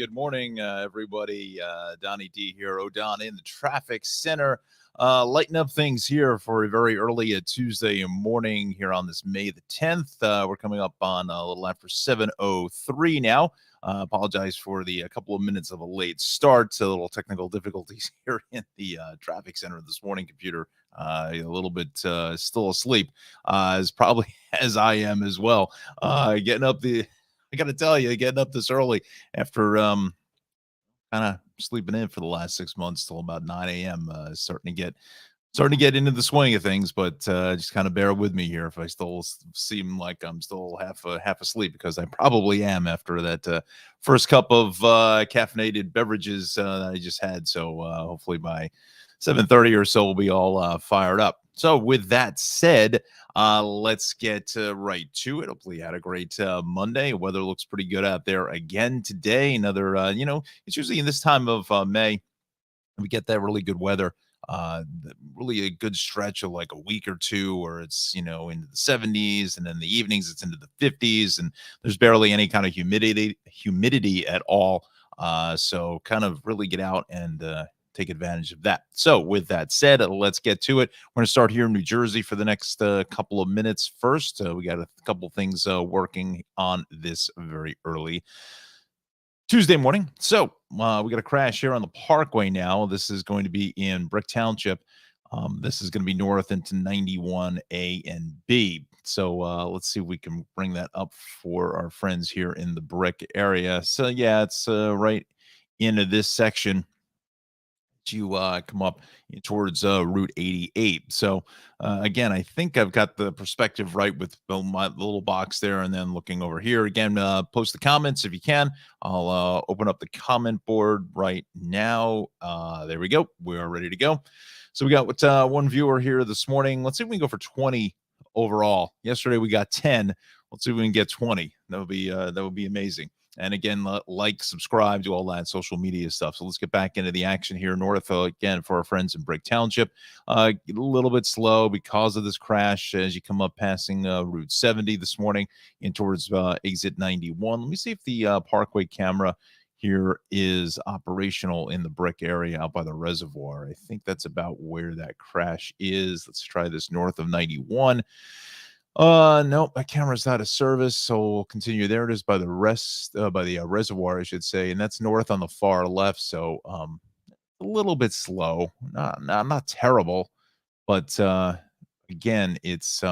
Good morning, everybody. Donnie D here, O'Don in the traffic center. Lighten up things here for a very early Tuesday morning here on this May the 10th. We're coming up on a little after 7:03 now. Apologize for the couple of minutes of a late start. A little technical difficulties here in the traffic center this morning. Computer a little bit still asleep, as probably as I am as well. Getting up the I got to tell you, getting up this early after kind of sleeping in for the last 6 months till about 9 a.m. Starting to get into the swing of things, but just kind of bear with me here if I still seem like I'm still half asleep, because I probably am after that first cup of caffeinated beverages that I just had. So hopefully by 7:30 or so we'll be all fired up. So with that said, let's get right to it. Hopefully you had a great Monday. Weather looks pretty good out there again today. Another, it's usually in this time of May we get that really good weather. Really a good stretch of like a week or two where it's, into the 70s, and then the evenings it's into the 50s, and there's barely any kind of humidity at all. So kind of really get out and take advantage of that. So with that said, let's get to it. We're going to start here in New Jersey for the next couple of minutes. First, we got a couple things working on this very early Tuesday morning. So we got a crash here on the Parkway now. This is going to be in Brick Township. This is going to be north into 91A and B. So let's see if we can bring that up for our friends here in the Brick area. So yeah, it's right into this section to come up towards Route 88. So again, I think I've got the perspective right with my little box there, and then looking over here again. Post the comments if you can. I'll open up the comment board right now. There we go. We are ready to go. So we got one viewer here this morning. Let's see if we can go for 20 overall. Yesterday we got 10. Let's see if we can get 20. That would be amazing. And again, like, subscribe, do all that social media stuff. So let's get back into the action here north again for our friends in Brick Township. A little bit slow because of this crash as you come up passing Route 70 this morning in towards exit 91. Let me see if the Parkway camera here is operational in the Brick area out by the reservoir. I think that's about where that crash is. Let's try this north of 91. No, my camera's out of service, so we'll continue. There it is by the reservoir, I should say, and that's north on the far left. So a little bit slow, not terrible, but again, it's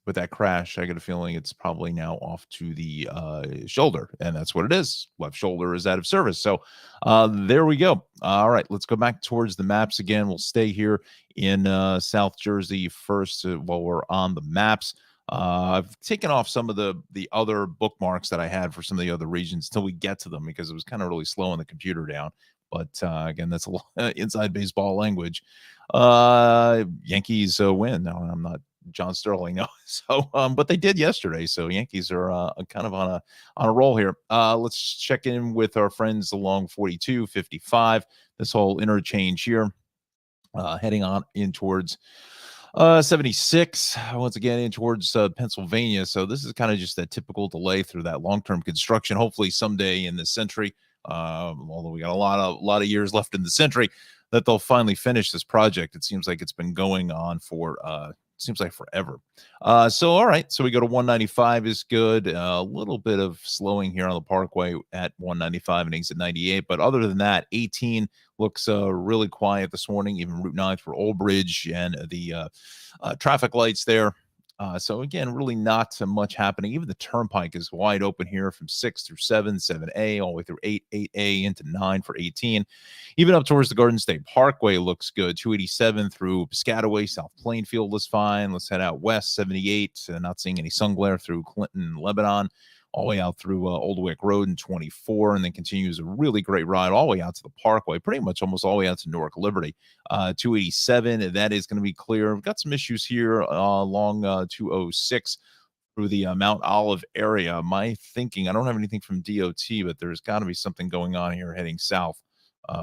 with that crash, I got a feeling it's probably now off to the shoulder, and that's what it is. Left shoulder is out of service. So there we go. All right, let's go back towards the maps again. We'll stay here in South Jersey first while we're on the maps. I've taken off some of the other bookmarks that I had for some of the other regions until we get to them, because it was kind of really slowing the computer down. But again, that's a lot inside baseball language. Yankees win. No, I'm not John Sterling. No. So, but they did yesterday. So Yankees are kind of on a roll here. Let's check in with our friends along 42, 55. This whole interchange here, heading on in towards 76. Once again, in towards Pennsylvania. So this is kind of just that typical delay through that long-term construction. Hopefully someday in this century, although we got a lot of years left in the century, that they'll finally finish this project. It seems like it's been going on for seems like forever. So all right, so we go to 195 is good. A little bit of slowing here on the Parkway at 195 and exit 98, but other than that, 18 looks really quiet this morning. Even Route 9 for Old Bridge and the traffic lights there. So again, really not much happening. Even the turnpike is wide open here from 6 through 7, 7A, all the way through 8, 8A into 9 for 18. Even up towards the Garden State Parkway looks good. 287 through Piscataway, South Plainfield is fine. Let's head out west, 78. Not seeing any sun glare through Clinton, Lebanon, all the way out through Old Wick Road in 24, and then continues a really great ride all the way out to the Parkway, pretty much almost all the way out to Newark Liberty. 287, that is going to be clear. We've got some issues here along 206 through the Mount Olive area. My thinking, I don't have anything from DOT, but there's got to be something going on here heading south.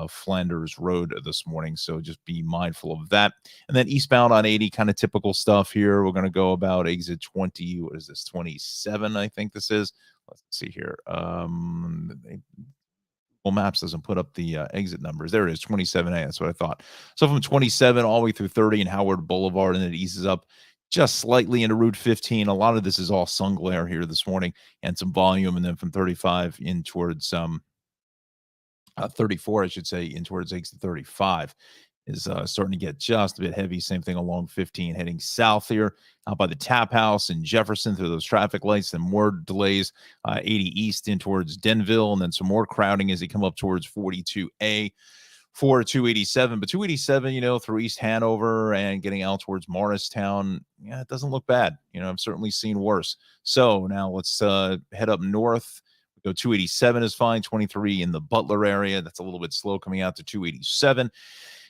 Flanders Road this morning, so just be mindful of that. And then eastbound on 80, kind of typical stuff here. We're going to go about exit 20. What is this? 27, I think this is. Let's see here. Google Maps doesn't put up the exit numbers. There it is, 27A. That's what I thought. So from 27 all the way through 30 and Howard Boulevard, and it eases up just slightly into Route 15. A lot of this is all sun glare here this morning and some volume. And then from 35 in towards 34, I should say, in towards exit 35 is starting to get just a bit heavy. Same thing along 15 heading south here out by the Tap House in Jefferson through those traffic lights. And more delays 80 east in towards Denville, and then some more crowding as you come up towards 42A for 287. But 287, through East Hanover and getting out towards Morristown, yeah, it doesn't look bad. I've certainly seen worse. So now let's head up north. Go 287 is fine. 23 in the Butler area. That's a little bit slow coming out to 287.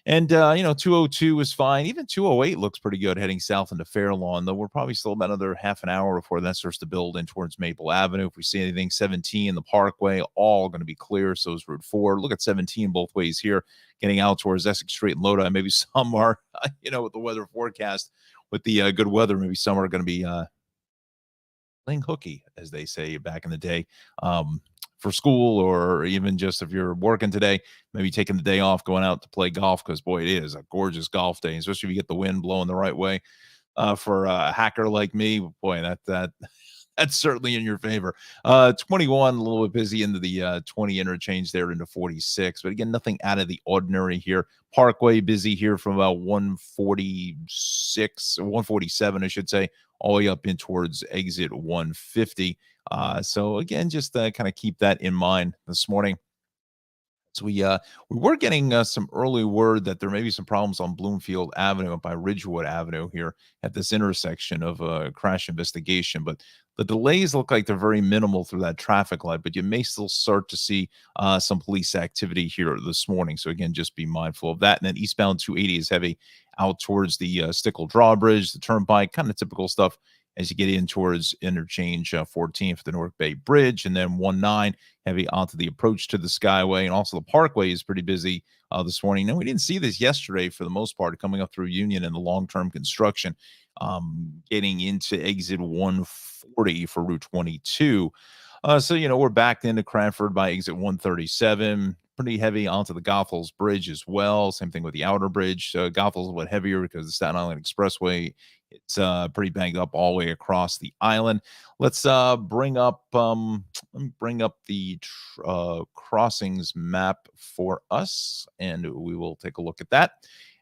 And, 202 is fine. Even 208 looks pretty good heading south into Fairlawn, though we're probably still about another half an hour before that starts to build in towards Maple Avenue. If we see anything, 17, the Parkway, all going to be clear. So is Route 4. Look at 17 both ways here, getting out towards Essex Street and Lodi. Maybe some are, with the weather forecast, with the good weather, maybe some are going to be playing hooky, as they say back in the day. For school, or even just if you're working today, maybe taking the day off, going out to play golf, because boy, it is a gorgeous golf day, especially if you get the wind blowing the right way. For a hacker like me, boy, that that's certainly in your favor. 21, a little bit busy into the 20 interchange there into 46, but again, nothing out of the ordinary here. Parkway busy here from about 146 or 147, I should say, all the way up in towards exit 150. So again, just kind of keep that in mind this morning. So we were getting some early word that there may be some problems on Bloomfield Avenue up by Ridgewood Avenue here at this intersection of a crash investigation, but the delays look like they're very minimal through that traffic light, but you may still start to see some police activity here this morning. So again, just be mindful of that. And then eastbound 280 is heavy out towards the Stickle Drawbridge, the Turnpike, kind of typical stuff as you get in towards interchange 14 for the North Bay Bridge, and then 19 heavy onto the approach to the Skyway. And also the Parkway is pretty busy this morning. Now, we didn't see this yesterday for the most part, coming up through Union and the long-term construction, getting into exit 140 for Route 22. So, we're backed into Cranford by exit 137. Pretty heavy onto the Goethals Bridge as well. Same thing with the Outer Bridge. Goethals a little bit heavier because the Staten Island Expressway, it's pretty banged up all the way across the island. Let's bring up the crossings map for us, and we will take a look at that.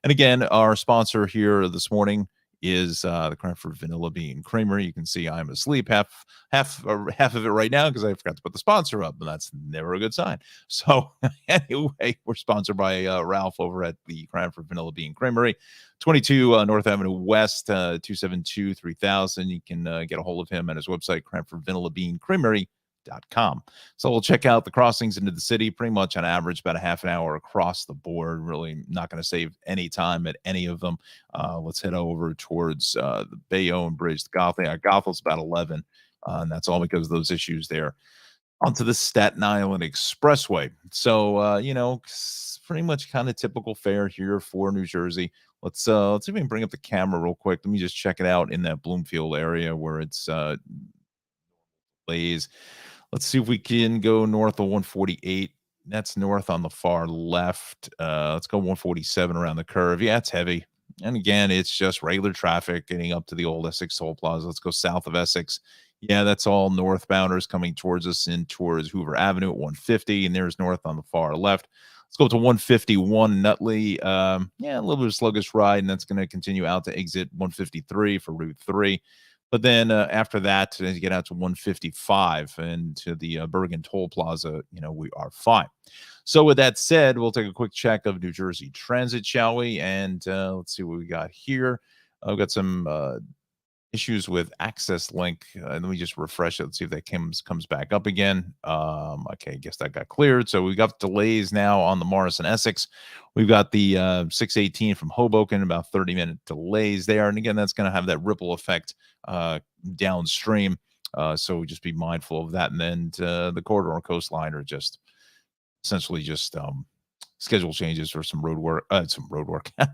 And again, our sponsor here this morning is the Cranford Vanilla Bean Creamery. You can see I'm asleep half of it right now because I forgot to put the sponsor up, and that's never a good sign. So anyway, we're sponsored by Ralph over at the Cranford Vanilla Bean Creamery, 22 North Avenue West, 272-3000. You can get a hold of him at his website, Cranford Vanilla Bean Creamery.com. So we'll check out the crossings into the city pretty much on average about a half an hour across the board. Really not going to save any time at any of them. Let's head over towards the Bayonne Bridge. Goethal's about 11, and that's all because of those issues there. Onto the Staten Island Expressway. So pretty much kind of typical fare here for New Jersey. Let's see if we can bring up the camera real quick. Let me just check it out in that Bloomfield area where it's delays. Let's see if we can go north of 148. That's north on the far left. Let's go 147 around the curve. Yeah, it's heavy. And again, it's just regular traffic getting up to the old Essex Toll Plaza. Let's go south of Essex. Yeah, that's all northbounders coming towards us in towards Hoover Avenue at 150. And there's north on the far left. Let's go to 151 Nutley. Yeah, a little bit of sluggish ride, and that's going to continue out to exit 153 for Route 3. But then after that, as you get out to 155 and to the Bergen Toll Plaza, we are fine. So with that said, we'll take a quick check of New Jersey Transit, shall we? And let's see what we got here. I've got some issues with Access Link. Let me just refresh it. Let's see if that comes back up again. Okay, I guess that got cleared. So we got delays now on the Morrison Essex. We've got the 618 from Hoboken, about 30-minute delays there. And again, that's going to have that ripple effect downstream. So just be mindful of that. And then the corridor and coastline are just essentially just schedule changes for some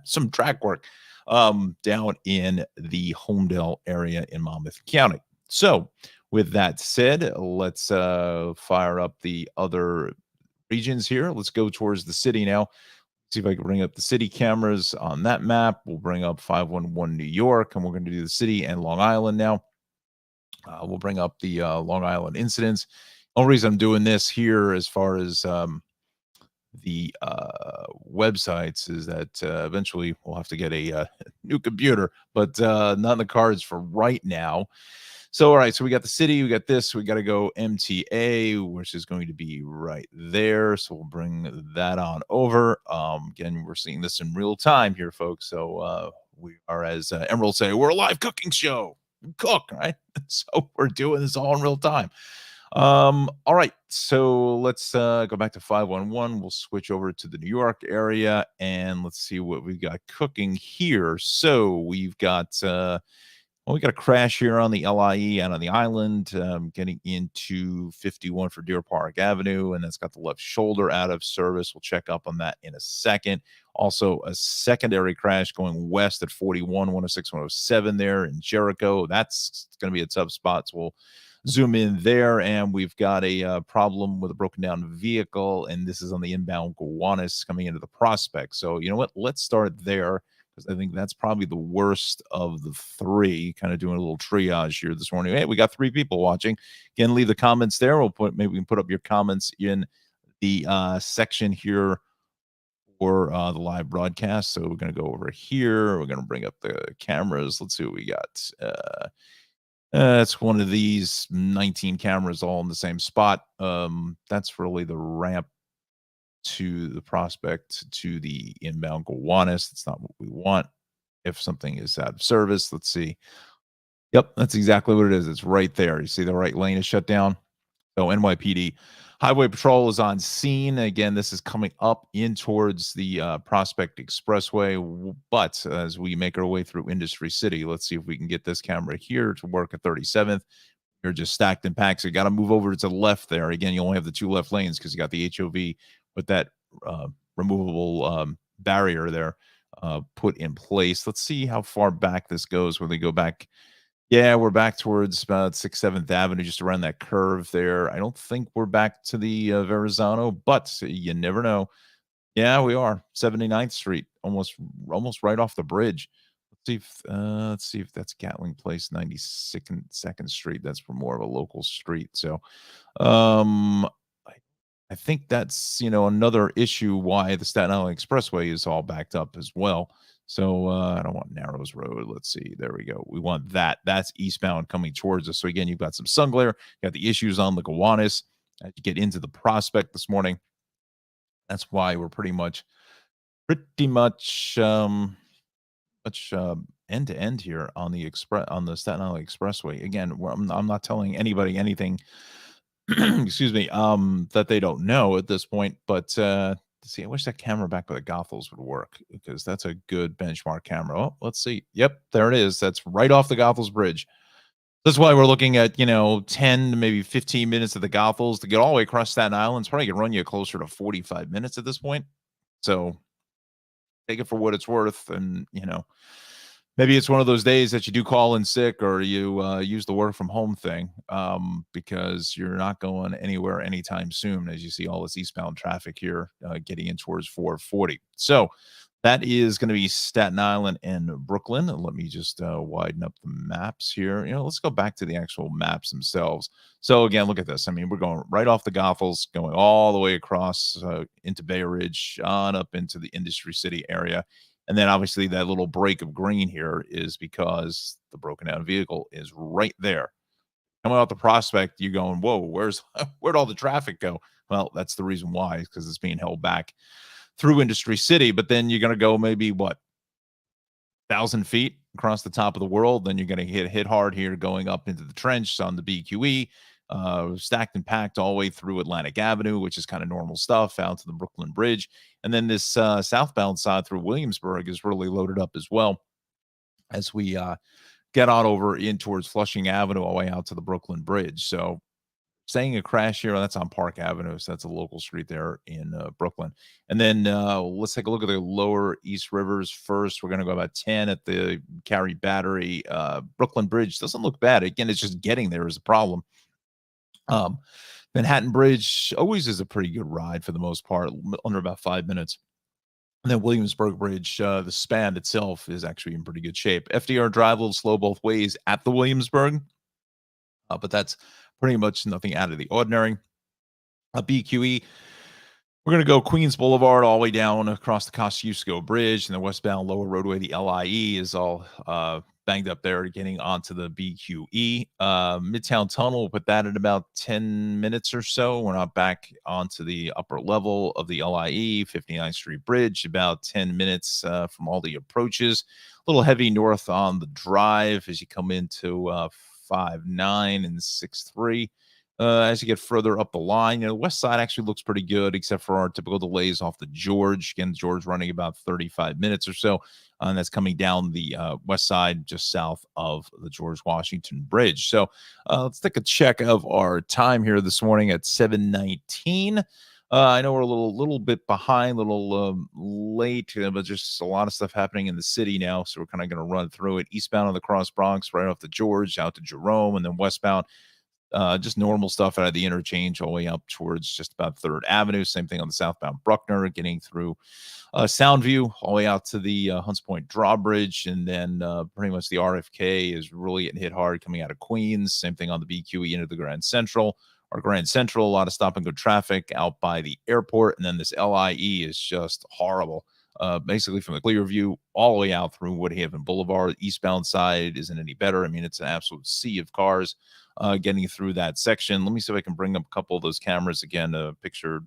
some track work down in the Homedale area in Monmouth County. So with that said, let's fire up the other regions here. Let's go towards the city now. See if I can bring up the city cameras on that map. We'll bring up 511 New York, and we're going to do the city and Long Island now. We'll bring up the Long Island incidents. Only reason I'm doing this here as far as the websites is that eventually we'll have to get a new computer, but not in the cards for right now. So, all right, so we got the city, we got this, we got to go MTA, which is going to be right there. So we'll bring that on over. Again, we're seeing this in real time here, folks. So we are, as Emerald say, we're a live cooking show. Cook, right? So we're doing this all in real time. All right, so let's go back to 511. We'll switch over to the New York area and let's see what we've got cooking here. So we've got we got a crash here on the LIE and on the island, getting into 51 for Deer Park Avenue, and that's got the left shoulder out of service. We'll check up on that in a second. Also, a secondary crash going west at 41, 106, 107 there in Jericho. That's going to be a tough spot, so we'll zoom in there. And we've got a problem with a broken down vehicle, and this is on the inbound Gowanus coming into the Prospect. So, you know what? Let's start there, because I think that's probably the worst of the three. Kind of doing a little triage here this morning. Hey, we got 3 people watching. Again, leave the comments there. Maybe we can put up your comments in the section here for the live broadcast. So we're going to go over here. We're going to bring up the cameras. Let's see what we got. It's one of these 19 cameras all in the same spot. That's really the ramp to the Prospect to the inbound Gowanus. That's not what we want. If something is out of service, let's see. Yep, that's exactly what it is. It's right there. You see the right lane is shut down. So NYPD Highway Patrol is on scene. Again, this is coming up in towards the Prospect Expressway. But as we make our way through Industry City, let's see if we can get this camera here to work at 37th. You're just stacked and packed. So you got to move over to the left there. Again, you only have the 2 left lanes because you got the HOV with that removable barrier there put in place. Let's see how far back this goes when we go back. Yeah, we're back towards about 6th, 7th Avenue, just around that curve there. I don't think we're back to the Verrazano, but you never know. Yeah, we are. 79th Street, almost right off the bridge. Let's see if that's Gatling Place, 92nd Street. That's for more of a local street. So, I think that's another issue why the Staten Island Expressway is all backed up as well. So I don't want Narrows Road. Let's see. There we go. We want that. That's eastbound coming towards us. So again, you've got some sun glare. You got the issues on the Gowanus as you get into the Prospect this morning. That's why we're pretty much end to end here on the Staten Island Expressway. Again, I'm not telling anybody anything. Excuse me. That they don't know at this point, but see, I wish that camera back by the Goethals would work, because that's a good benchmark camera. Oh, let's see. Yep, there it is. That's right off the Goethals Bridge. That's why we're looking at 10 to maybe 15 minutes of the Goethals to get all the way across Staten Island. It's probably gonna run you closer to 45 minutes at this point. So take it for what it's worth, and maybe it's one of those days that you do call in sick, or you use the work from home thing, because you're not going anywhere anytime soon, as you see all this eastbound traffic here getting in towards 440. So that is going to be Staten Island and Brooklyn. Let me just widen up the maps here. Let's go back to the actual maps themselves. So again, look at this. I mean, we're going right off the Goethals, going all the way across into Bay Ridge, on up into the Industry City area. And then obviously that little break of green here is because the broken down vehicle is right there. Coming out the Prospect, you're going, whoa, where'd all the traffic go? Well, that's the reason why, because it's being held back through Industry City. But then you're going to go maybe 1,000 feet across the top of the world. Then you're going to hit hard here going up into the trench on the BQE. Stacked and packed all the way through Atlantic Avenue, which is kind of normal stuff, out to the Brooklyn Bridge. And then this southbound side through Williamsburg is really loaded up as well, as we get on over in towards Flushing Avenue all the way out to the Brooklyn Bridge. So saying a crash here, that's on Park Avenue. So that's a local street there in Brooklyn. And then let's take a look at the lower East Rivers first. We're going to go about 10 at the Cary Battery. Brooklyn Bridge doesn't look bad. Again, it's just getting there is a problem. Manhattan Bridge always is a pretty good ride for the most part, under about 5 minutes. And then Williamsburg Bridge, the span itself is actually in pretty good shape. FDR Drive a little slow both ways at the Williamsburg, but that's pretty much nothing out of the ordinary. BQE, we're going to go Queens Boulevard all the way down across the Kosciuszko Bridge, and the westbound lower roadway, the LIE, is all banged up there, getting onto the BQE. Midtown Tunnel, we'll put that in about 10 minutes or so. We're not back onto the upper level of the LIE. 59th Street Bridge, about 10 minutes from all the approaches. A little heavy north on the drive as you come into 5-9 and 6-3. As you get further up the line, the west side actually looks pretty good, except for our typical delays off the George. Again, George running about 35 minutes or so, and that's coming down the west side just south of the George Washington Bridge. So let's take a check of our time here this morning at 7:19. I know we're a little bit behind, a little late, but just a lot of stuff happening in the city now, so we're kind of going to run through it. Eastbound on the Cross Bronx, right off the George, out to Jerome, and then westbound just normal stuff out of the interchange all the way up towards just about 3rd Avenue. Same thing on the southbound Bruckner, getting through Soundview all the way out to the Hunts Point Drawbridge. And then pretty much the RFK is really getting hit hard coming out of Queens. Same thing on the BQE into the Grand Central. Our Grand Central, a lot of stop and go traffic out by the airport. And then this LIE is just horrible. Basically from the Clearview all the way out through Woodhaven Boulevard. Eastbound side isn't any better. I mean, it's an absolute sea of cars getting through that section. Let me see if I can bring up a couple of those cameras again. A picture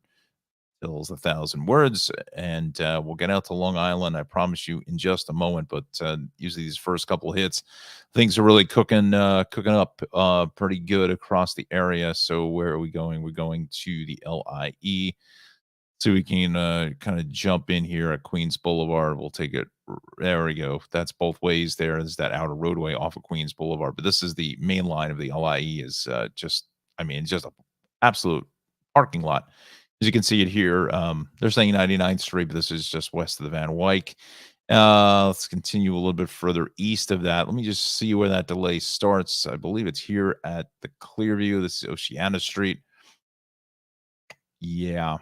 tells 1,000 words, and we'll get out to Long Island, I promise you, in just a moment. But usually these first couple hits, things are really cooking up pretty good across the area. So where are we going? We're going to the LIE. So we can kind of jump in here at Queens Boulevard. We'll take it. There we go. That's both ways there. There's that outer roadway off of Queens Boulevard. But this is the main line of the LIE is just an absolute parking lot. As you can see it here, they're saying 99th Street, but this is just west of the Van Wyck. Let's continue a little bit further east of that. Let me just see where that delay starts. I believe it's here at the Clearview. This is Oceana Street. Yeah.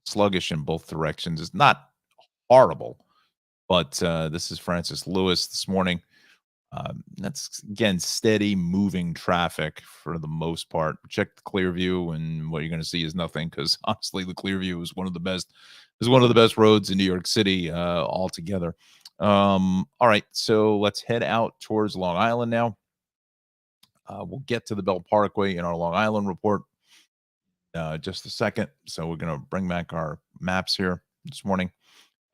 Sluggish in both directions. It's not horrible, but this is Francis Lewis this morning. That's again steady moving traffic for the most part. Check the Clearview, and what you're going to see is nothing, because honestly, the Clearview is one of the best roads in New York City altogether. All right, so let's head out towards Long Island now. We'll get to the Bell Parkway in our Long Island report just a second. So we're going to bring back our maps here this morning.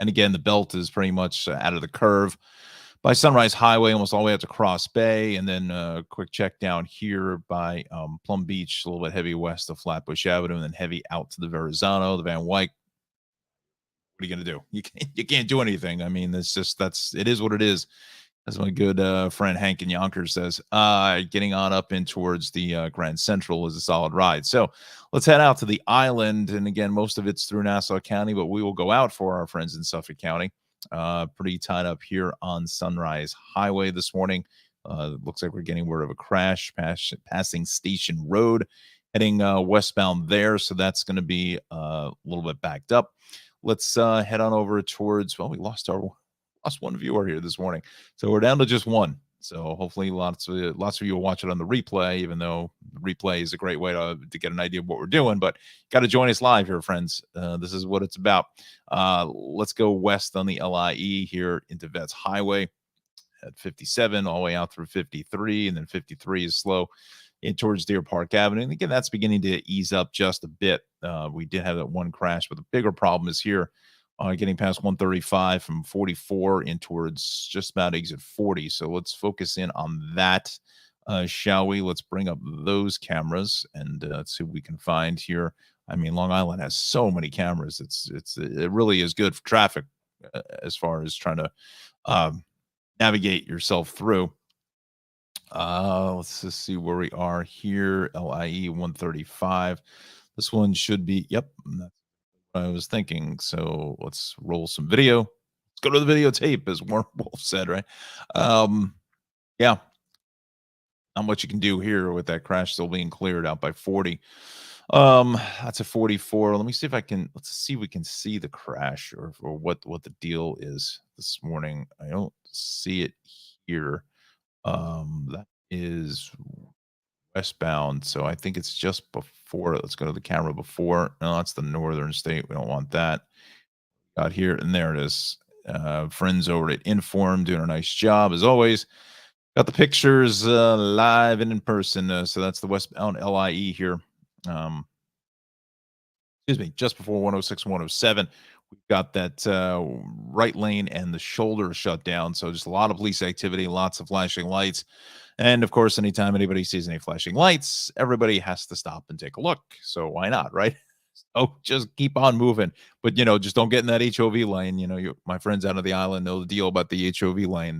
And again, the belt is pretty much out of the curve by Sunrise Highway, almost all the way up to Cross Bay. And then a quick check down here by Plum Beach, a little bit heavy west of Flatbush Avenue, and then heavy out to the Verrazano, the Van Wyck. What are you going to do? You can't do anything. I mean, it is what it is. As my good friend Hank in Yonkers says, getting on up in towards the Grand Central is a solid ride. So let's head out to the island. And again, most of it's through Nassau County, but we will go out for our friends in Suffolk County. Pretty tied up here on Sunrise Highway this morning. Looks like we're getting word of a crash passing Station Road, heading westbound there. So that's going to be a little bit backed up. Let's head on over towards, we lost one viewer here this morning, so we're down to just one. So hopefully lots of you will watch it on the replay, even though the replay is a great way to get an idea of what we're doing. But got to join us live here, friends. This is what it's about. Let's go west on the LIE here into Vets Highway at 57 all the way out through 53, and then 53 is slow in towards Deer Park Avenue. And again, that's beginning to ease up just a bit. We did have that one crash, but the bigger problem is here. Getting past 135 from 44 in towards just about exit 40. So let's focus in on that, shall we? Let's bring up those cameras and let's see what we can find here. I mean, Long Island has so many cameras. It really is good for traffic as far as trying to navigate yourself through. Let's just see where we are here. LIE 135. This one should be, yep, that's I was thinking. So let's roll some video. Let's go to the videotape, as Warren Wolf said, right? Yeah. not much you can do here with that crash still being cleared out by 40. That's a 44. Let me see if I can. Let's see if we can see the crash or what the deal is this morning. I don't see it here. That is westbound, so I think it's just before. Let's go to the camera before. No, that's the northern state. We don't want that. Got here, and there it is. Friends over at Inform doing a nice job as always. Got the pictures live and in person. So that's the westbound LIE here. Um, excuse me, just before 106 and 107. We've got that right lane and the shoulder shut down. So just a lot of police activity, lots of flashing lights. And of course, anytime anybody sees any flashing lights, everybody has to stop and take a look. So why not, right? Oh, just keep on moving. But, just don't get in that HOV lane. My friends out of the island know the deal about the HOV lane.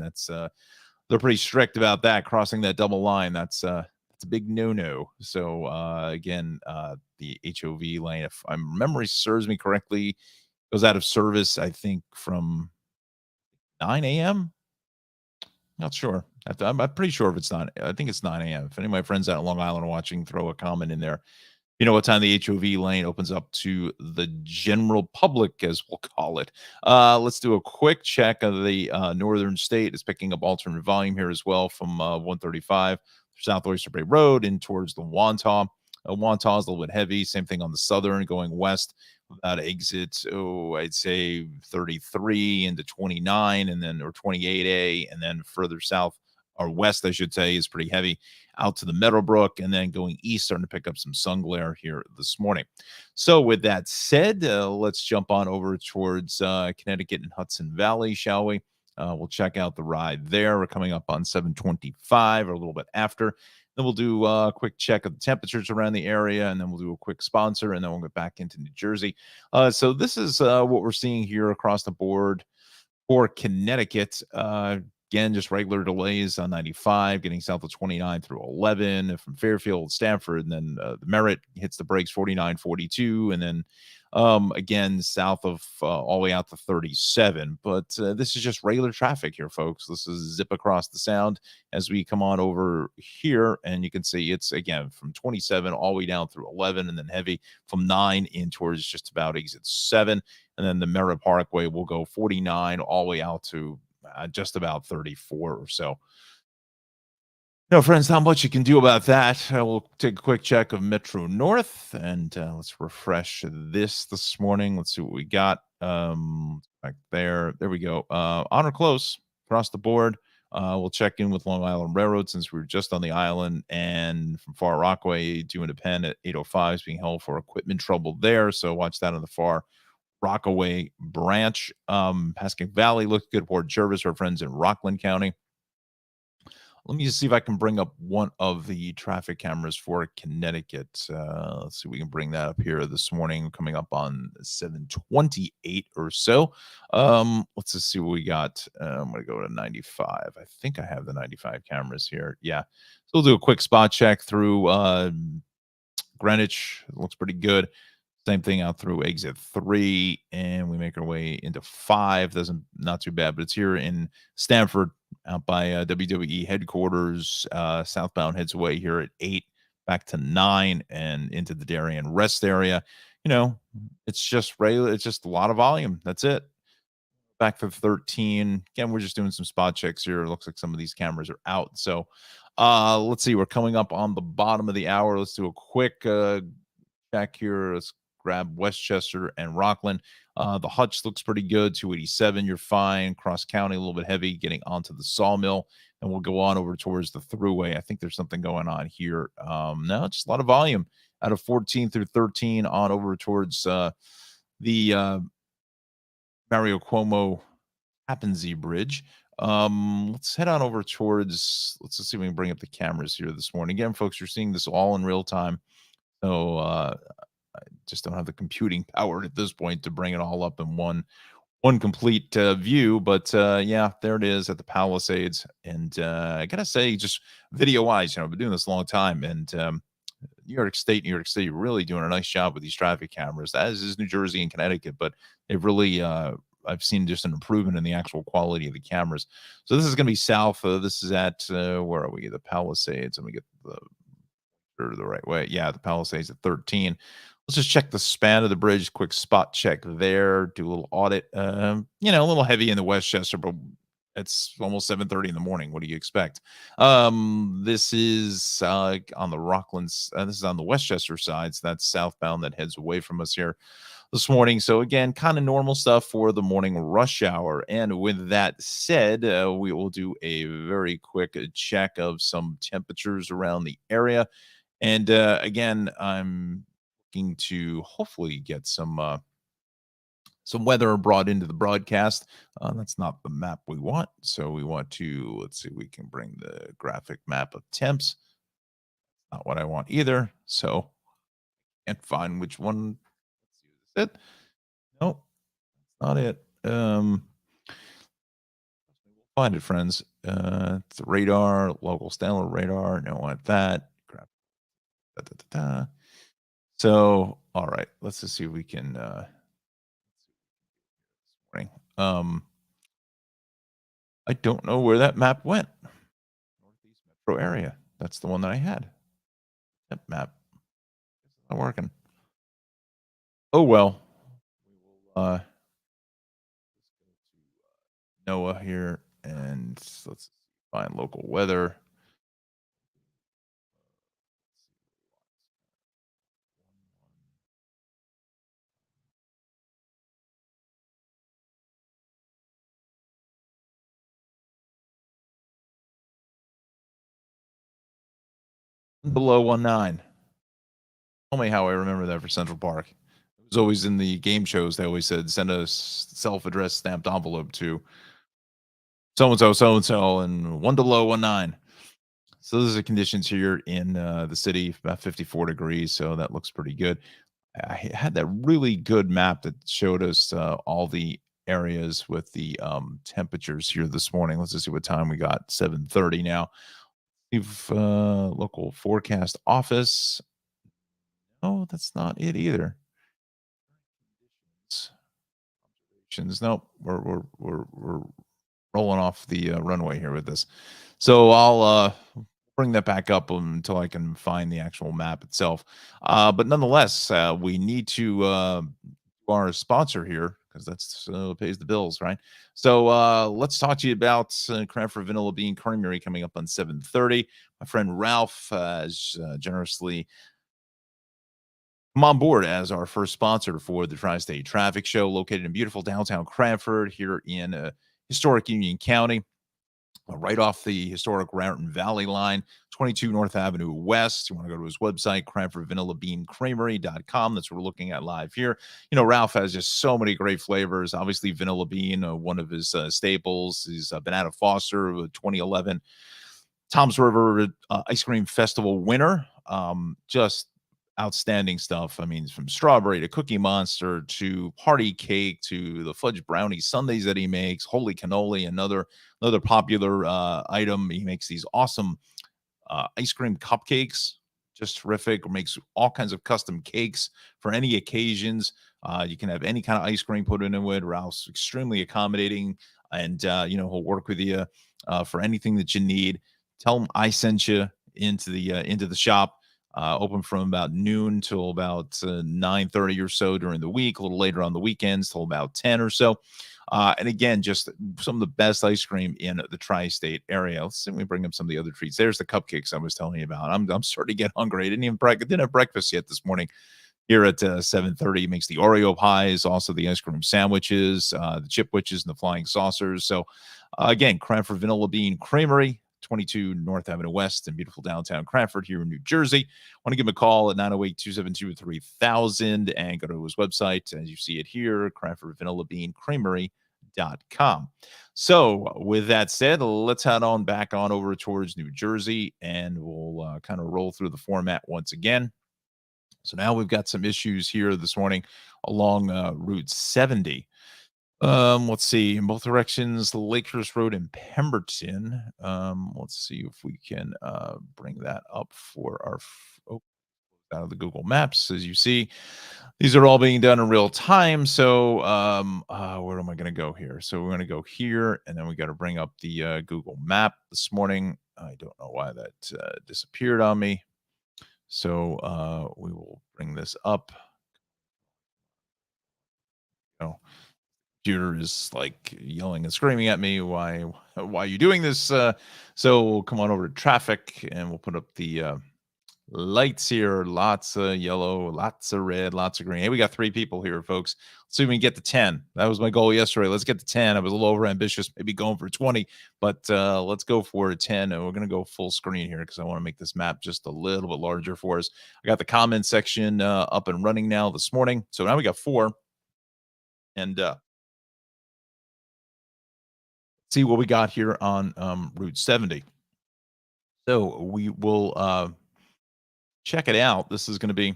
They're pretty strict about that. Crossing that double line, that's a big no-no. So again, the HOV lane, if my memory serves me correctly, goes out of service, I think, from 9 a.m. Not sure. I'm pretty sure if it's not. I think it's 9 a.m. If any of my friends out in Long Island are watching, throw a comment in there. You know what time the HOV lane opens up to the general public, as we'll call it. Let's do a quick check of the northern state. It's picking up alternate volume here as well from 135 South Oyster Bay Road in towards the Wantagh. Wantagh is a little bit heavy. Same thing on the southern going west. That exit, I'd say 33 into 29 and then or 28A, and then further south or west, I should say, is pretty heavy out to the Meadowbrook, and then going east, starting to pick up some sun glare here this morning. So with that said, let's jump on over towards Connecticut and Hudson Valley, shall we? We'll check out the ride there. We're coming up on 725 or a little bit after. Then we'll do a quick check of the temperatures around the area, and then we'll do a quick sponsor, and then we'll get back into New Jersey. So this is what we're seeing here across the board for Connecticut. Again, just regular delays on 95, getting south of 29 through 11 from Fairfield, Stamford, and then the Merritt hits the brakes 49, 42, and then again south of all the way out to 37. But this is just regular traffic here, folks. This is zip across the sound as we come on over here, and you can see it's again from 27 all the way down through 11, and then heavy from 9 in towards just about exit 7, and then the Merritt Parkway will go 49 all the way out to just about 34 or so. Friends, not much you can do about that. We'll take a quick check of Metro North, and let's refresh this morning. Let's see what we got back there. There we go. On or close across the board. We'll check in with Long Island Railroad since we were just on the island, and from Far Rockaway due into Penn at 8:05 is being held for equipment trouble there. So watch that on the Far Rockaway branch. Pascagoula Valley looked good. Port Jervis, our friends in Rockland County. Let me just see if I can bring up one of the traffic cameras for Connecticut. Let's see if we can bring that up here this morning, coming up on 728 or so. Let's just see what we got. I'm going to go to 95. I think I have the 95 cameras here. Yeah. So we'll do a quick spot check through Greenwich. It looks pretty good. Same thing out through exit 3, and we make our way into 5. Not too bad, but it's here in Stamford, out by WWE headquarters. Southbound heads away here at 8, back to 9, and into the Darien rest area. It's just regular. It's just a lot of volume. That's it. Back to 13. Again, we're just doing some spot checks here. It looks like some of these cameras are out. So let's see. We're coming up on the bottom of the hour. Let's do a quick check here. Let's grab Westchester and Rockland. The Hutch looks pretty good. 287, you're fine. Cross County, a little bit heavy, getting onto the Sawmill. And we'll go on over towards the Thruway. I think there's something going on here. No, just a lot of volume out of 14 through 13 on over towards the Mario Cuomo Tappan Bridge. Let's head on over towards, let's just see if we can bring up the cameras here this morning. Again, folks, you're seeing this all in real time. So I just don't have the computing power at this point to bring it all up in one complete view. But yeah, there it is at the Palisades. And I gotta say, just video wise, I've been doing this a long time, and New York State, really doing a nice job with these traffic cameras, as is New Jersey and Connecticut. But they've really I've seen just an improvement in the actual quality of the cameras. So this is going to be south. This is at where are we? The Palisades. Let me get the right way. Yeah, the Palisades at 13. Let's just check the span of the bridge. Quick spot check there. Do a little audit. A little heavy in the Westchester, but it's almost 7:30 in the morning. What do you expect? This is on the Rocklands. This is on the Westchester side. So that's southbound that heads away from us here this morning. So again, kind of normal stuff for the morning rush hour. And with that said, we will do a very quick check of some temperatures around the area. And again, I'm looking to hopefully get some weather brought into the broadcast. That's not the map we want. So we want to, let's see, we can bring the graphic map of temps. Not what I want either. So can't find which one. Is it? Nope, not it. Find it, friends. It's the radar, local stellar radar. Don't want that. Da, da, da, da. So, all right, let's just see if we can um I don't know where that map went. Northeast metro area. That's the one that I had. That map is not working. Oh well. We will Noah here and let's find local weather. Below 19. Tell me how I remember that for Central Park. It was always in the game shows. They always said send a self-addressed stamped envelope to so and so and 1019. So those are the conditions here in the city, about 54 degrees. So that looks pretty good. I had that really good map that showed us all the areas with the temperatures here this morning. Let's just see what time we got. 7:30 now. We've local forecast office. Oh, that's not it either. Nope, we're rolling off the runway here with this. So I'll bring that back up until I can find the actual map itself. But nonetheless, we need to do our sponsor here because that's pays the bills, right? So let's talk to you about Cranford Vanilla Bean Creamery coming up on 7:30. My friend Ralph has generously come on board as our first sponsor for the Tri-State Traffic Show, located in beautiful downtown Cranford here in historic Union County, right off the historic Raritan Valley line, 22 North Avenue West. You want to go to his website, CranfordVanillaBeanCreamery.com. That's what we're looking at live here. You know, Ralph has just so many great flavors. Obviously, vanilla bean, one of his staples. He's been out of Foster with 2011 Tom's River Ice Cream Festival winner. Just outstanding stuff. I mean, from strawberry to Cookie Monster to party cake to the fudge brownie sundaes that he makes. Holy cannoli, another popular item. He makes these awesome ice cream cupcakes, just terrific. Makes all kinds of custom cakes for any occasions. You can have any kind of ice cream put into it. Ralph's extremely accommodating, and he'll work with you for anything that you need. Tell him I sent you into the shop. Open from about noon till about 9:30 or so during the week. A little later on the weekends till about 10 or so. And again, just some of the best ice cream in the tri-state area. Let's see if we bring up some of the other treats. There's the cupcakes I was telling you about. I'm starting to get hungry. I didn't have breakfast yet this morning. Here at 7:30, he makes the Oreo pies, also the ice cream sandwiches, the chip witches, and the flying saucers. So again, Cranford Vanilla Bean Creamery, 22 North Avenue West in beautiful downtown Cranford here in New Jersey. Want to give him a call at 908-272-3000 and go to his website as you see it here, CranfordVanillaBeanCreamery.com. So with that said, let's head on back on over towards New Jersey and we'll kind of roll through the format once again. So now we've got some issues here this morning along Route 70. Let's see, in both directions, Lakehurst Road and Pemberton. Let's see if we can bring that up for our. Oh, out of the Google Maps. As you see, these are all being done in real time. So where am I going to go here? So we're going to go here, and then we got to bring up the Google Map this morning. I don't know why that disappeared on me. So we will bring this up. Computer is like yelling and screaming at me. Why are you doing this? So we'll come on over to traffic, and we'll put up the lights here. Lots of yellow, lots of red, lots of green. Hey, we got 3 people here, folks. Let's see if we can get to 10. That was my goal yesterday. Let's get to 10. I was a little over ambitious, maybe going for 20, but let's go for 10. And we're going to go full screen here because I want to make this map just a little bit larger for us. I got the comment section up and running now this morning. So now we got 4. And see what we got here on Route 70. So we will check it out. This is going to be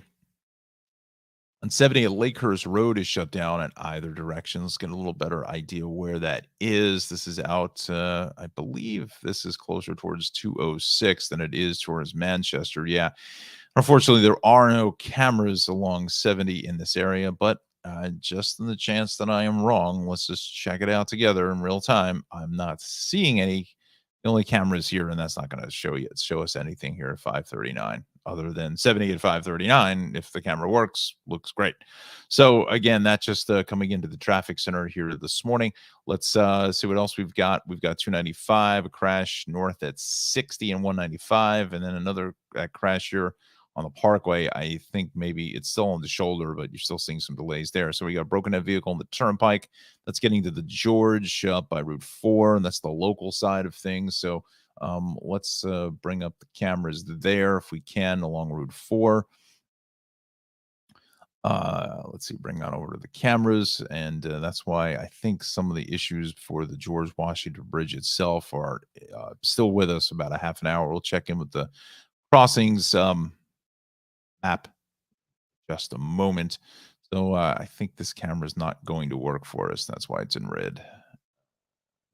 on 70 at Lakehurst Road is shut down in either direction. Let's get a little better idea where that is. This is out, I believe this is closer towards 206 than it is towards Manchester. Yeah. Unfortunately, there are no cameras along 70 in this area, but just in the chance that I am wrong, let's just check it out together in real time. I'm not seeing any. The only cameras here, and that's not going to show us anything here at 539 other than 70 at 539. If the camera works, looks great. So again, that's just coming into the traffic center here this morning. Let's see what else we've got. We've got 295, a crash north at 60 and 195, and then another crash here on the Parkway. I think maybe it's still on the shoulder, but you're still seeing some delays there. So we got a broken head vehicle on the turnpike that's getting to the George up by Route 4, and that's the local side of things. So let's bring up the cameras there if we can along Route 4. Let's see, bring that over to the cameras. And that's why I think some of the issues for the George Washington Bridge itself are still with us about a half an hour. We'll check in with the crossings map just a moment. So I think this camera is not going to work for us. That's why it's in red.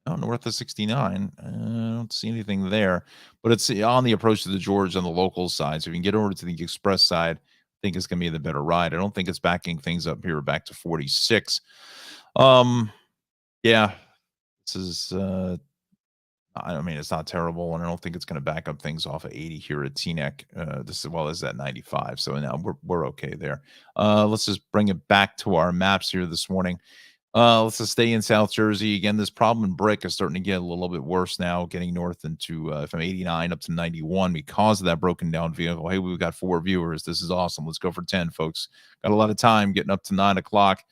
Oh, north of 69. I don't see anything there, but it's on the approach to the George on the local side. So if you can get over to the express side, I think it's going to be the better ride. I don't think it's backing things up here back to 46. Yeah, this is I mean, it's not terrible, and I don't think it's going to back up things off of 80 here at Teaneck, just as well as that 95. So now we're okay there. Let's just bring it back to our maps here this morning. Let's just stay in South Jersey. Again, this problem in Brick is starting to get a little bit worse now, getting north into from 89 up to 91 because of that broken down vehicle. Hey, we've got 4 viewers. This is awesome. Let's go for 10, folks. Got a lot of time getting up to 9 o'clock.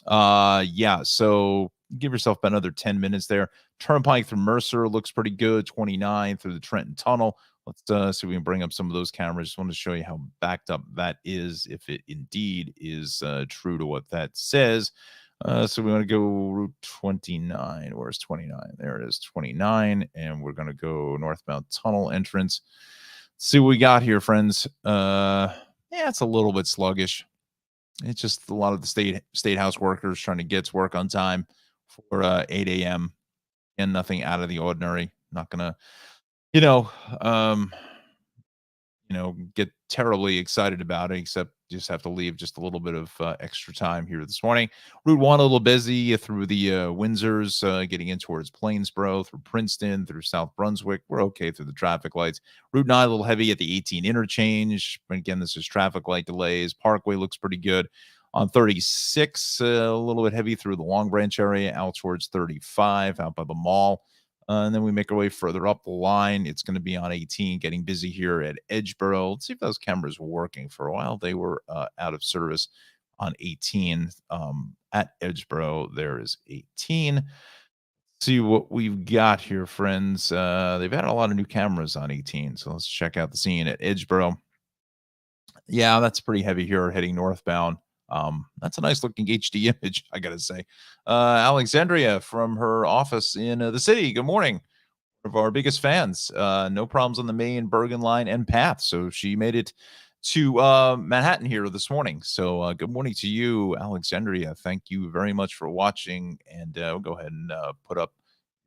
Yeah, so give yourself about another 10 minutes there. Turnpike through Mercer looks pretty good. 29 through the Trenton Tunnel. Let's see if we can bring up some of those cameras. Just want to show you how backed up that is, if it indeed is true to what that says. So we want to go Route 29. Where's 29? There it is, 29. And we're going to go northbound tunnel entrance. Let's see what we got here, friends. Yeah, it's a little bit sluggish. It's just a lot of the state house workers trying to get to work on time for 8 a.m. and nothing out of the ordinary. Not gonna, get terribly excited about it, except just have to leave just a little bit of extra time here this morning. Route 1 a little busy through the Windsors, getting in towards Plainsboro, through Princeton, through South Brunswick. We're okay through the traffic lights. Route 9 a little heavy at the 18 interchange. But again, this is traffic light delays. Parkway looks pretty good. On 36, a little bit heavy through the Long Branch area, out towards 35, out by the mall. And then we make our way further up the line. It's going to be on 18, getting busy here at Edgeboro. Let's see if those cameras were working. For a while, they were out of service on 18. At Edgeboro, there is 18. See what we've got here, friends. They've added a lot of new cameras on 18. So let's check out the scene at Edgeboro. Yeah, that's pretty heavy here heading northbound. That's a nice looking HD image, I gotta say. Alexandria from her office in the city. Good morning. One of our biggest fans. No problems on the Main Bergen line and path. So she made it to Manhattan here this morning. So good morning to you, Alexandria. Thank you very much for watching. And we'll go ahead and put up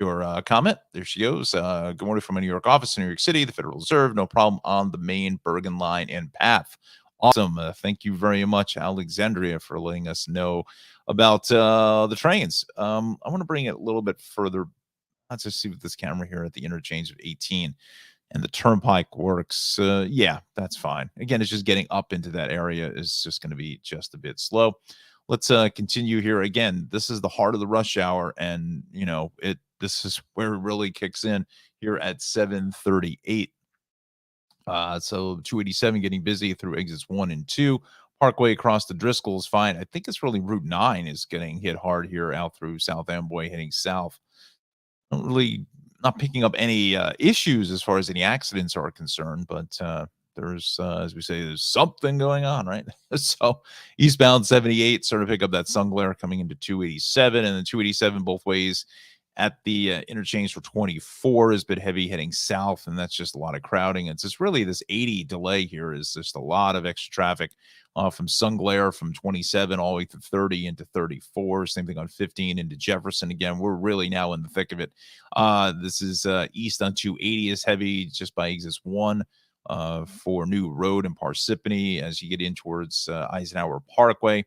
your comment. There she goes. Good morning from a New York office in New York City, the Federal Reserve. No problem on the Main Bergen line and path. Awesome. Thank you very much, Alexandria, for letting us know about the trains. I want to bring it a little bit further. Let's just see with this camera here at the interchange of 18 and the turnpike works. Yeah, that's fine. Again, it's just getting up into that area is just going to be just a bit slow. Let's continue here. Again, this is the heart of the rush hour, and this is where it really kicks in here at 7:38. So 287 getting busy through exits 1 and 2. Parkway across the Driscoll is fine. I think it's really Route 9 is getting hit hard here out through South Amboy heading south. Don't really not picking up any issues as far as any accidents are concerned, but there's, as we say, there's something going on, right? So eastbound 78 sort of pick up that sun glare coming into 287, and then 287 both ways at the interchange for 24 is a bit heavy heading south, and that's just a lot of crowding. It's just really this 80 delay here is just a lot of extra traffic from sun glare from 27 all the way to 30 into 34. Same thing on 15 into Jefferson. Again, we're really now in the thick of it. This is east on 280 is heavy just by exits 1 for New Road and Parsippany as you get in towards Eisenhower Parkway.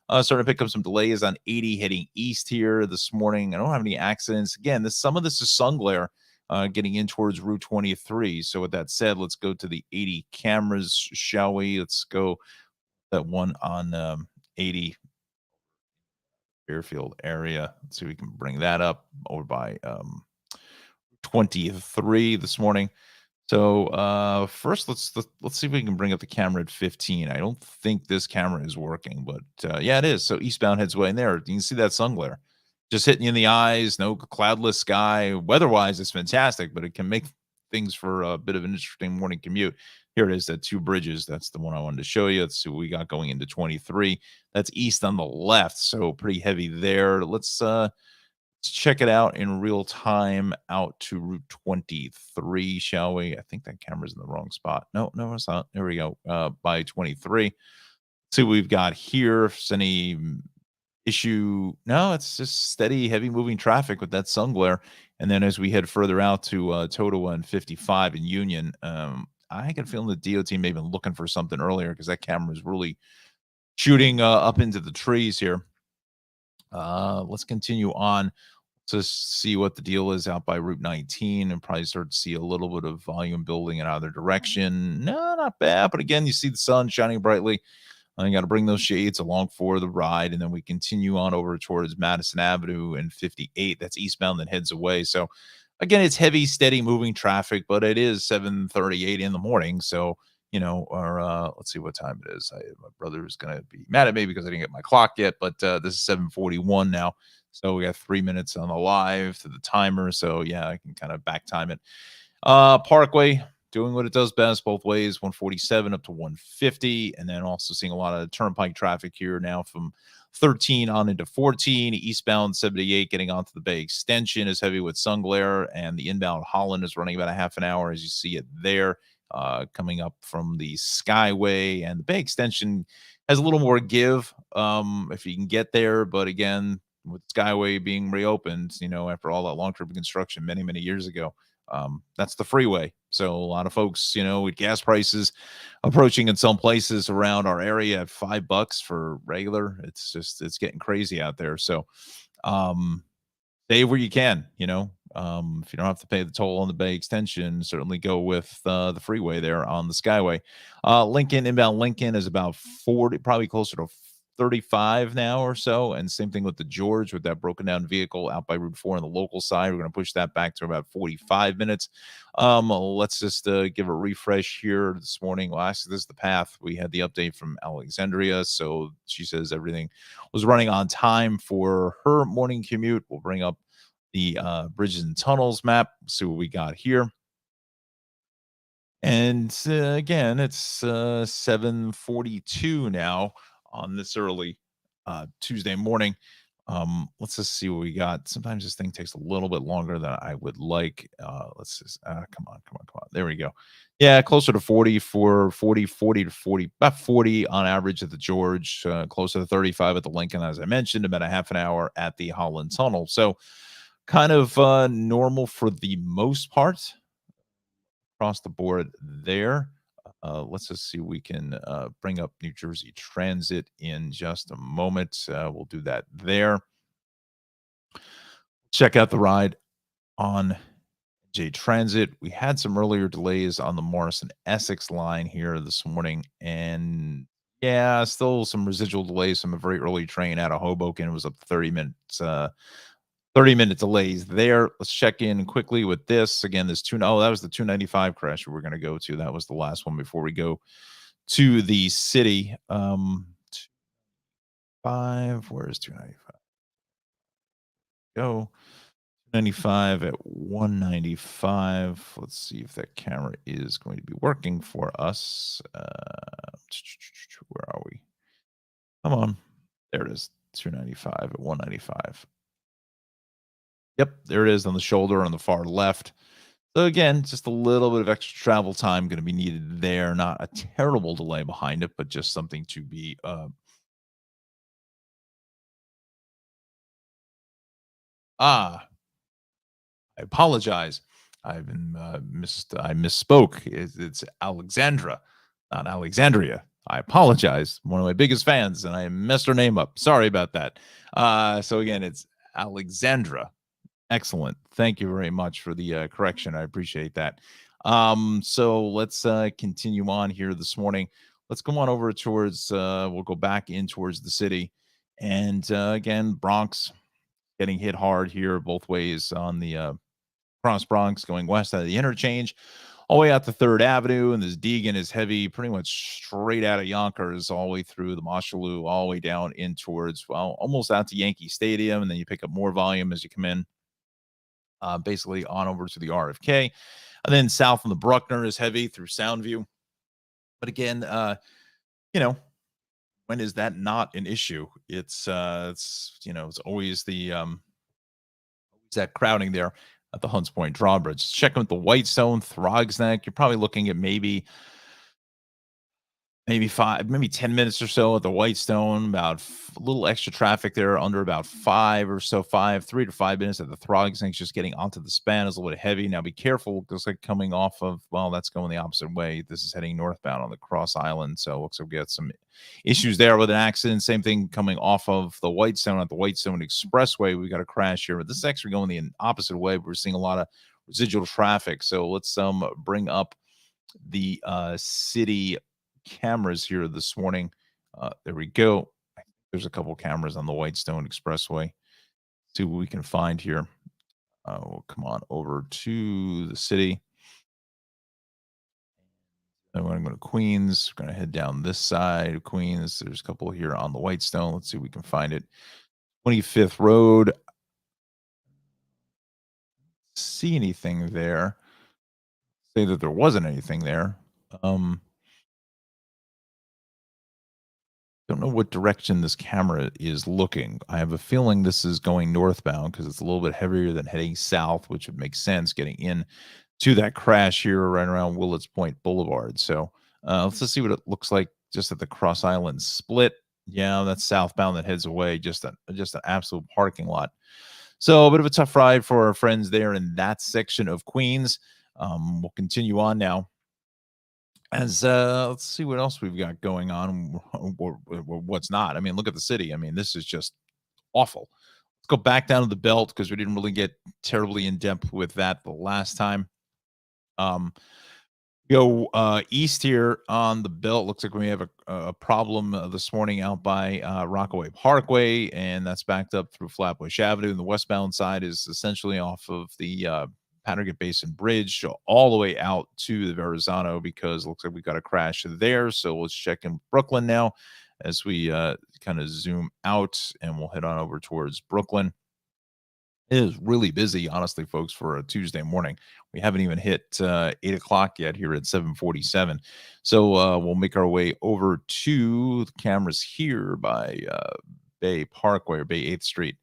Starting to pick up some delays on 80 heading east here this morning. I don't have any accidents. Again, some of this is sun glare getting in towards Route 23. So with that said, let's go to the 80 cameras, shall we? Let's go that one on 80 Fairfield area. Let's see if we can bring that up over by 23 this morning. So first, let's see if we can bring up the camera at 15. I don't think this camera is working, but yeah, it is. So eastbound heads way in there. You can see that sun glare just hitting you in the eyes. No cloudless sky. Weather-wise, it's fantastic, but it can make things for a bit of an interesting morning commute. Here it is at Two Bridges. That's the one I wanted to show you. Let's see what we got going into 23. That's east on the left, so pretty heavy there. Let's check it out in real time out to Route 23, shall we? I think that camera's in the wrong spot. No, it's not. There we go. By 23. Let's see what we've got here. If there's any issue. No, it's just steady, heavy moving traffic with that sun glare. And then as we head further out to Totowa and 55 in Union, I can feel the DOT may have been looking for something earlier because that camera is really shooting up into the trees here. Let's continue on to see what the deal is out by Route 19 and probably start to see a little bit of volume building in either direction. No, not bad. But again, you see the sun shining brightly. You got to bring those shades along for the ride. And then we continue on over towards Madison Avenue and 58. That's eastbound that heads away. So again, it's heavy, steady moving traffic, but it is 7:38 in the morning. So or let's see what time it is. My brother is going to be mad at me because I didn't get my clock yet, but this is 7:41 now. So we got 3 minutes on the live to the timer. So yeah, I can kind of back time it. Parkway doing what it does best both ways, 147 up to 150. And then also seeing a lot of turnpike traffic here now from 13 on into 14. Eastbound 78 getting onto the Bay Extension is heavy with sun glare, and the inbound Holland is running about a half an hour as you see it there. Coming up from the Skyway, and the Bay Extension has a little more give if you can get there. But again, with Skyway being reopened, after all that long-term construction many years ago, that's the freeway. So a lot of folks, with gas prices approaching in some places around our area at $5 for regular, it's getting crazy out there. So save where you can, if you don't have to pay the toll on the Bay Extension, certainly go with the freeway there on the Skyway. Inbound Lincoln is about 40, probably closer to 35 now or so. And same thing with the George with that broken down vehicle out by Route 4 on the local side. We're going to push that back to about 45 minutes. Let's just give a refresh here this morning. Well, actually, this is the path. We had the update from Alexandria. So she says everything was running on time for her morning commute. We'll bring up the bridges and tunnels map, see what we got here. And again, it's 7:42 now on this early Tuesday morning. Let's just see what we got. Sometimes this thing takes a little bit longer than I would like. Let's just come on. There we go. Yeah, closer to 40 for 40 to 40, about 40 on average at the George, closer to 35 at the Lincoln, as I mentioned, about a half an hour at the Holland Tunnel. So kind of normal for the most part across the board there. Let's just see. We can bring up New Jersey Transit in just a moment. We'll do that there. Check out the ride on J Transit. We had some earlier delays on the Morrison Essex line here this morning, and yeah, still some residual delays from a very early train out of Hoboken. It was up to 30 minutes. 30-minute delays there. Let's check in quickly with this. Again, this that was the 295 crash we we're going to go to. That was the last one before we go to the city. 5, where is 295? Go. 95 at 195. Let's see if that camera is going to be working for us. Where are we? Come on. There it is. 295 at 195. Yep, there it is on the shoulder on the far left. So again, just a little bit of extra travel time going to be needed there. Not a terrible delay behind it, but just something to be I apologize. I've been I misspoke. It's Alexandra, not Alexandria. I apologize. One of my biggest fans, and I messed her name up. Sorry about that. So again, it's Alexandra. Excellent. Thank you very much for the correction. I appreciate that. So let's continue on here this morning. Let's go on over towards. We'll go back in towards the city, and again, Bronx getting hit hard here both ways on the cross Bronx going west out of the interchange, all the way out to Third Avenue, and this Deegan is heavy, pretty much straight out of Yonkers, all the way through the Mosholu, all the way down in towards almost out to Yankee Stadium, and then you pick up more volume as you come in. Basically on over to the RFK. And then south on the Bruckner is heavy through Soundview. But again, when is that not an issue? It's always that crowding there at the Hunts Point drawbridge. Checking with the Whitestone, Throgsneck, you're probably looking at maybe 10 minutes or so at the Whitestone, about a little extra traffic there, under about 3 to 5 minutes at the Throgsneck, just getting onto the span is a little bit heavy. Now be careful, because like coming off of, that's going the opposite way. This is heading northbound on the Cross Island, so it looks like we got some issues there with an accident. Same thing coming off of the Whitestone at the Whitestone Expressway. We got a crash here, but this is actually going the opposite way. We're seeing a lot of residual traffic, so let's bring up the city cameras here this morning. There we go. There's a couple cameras on the Whitestone Expressway. See what we can find here. We'll come on over to the city. And we're going to go to Queens. We're going to head down this side of Queens. There's a couple here on the Whitestone. Let's see if we can find it. 25th Road. See anything there? Say that there wasn't anything there. Don't know what direction this camera is looking. I have a feeling this is going northbound because it's a little bit heavier than heading south, which would make sense getting in to that crash here right around Willets Point Boulevard. So let's just see what it looks like just at the Cross Island split. Yeah, that's southbound that heads away. Just an absolute parking lot. So a bit of a tough ride for our friends there in that section of Queens. We'll continue on now. As let's see what else we've got going on, or what's not. I mean, look at the city. I mean, this is just awful. Let's go back down to the belt because we didn't really get terribly in depth with that the last time. Go east here on the belt. Looks like we have a problem this morning out by Rockaway Parkway, and that's backed up through Flatbush Avenue. And the westbound side is essentially off of the Connecticut Basin Bridge all the way out to the Verrazano, because it looks like we got a crash there. So let's check in Brooklyn now as we kind of zoom out, and we'll head on over towards Brooklyn. It is really busy, honestly, folks, for a Tuesday morning. We haven't even hit 8 o'clock yet here at 7:47. So we'll make our way over to the cameras here by Bay Parkway, or Bay 8th Street.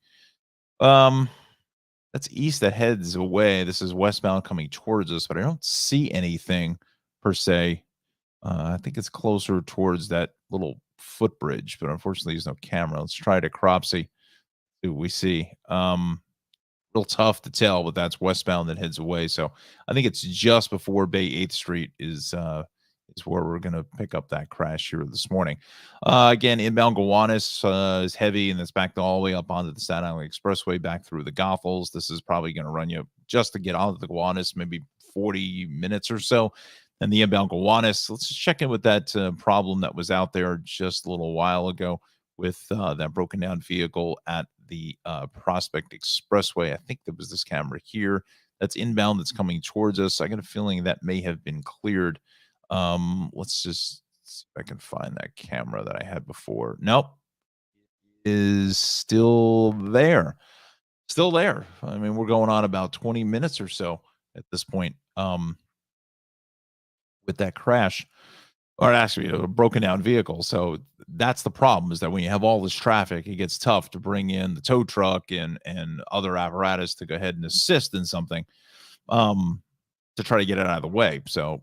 That's east that heads away. This is westbound coming towards us, but I don't see anything per se. I think it's closer towards that little footbridge, but unfortunately there's no camera. Let's try to Cropsey. See what we see. Real tough to tell, but that's westbound that heads away. So I think it's just before Bay 8th Street is is where we're going to pick up that crash here this morning. Again, inbound Gowanus is heavy, and it's backed all the way up onto the Staten Island Expressway, back through the Goethals. This is probably going to run you just to get onto the Gowanus, maybe 40 minutes or so. And the inbound Gowanus, let's just check in with that problem that was out there just a little while ago with that broken down vehicle at the Prospect Expressway. I think there was this camera here that's inbound that's coming towards us. I got a feeling that may have been cleared. Let's just see if I can find that camera that I had before. Nope. Is still there. Still there. I mean, we're going on about 20 minutes or so at this point with that crash, or actually a broken down vehicle. So that's the problem, is that when you have all this traffic, it gets tough to bring in the tow truck and other apparatus to go ahead and assist in something to try to get it out of the way. So,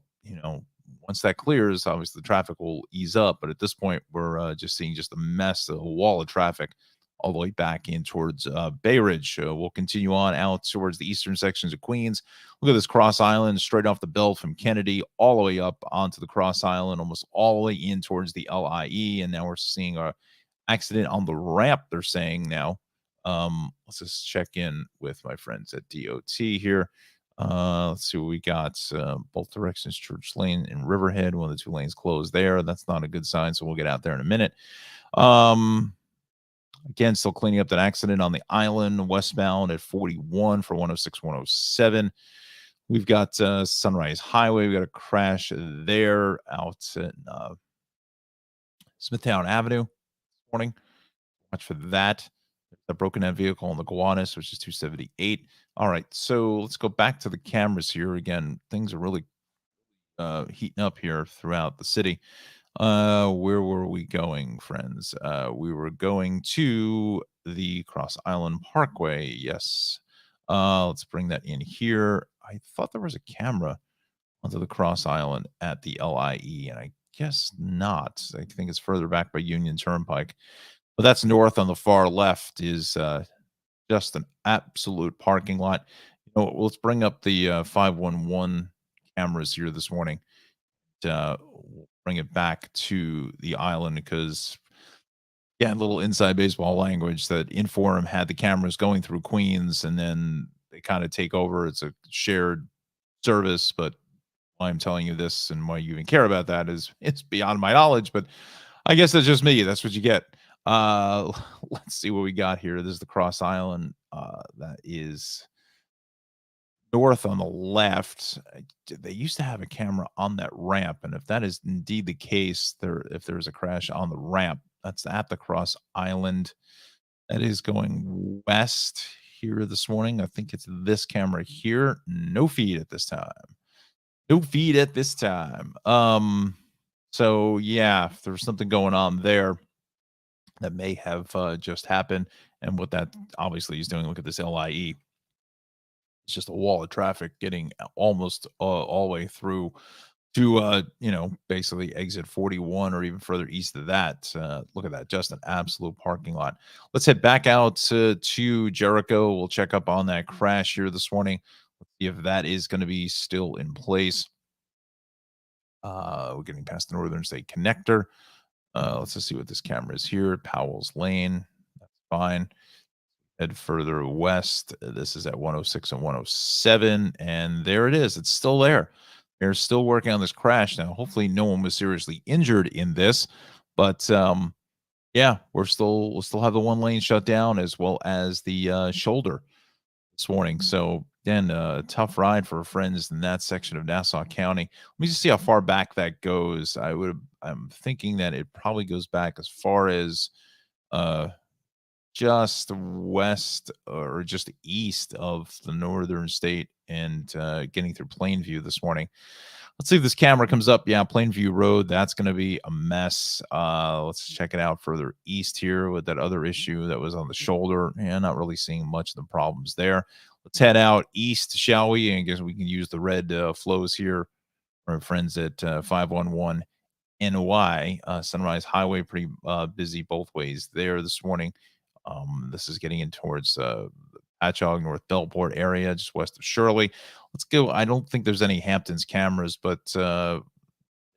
once that clears, obviously the traffic will ease up. But at this point, we're just seeing just a mess, a wall of traffic all the way back in towards Bay Ridge. We'll continue on out towards the eastern sections of Queens. Look at this Cross Island, straight off the belt from Kennedy, all the way up onto the Cross Island, almost all the way in towards the LIE. And now we're seeing a accident on the ramp, they're saying now. Let's just check in with my friends at DOT here. Let's see what we got. Both directions, Church Lane and Riverhead. One of the two lanes closed there. That's not a good sign, so we'll get out there in a minute. Again, still cleaning up that accident on the island westbound at 41 for 106, 107. We've got Sunrise Highway. We got a crash there out at Smithtown Avenue this morning. Watch for that. The broken down vehicle on the Gowanus, which is 278. All right, so let's go back to the cameras here. Again, things are really heating up here throughout the city. Where were we going, friends? We were going to the Cross Island Parkway. Yes. Let's bring that in here. I thought there was a camera onto the Cross Island at the LIE, and I guess not. I think it's further back by Union Turnpike. But that's north on the far left is just an absolute parking lot. Let's bring up the 511 cameras here this morning. We'll bring it back to the island because, a little inside baseball language, that Inform had the cameras going through Queens and then they kind of take over. It's a shared service, but why I'm telling you this and why you even care about that is it's beyond my knowledge, but I guess that's just me. That's what you get. Let's see what we got here. This is the Cross Island. That is north on the left. They used to have a camera on that ramp, and if that is indeed the case, if there's a crash on the ramp, that's at the Cross Island. That is going west here this morning. I think it's this camera here. No feed at this time. No feed at this time. So yeah, if there's something going on there that may have just happened, and what that obviously is doing. Look at this LIE. It's just a wall of traffic getting almost all the way through to basically exit 41 or even further east of that. Look at that, just an absolute parking lot. Let's head back out to Jericho. We'll check up on that crash here this morning. Let's see if that is going to be still in place. We're getting past the Northern State Connector. Let's just see what this camera is here. Powell's Lane. That's fine. Head further west. This is at 106 and 107. And there it is. It's still there. They're still working on this crash now. Hopefully no one was seriously injured in this. But we'll still have the one lane shut down as well as the shoulder this morning. So again, tough ride for friends in that section of Nassau County. Let me just see how far back that goes. I'm thinking that it probably goes back as far as just west or just east of the Northern State and getting through Plainview this morning. Let's see if this camera comes up. Yeah, Plainview Road. That's going to be a mess. Let's check it out further east here with that other issue that was on the shoulder. Yeah, not really seeing much of the problems there. Let's head out east, shall we? And I guess we can use the red flows here. Our friends at 511 NY. Sunrise Highway, pretty busy both ways there this morning. This is getting in towards Patchogue, North Bellport area, just west of Shirley. Let's go. I don't think there's any Hamptons cameras, but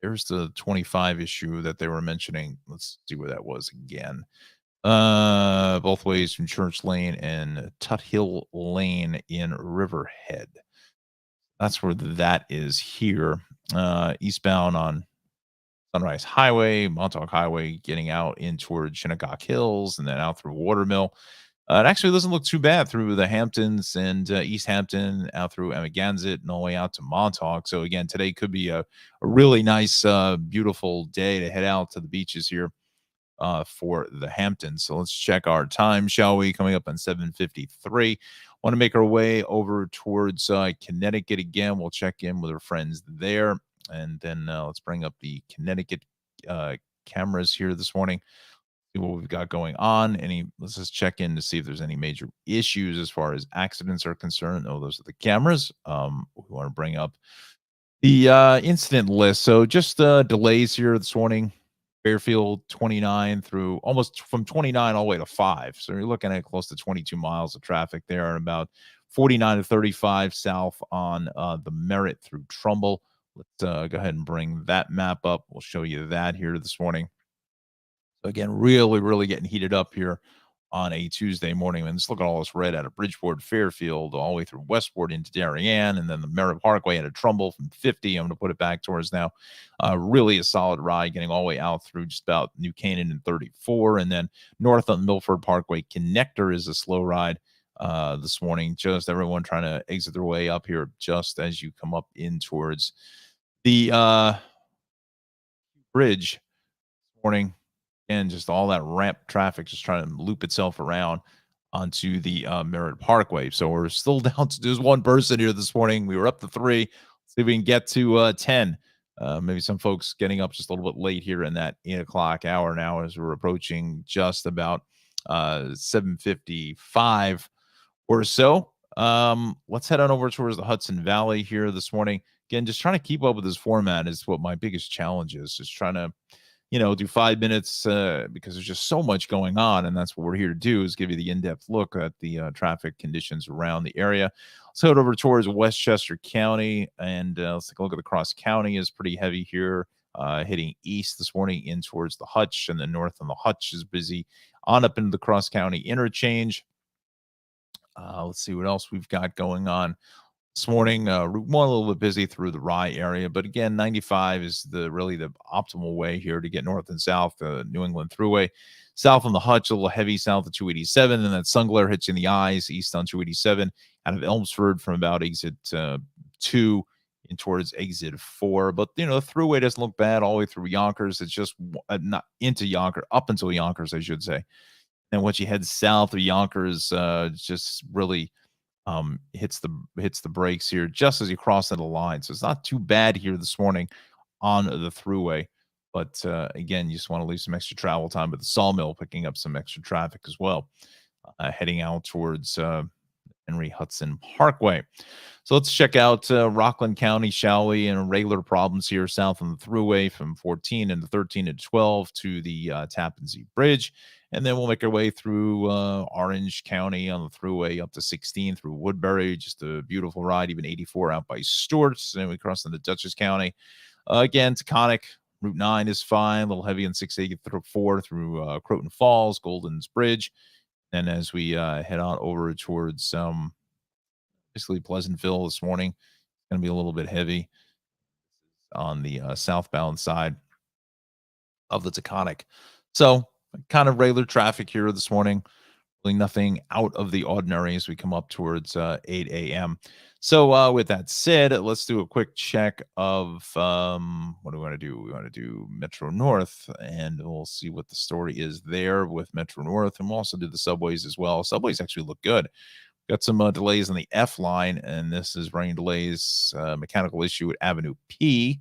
There's the 25 issue that they were mentioning. Let's see where that was again. Both ways from Church Lane and Tuthill Lane in Riverhead. That's where that is here. Eastbound on Sunrise Highway, Montauk Highway, getting out in toward Shinnecock Hills and then out through Watermill. It actually doesn't look too bad through the Hamptons and East Hampton, out through Amagansett, and all the way out to Montauk. So again, today could be a really nice, beautiful day to head out to the beaches here for the Hamptons. So let's check our time, shall we? Coming up on 7:53. Want to make our way over towards Connecticut again. We'll check in with our friends there, and then let's bring up the Connecticut cameras here this morning. See what we've got going on. Let's just check in to see if there's any major issues as far as accidents are concerned. Oh, those are the cameras. We want to bring up the incident list. So just delays here this morning. Fairfield 29 through almost from 29 all the way to 5. So you're looking at close to 22 miles of traffic there, and about 49 to 35 south on the Merritt through Trumbull. Let's go ahead and bring that map up. We'll show you that here this morning. So again, really, really getting heated up here on a Tuesday morning. And just look at all this red out of Bridgeport, Fairfield, all the way through Westport into Darien, and then the Merritt Parkway out of Trumbull from 50. I'm going to put it back towards now. Really a solid ride, getting all the way out through just about New Canaan and 34. And then north on Milford Parkway connector is a slow ride this morning. Just everyone trying to exit their way up here just as you come up in towards the bridge this morning. And just all that ramp traffic just trying to loop itself around onto the Merritt Parkway. So we're still down to just one person here this morning. We were up to 3. Let's see if we can get to 10. Maybe some folks getting up just a little bit late here in that 8 o'clock hour now as we're approaching just about 7:55 or so. Let's head on over towards the Hudson Valley here this morning. Again, just trying to keep up with this format is what my biggest challenge is. Just trying to do 5 minutes because there's just so much going on. And that's what we're here to do, is give you the in-depth look at the traffic conditions around the area. Let's head over towards Westchester County, and let's take a look at the cross county. Is pretty heavy here, hitting east this morning in towards the Hutch, and the north on the Hutch is busy on up into the cross county interchange. Let's see what else we've got going on this morning. Route 1 a little bit busy through the Rye area, but again, 95 is really the optimal way here to get north and south. New England Thruway, south on the Hutch, a little heavy south of 287, and that sun glare hits you in the eyes east on 287 out of Elmsford from about exit 2 in towards exit 4. But the Thruway doesn't look bad all the way through Yonkers. It's just not into Yonkers, up until Yonkers, I should say. And once you head south of Yonkers, just really hits the brakes here just as you cross the line. So it's not too bad here this morning on the Thruway. But again, you just want to leave some extra travel time. But the Sawmill picking up some extra traffic as well, heading out towards Henry Hudson Parkway. So let's check out Rockland County, shall we? And regular problems here south on the Thruway from 14 and the 13 and 12 to the Tappan Zee Bridge. And then we'll make our way through Orange County on the Thruway up to 16 through Woodbury. Just a beautiful ride, even 84 out by Stewart's. And we cross into Dutchess County. Again, Taconic, Route 9 is fine. A little heavy on 684 through Croton Falls, Golden's Bridge. And as we head on over towards basically Pleasantville this morning, it's going to be a little bit heavy on the southbound side of the Taconic. So kind of regular traffic here this morning. Really nothing out of the ordinary as we come up towards 8 a.m. So with that said, let's do a quick check of what do we want to do? We want to do Metro North, and we'll see what the story is there with Metro North. And we'll also do the subways as well. Subways actually look good. Got some delays on the F line, and this is rain delays, mechanical issue at Avenue P.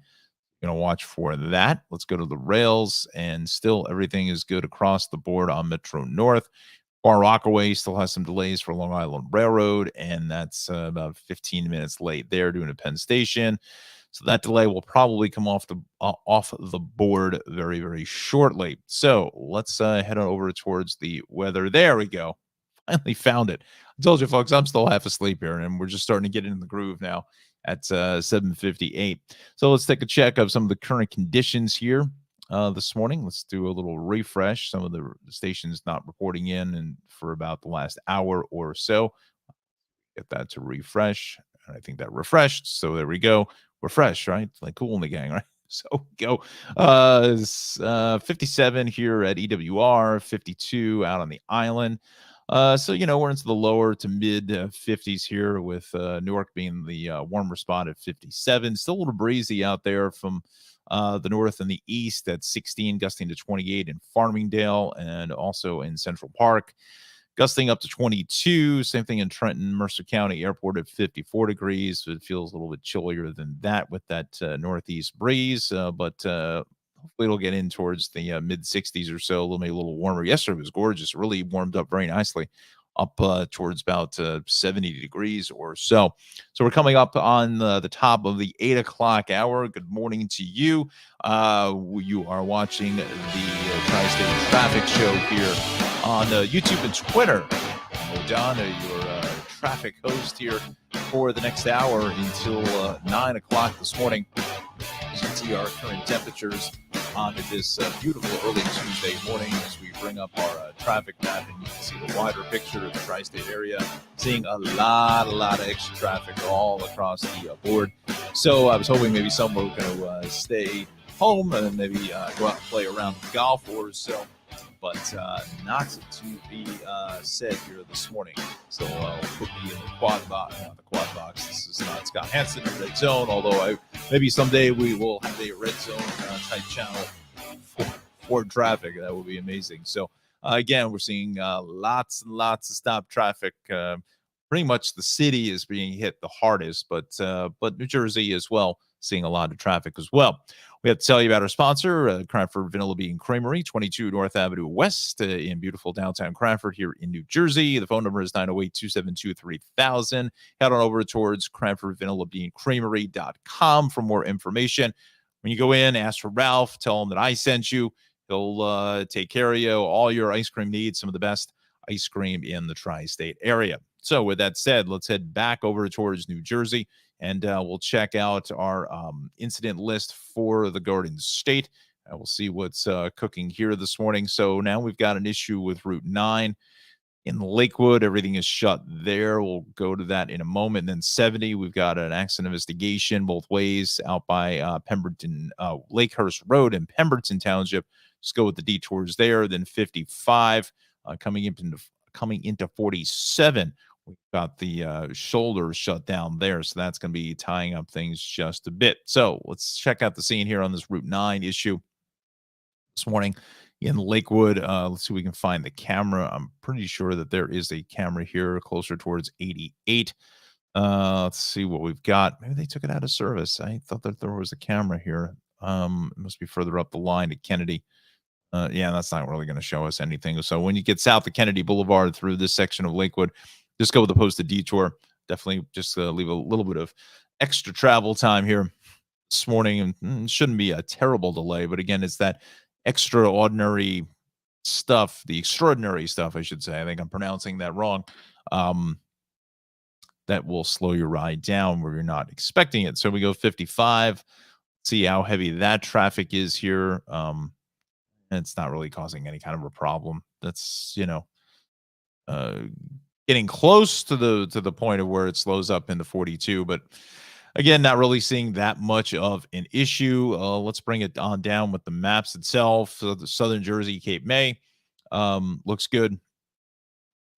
Going to watch for that. Let's go to the rails, and still everything is good across the board on Metro North. Far Rockaway still has some delays for Long Island Railroad, and that's about 15 minutes late there due to Penn Station. So that delay will probably come off the board very, very shortly. So let's head on over towards the weather. There we go. Finally found it. I told you, folks, I'm still half asleep here, and we're just starting to get into the groove now at 7:58. So let's take a check of some of the current conditions here this morning. Let's do a little refresh. Some of the stations not reporting in and for about the last hour or so. Get that to refresh. And I think that refreshed. So there we go. We're fresh, right? Like Cool in the Gang, right? So go 57 here at EWR, 52 out on the island. So, we're into the lower to mid 50s here with Newark being the warmer spot at 57. Still a little breezy out there from the north and the east at 16, gusting to 28 in Farmingdale and also in Central Park. Gusting up to 22. Same thing in Trenton, Mercer County Airport at 54 degrees. So it feels a little bit chillier than that with that northeast breeze. But hopefully it'll get in towards the mid 60s or so, maybe a little warmer. Yesterday was gorgeous. Really warmed up very nicely up towards about 70 degrees or so. So we're coming up on the top of the 8 o'clock hour. Good morning to you. You are watching the Tri-State Traffic Show here on YouTube and Twitter. Don, your traffic host here for the next hour until 9 o'clock this morning. As you can see our current temperatures on this beautiful early Tuesday morning as we bring up our traffic map, and you can see the wider picture of the tri-state area, seeing a lot of extra traffic all across the board. So I was hoping maybe some were going to stay home and maybe go out and play around golf or so. But not to be said here this morning. So put me in the quad box. Not the quad box. This is not Scott Hansen in Red Zone. Although maybe someday we will have a Red Zone type channel for traffic. That would be amazing. So again, we're seeing lots and lots of stop traffic. Pretty much the city is being hit the hardest, but New Jersey as well, seeing a lot of traffic as well. We have to tell you about our sponsor, Cranford Vanilla Bean Creamery, 22 North Avenue West in beautiful downtown Cranford here in New Jersey. The phone number is 908-272-3000. Head on over towards CranfordVanillaBeanCreamery.com for more information. When you go in, ask for Ralph, tell him that I sent you. He'll take care of you, all your ice cream needs, some of the best ice cream in the tri-state area. So with that said, let's head back over towards New Jersey. And we'll check out our incident list for the Garden State. We'll see what's cooking here this morning. So now we've got an issue with Route 9 in Lakewood. Everything is shut there. We'll go to that in a moment. And then 70, we've got an accident investigation both ways out by Pemberton, Lakehurst Road in Pemberton Township. Just go with the detours there. Then 55 coming into 47. We've got the shoulder shut down there, so that's going to be tying up things just a bit. So let's check out the scene here on this Route 9 issue this morning in Lakewood. Let's see if we can find the camera. I'm pretty sure that there is a camera here closer towards 88. Let's see what we've got. Maybe they took it out of service. I thought that there was a camera here. It must be further up the line to Kennedy. Yeah, that's not really going to show us anything. So when you get south of Kennedy Boulevard through this section of Lakewood, just go with the posted detour. Definitely just leave a little bit of extra travel time here this morning. And it shouldn't be a terrible delay. But again, it's that extraordinary stuff, the extraordinary stuff, I should say. I think I'm pronouncing that wrong. That will slow your ride down where you're not expecting it. So we go 55. See how heavy that traffic is here. And it's not really causing any kind of a problem. That's, getting close to the point of where it slows up into 42, but again, not really seeing that much of an issue. Let's bring it on down with the maps itself. So the Southern Jersey, Cape May, looks good.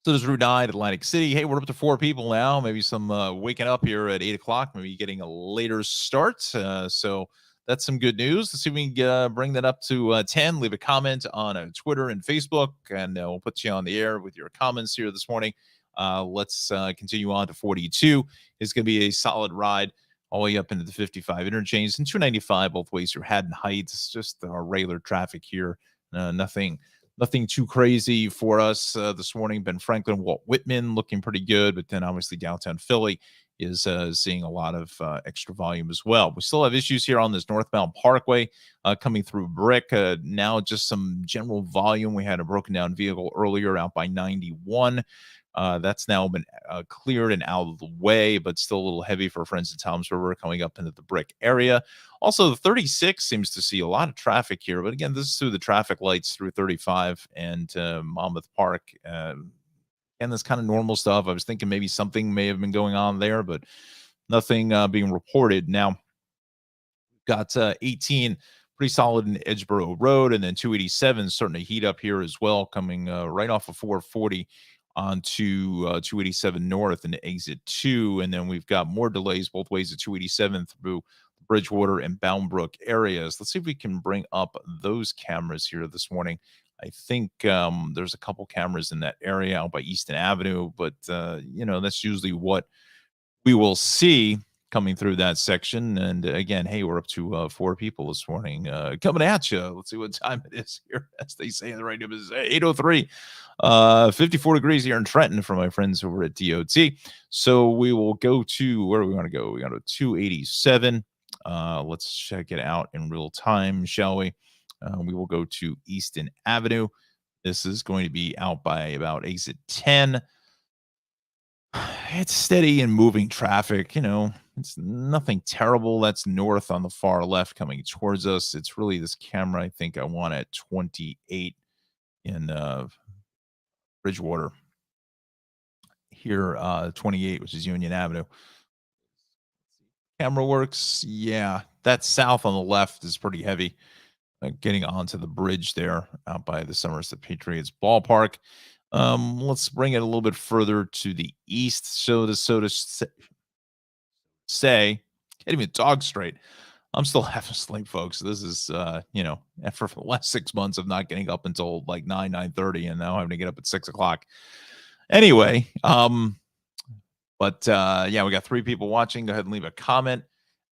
So there's Route 9, Atlantic City. Hey, we're up to 4 people now. Maybe some waking up here at 8 o'clock, maybe getting a later start. So that's some good news. Let's see if we can bring that up to 10. Leave a comment on Twitter and Facebook, and we'll put you on the air with your comments here this morning. Let's continue on to 42. It's going to be a solid ride all the way up into the 55 interchange and 295 both ways through Haddon Heights. It's just our regular traffic here. Nothing too crazy for us this morning. Ben Franklin, Walt Whitman looking pretty good, but then obviously downtown Philly is seeing a lot of extra volume as well. We still have issues here on this northbound Parkway coming through Brick. Now just some general volume. We had a broken down vehicle earlier out by 91. That's now been cleared and out of the way, but still a little heavy for friends in Tom's River coming up into the Brick area. Also, the 36 seems to see a lot of traffic here, but again, this is through the traffic lights through 35 and Monmouth Park. And this kind of normal stuff. I was thinking maybe something may have been going on there, but nothing being reported. Now, got 18 pretty solid in Edgeboro Road, and then 287 starting to heat up here as well, coming right off of 440 onto 287 North and exit 2. And then we've got more delays both ways at 287 through Bridgewater and Boundbrook areas. Let's see if we can bring up those cameras here this morning. I think there's a couple cameras in that area out by Easton Avenue, but that's usually what we will see coming through that section. And again, hey, we're up to 4 people this morning coming at you. Let's see what time it is here. As they say in the radio, is 8:03. 54 degrees here in Trenton for my friends over at DOT. So we will go to, where are we going to go? We got to 287. Let's check it out in real time, shall we? We will go to Easton Avenue. This is going to be out by about exit 10. It's steady and moving traffic, it's nothing terrible. That's north on the far left coming towards us. It's really this camera I think I want at 28 in Bridgewater. Here, 28, which is Union Avenue. Camera works. Yeah, that south on the left is pretty heavy. Getting onto the bridge there out by the Somerset Patriots ballpark. Let's bring it a little bit further to the east. So to say, can't even talk straight. I'm still half asleep, folks. This is, after the last 6 months of not getting up until like 9:30, and now having to get up at 6 o'clock. Anyway, yeah, we got 3 people watching. Go ahead and leave a comment.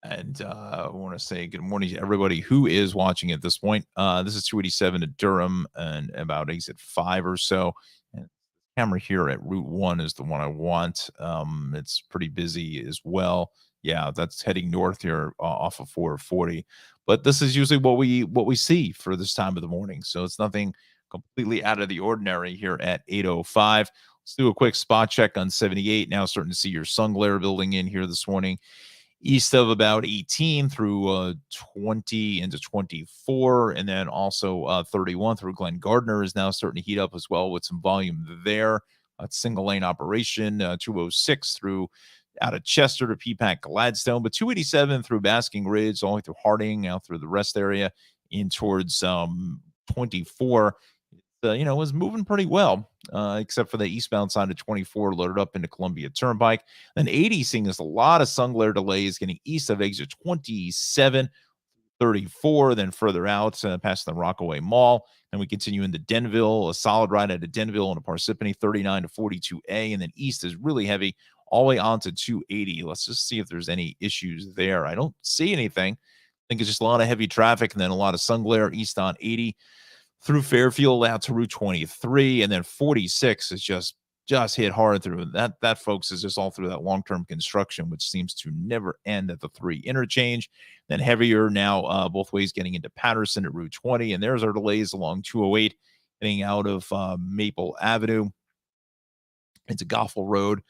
And I want to say good morning to everybody who is watching at this point. This is 287 to Durham and about exit 5 or so. And the camera here at Route 1 is the one I want. It's pretty busy as well. Yeah, that's heading north here off of 440. But this is usually what we see for this time of the morning. So it's nothing completely out of the ordinary here at 8:05. Let's do a quick spot check on 78. Now starting to see your sun glare building in here this morning. East of about 18 through 20 into 24, and then also 31 through Glen Gardner is now starting to heat up as well with some volume there. A single lane operation, 206 through out of Chester to Peapack Gladstone, but 287 through Basking Ridge, all the way through Harding, out through the rest area in towards 24. Was moving pretty well, except for the eastbound side of 24 loaded up into Columbia Turnpike. Then 80 seeing us a lot of sun glare delays getting east of exit 27, 34, then further out past the Rockaway Mall. Then we continue into Denville, a solid ride out of Denville and a Parsippany 39 to 42A. And then east is really heavy all the way on to 280. Let's just see if there's any issues there. I don't see anything. I think it's just a lot of heavy traffic and then a lot of sun glare east on 80. Through Fairfield out to Route 23, and then 46 is just hit hard through that. Folks, is just all through that long-term construction, which seems to never end at the 3 interchange. Then heavier now both ways getting into Patterson at Route 20, and there's our delays along 208 getting out of Maple Avenue into Goffle Road,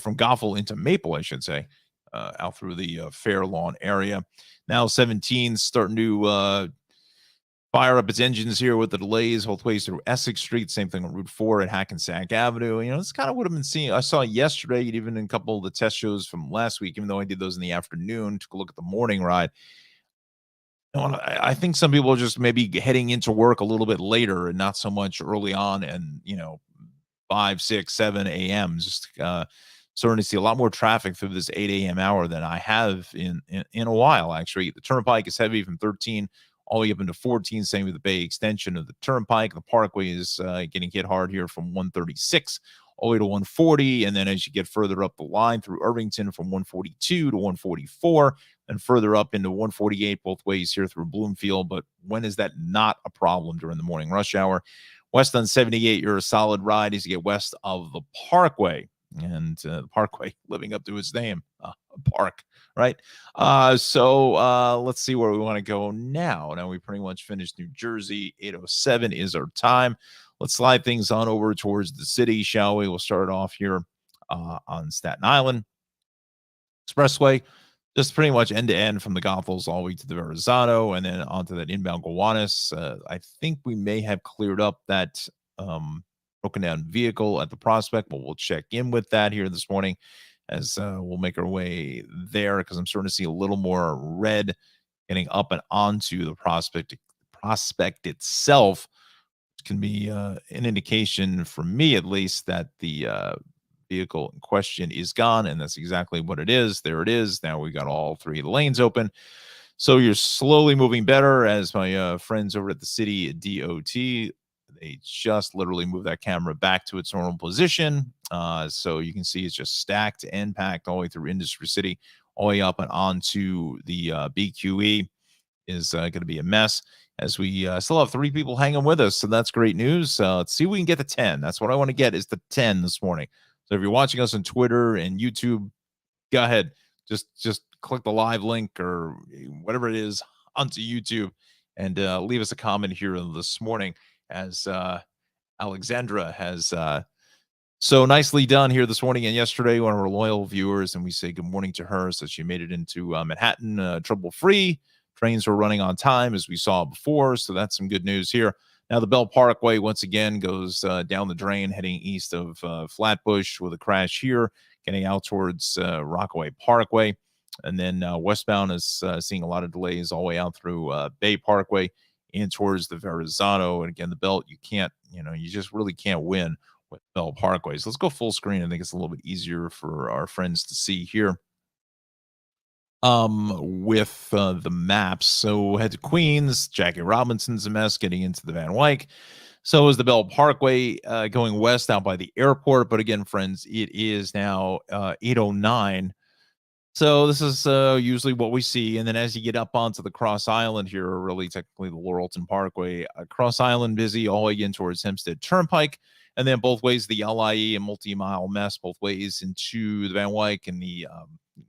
from Goffle into Maple, I should say, out through the Fair Lawn area. Now 17 starting to fire up its engines here with the delays both ways through Essex Street. Same thing on Route 4 at Hackensack Avenue. It's kind of what I've been seeing. I saw yesterday, even in a couple of the test shows from last week, even though I did those in the afternoon, took a look at the morning ride. I think some people are just maybe heading into work a little bit later and not so much early on and, 5, 6, 7 a.m. Just starting to see a lot more traffic through this 8 a.m. hour than I have in a while, actually. The Turnpike is heavy from 13 all the way up into 14, same with the Bay extension of the Turnpike. The Parkway is getting hit hard here from 136 all the way to 140. And then as you get further up the line through Irvington from 142 to 144 and further up into 148 both ways here through Bloomfield. But when is that not a problem during the morning rush hour? West on 78, you're a solid ride as you get west of the Parkway. And the Parkway living up to its name, park, right? So let's see where we want to go now. Now we pretty much finished New Jersey. 8:07 is our time. let's slide things on over towards the city, shall we? We'll start off here on Staten Island Expressway, just pretty much end to end from the Goethals all the way to the Verrazano and then onto that inbound Gowanus. I think we may have cleared up that broken down vehicle at the Prospect, but we'll check in with that here this morning as we'll make our way there because I'm starting to see a little more red getting up and onto the Prospect itself. Can be an indication for me at least that the vehicle in question is gone, and that's exactly what it is. There it is. Now we got all three of the lanes open, so you're slowly moving better. As my friends over at the city DOT, they just literally moved that camera back to its normal position, so you can see it's just stacked and packed all the way through Industry City, all the way up and onto the BQE. Is going to be a mess as we still have 3 people hanging with us. So that's great news. Let's see if we can get to 10. That's what I want to get is the 10 this morning. So if you're watching us on Twitter and YouTube, go ahead. Just click the live link or whatever it is onto YouTube and leave us a comment here this morning as Alexandra has so nicely done here this morning and yesterday, one of our loyal viewers, and we say good morning to her. So she made it into Manhattan trouble-free. Trains were running on time, as we saw before, so that's some good news here. Now, the Bell Parkway, once again, goes down the drain, heading east of Flatbush with a crash here, getting out towards Rockaway Parkway. And then westbound is seeing a lot of delays all the way out through Bay Parkway and towards the Verrazano. And again, the Belt, you just really can't win with Bell Parkway. So let's go full screen. I think it's a little bit easier for our friends to see here. With the maps. So head to Queens. Jackie Robinson's a mess getting into the Van Wyck. So is the Bell Parkway going west out by the airport. But again, friends, it is now 8:09. So this is usually what we see. And then as you get up onto the Cross Island here, or really technically the Laurelton Parkway, Cross Island busy all the way in towards Hempstead Turnpike. And then both ways, the LIE, a multi-mile mess both ways into the Van Wyck and the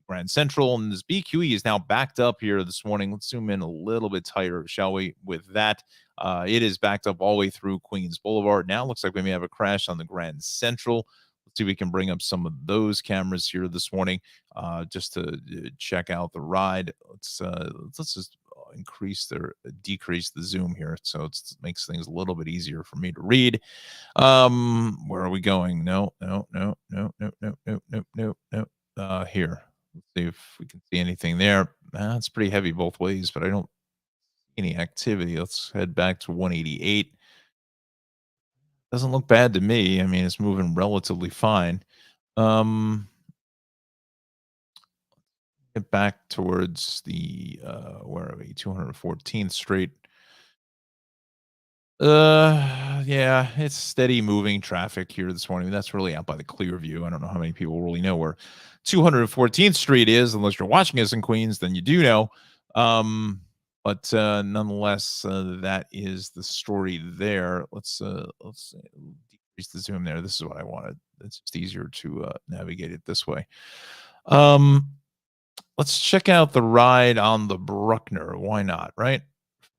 Grand Central. And this BQE is now backed up here this morning. Let's zoom in a little bit tighter, shall we, with that. It is backed up all the way through Queens Boulevard. Now it looks like we may have a crash on the Grand Central. Let's see if we can bring up some of those cameras here this morning just to check out the ride. Let's just decrease the zoom here so it makes things a little bit easier for me to read. Where are we going? No. Here, let's see if we can see anything there. It's pretty heavy both ways, but I don't see any activity. Let's head back to 188. Doesn't look bad to me. I mean, it's moving relatively fine. Get back towards the where are we? 214th Street. Yeah, it's steady moving traffic here this morning. That's really out by the Clearview. I don't know how many people really know where 214th Street is, unless you're watching us in Queens, then you do know. But nonetheless, that is the story there. Let's decrease the zoom there. This is what I wanted. It's just easier to navigate it this way. Let's check out the ride on the Bruckner. Why not, right?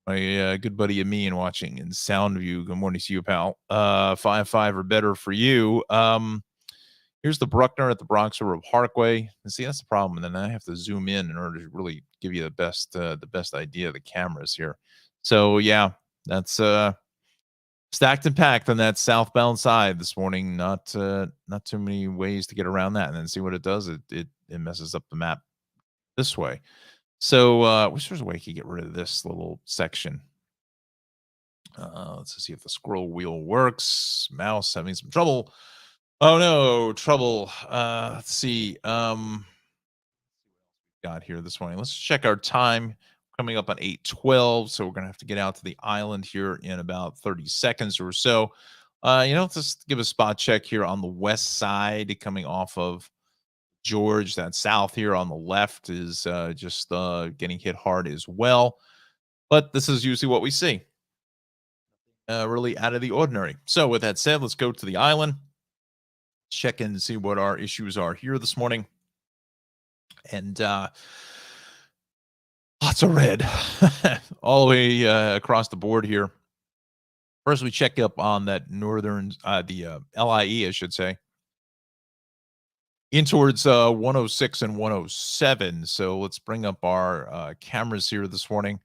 My good buddy of me and watching in Soundview. Good morning to you, pal. 5-5 or better for you. Here's the Bruckner at the Bronx River Parkway. And see, that's the problem. And then I have to zoom in order to really give you the best idea of the cameras here. So yeah, that's stacked and packed on that southbound side this morning. Not too many ways to get around that. And then see what it does. It messes up the map this way. So I wish there's a way I could get rid of this little section. Let's see if the scroll wheel works. Mouse having some trouble. Oh no, trouble. Let's see. Got here this morning. Let's check our time. Coming up on 8:12. So we're gonna have to get out to the island here in about 30 seconds or so. Let's give a spot check here on the west side coming off of George. That south here on the left is just getting hit hard as well. But this is usually what we see. Really out of the ordinary. So with that said, let's go to the island. Check in and see what our issues are here this morning. And lots of red all the way across the board here. First, we check up on that northern, the LIE, I should say, in towards 106 and 107. So let's bring up our cameras here this morning.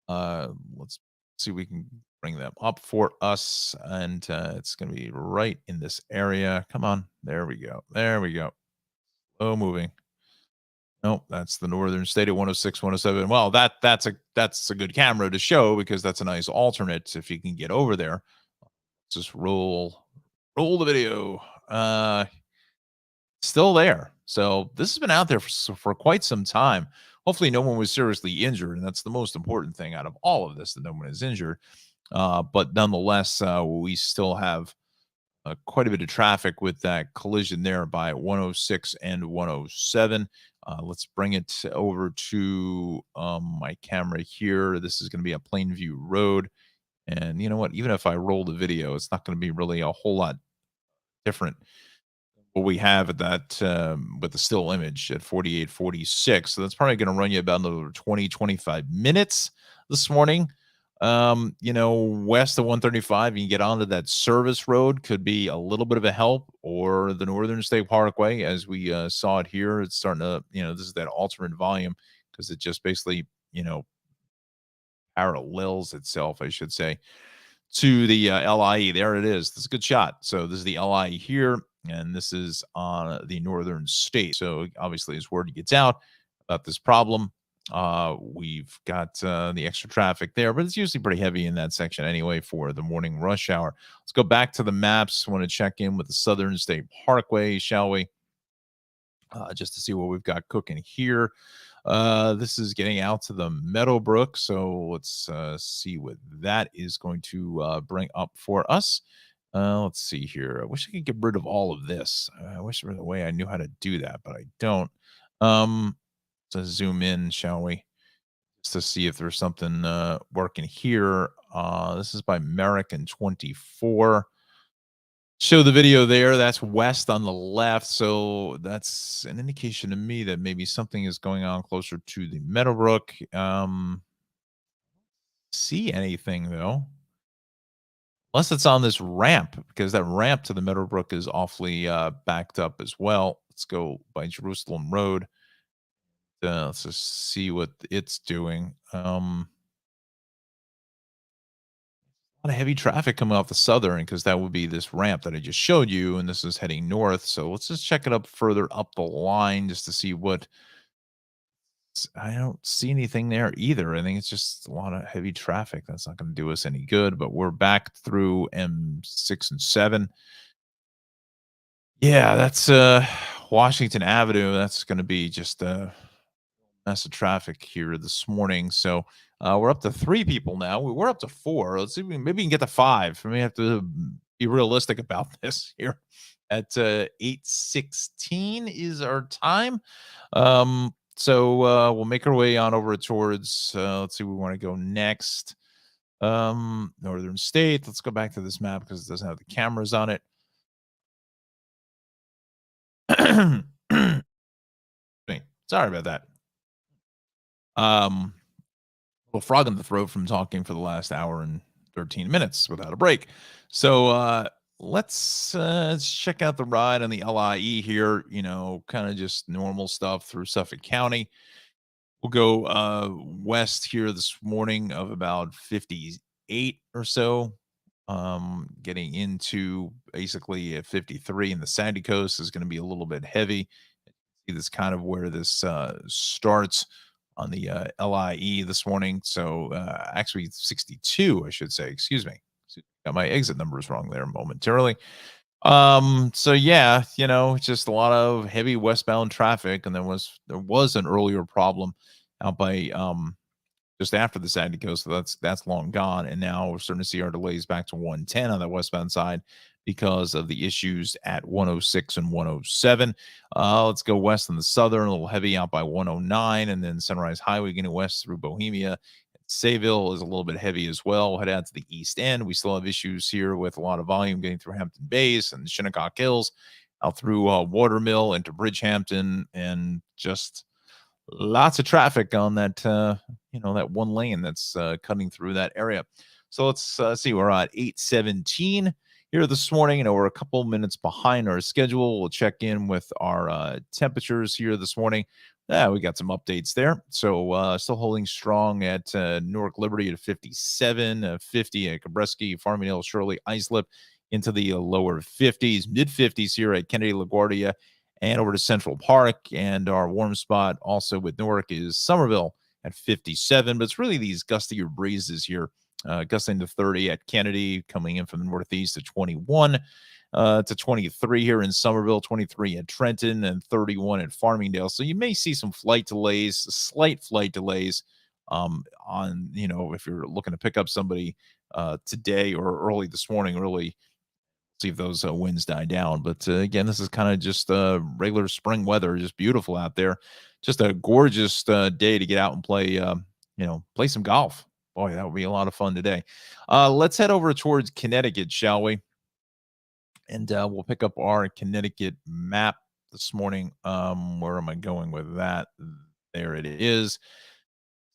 Let's see if we can bring them up for us. And it's going to be right in this area. Come on. There we go. There we go. Oh, moving. Nope, that's the northern state at 106, 107. Well, that's a good camera to show because that's a nice alternate if you can get over there. Just roll the video. Still there. So this has been out there for quite some time. Hopefully, no one was seriously injured, and that's the most important thing out of all of this, that no one is injured. But nonetheless, we still have quite a bit of traffic with that collision there by 106 and 107. Let's bring it over to my camera here. This is going to be a Plainview Road. And you know what? Even if I roll the video, it's not going to be really a whole lot different what we have at that with the still image at 48:46. So that's probably going to run you about another 20-25 minutes this morning. West of 135, you can get onto that service road, could be a little bit of a help, or the Northern State Parkway, as we saw it here. It's starting to, this is that alternate volume because it just basically, parallels itself, I should say, to the LIE. There it is. That's a good shot. So this is the LIE here, and this is on the Northern State. So obviously, as word gets out about this problem, we've got the extra traffic there, but it's usually pretty heavy in that section anyway for the morning rush hour. Let's go back to the maps. Want to check in with the Southern State Parkway, shall we? Just to see what we've got cooking here. This is getting out to the Meadowbrook, so let's see what that is going to bring up for us. Let's see here. I wish I could get rid of all of this. I wish there was a way I knew how to do that, but I don't. Let's zoom in, shall we? Just to see if there's something working here. This is by Merrick and 24. Show the video there. That's west on the left. So that's an indication to me that maybe something is going on closer to the Meadowbrook. See anything though? Unless it's on this ramp, because that ramp to the Meadowbrook is awfully backed up as well. Let's go by Jerusalem Road. Let's just see what it's doing. A lot of heavy traffic coming off the southern because that would be this ramp that I just showed you, and this is heading north. So let's just check it up further up the line just to see what. I don't see anything there either. I think it's just a lot of heavy traffic. That's not going to do us any good. But we're back through M6 and 7. Yeah, that's Washington Avenue. That's going to be just a mess of traffic here this morning. So we're up to 3 people now. We're up to 4. Let's see. Maybe we can get to 5. We may have to be realistic about this here. At 8:16 is our time. So we'll make our way on over towards. Let's see. We want to go next. Northern State. Let's go back to this map because it doesn't have the cameras on it. Sorry about that. Little frog in the throat from talking for the last hour and 13 minutes without a break. So let's check out the ride on the LIE here. Kind of just normal stuff through Suffolk County. We'll go west here this morning of about 58 or so. Getting into basically a 53 in the Sandy Coast is going to be a little bit heavy. See, this kind of where this starts on the LIE this morning. So actually 62, I should say. Excuse me. Got my exit numbers wrong there momentarily. So yeah, it's just a lot of heavy westbound traffic, and there was an earlier problem out by just after the Sandy Coast, so that's long gone, and now we're starting to see our delays back to 110 on the westbound side because of the issues at 106 and 107. Let's go west on the southern, a little heavy out by 109, and then Sunrise Highway getting west through Bohemia. Sayville is a little bit heavy as well. We'll head out to the east end. We still have issues here with a lot of volume getting through Hampton Bays and Shinnecock Hills, out through Watermill into Bridgehampton, and just lots of traffic on that, that one lane that's cutting through that area. So let's see. We're at 8:17 here this morning. We're a couple minutes behind our schedule. We'll check in with our temperatures here this morning. Yeah, we got some updates there. So still holding strong at Newark Liberty at 57, 50 at Cabreski, Farmingdale, Shirley, Islip into the lower 50s, mid 50s here at Kennedy, LaGuardia, and over to Central Park. And our warm spot also with Newark is Somerville at 57. But it's really these gustier breezes here, gusting to 30 at Kennedy, coming in from the northeast to 21. To 23 here in Somerville, 23 at Trenton, and 31 at Farmingdale. So you may see some flight delays, slight flight delays on, if you're looking to pick up somebody today or early this morning, really see if those winds die down. But again, this is kind of just regular spring weather, just beautiful out there. Just a gorgeous day to get out and play, play some golf. Boy, that would be a lot of fun today. Let's head over towards Connecticut, shall we? And we'll pick up our Connecticut map this morning. Where am I going with that? There it is.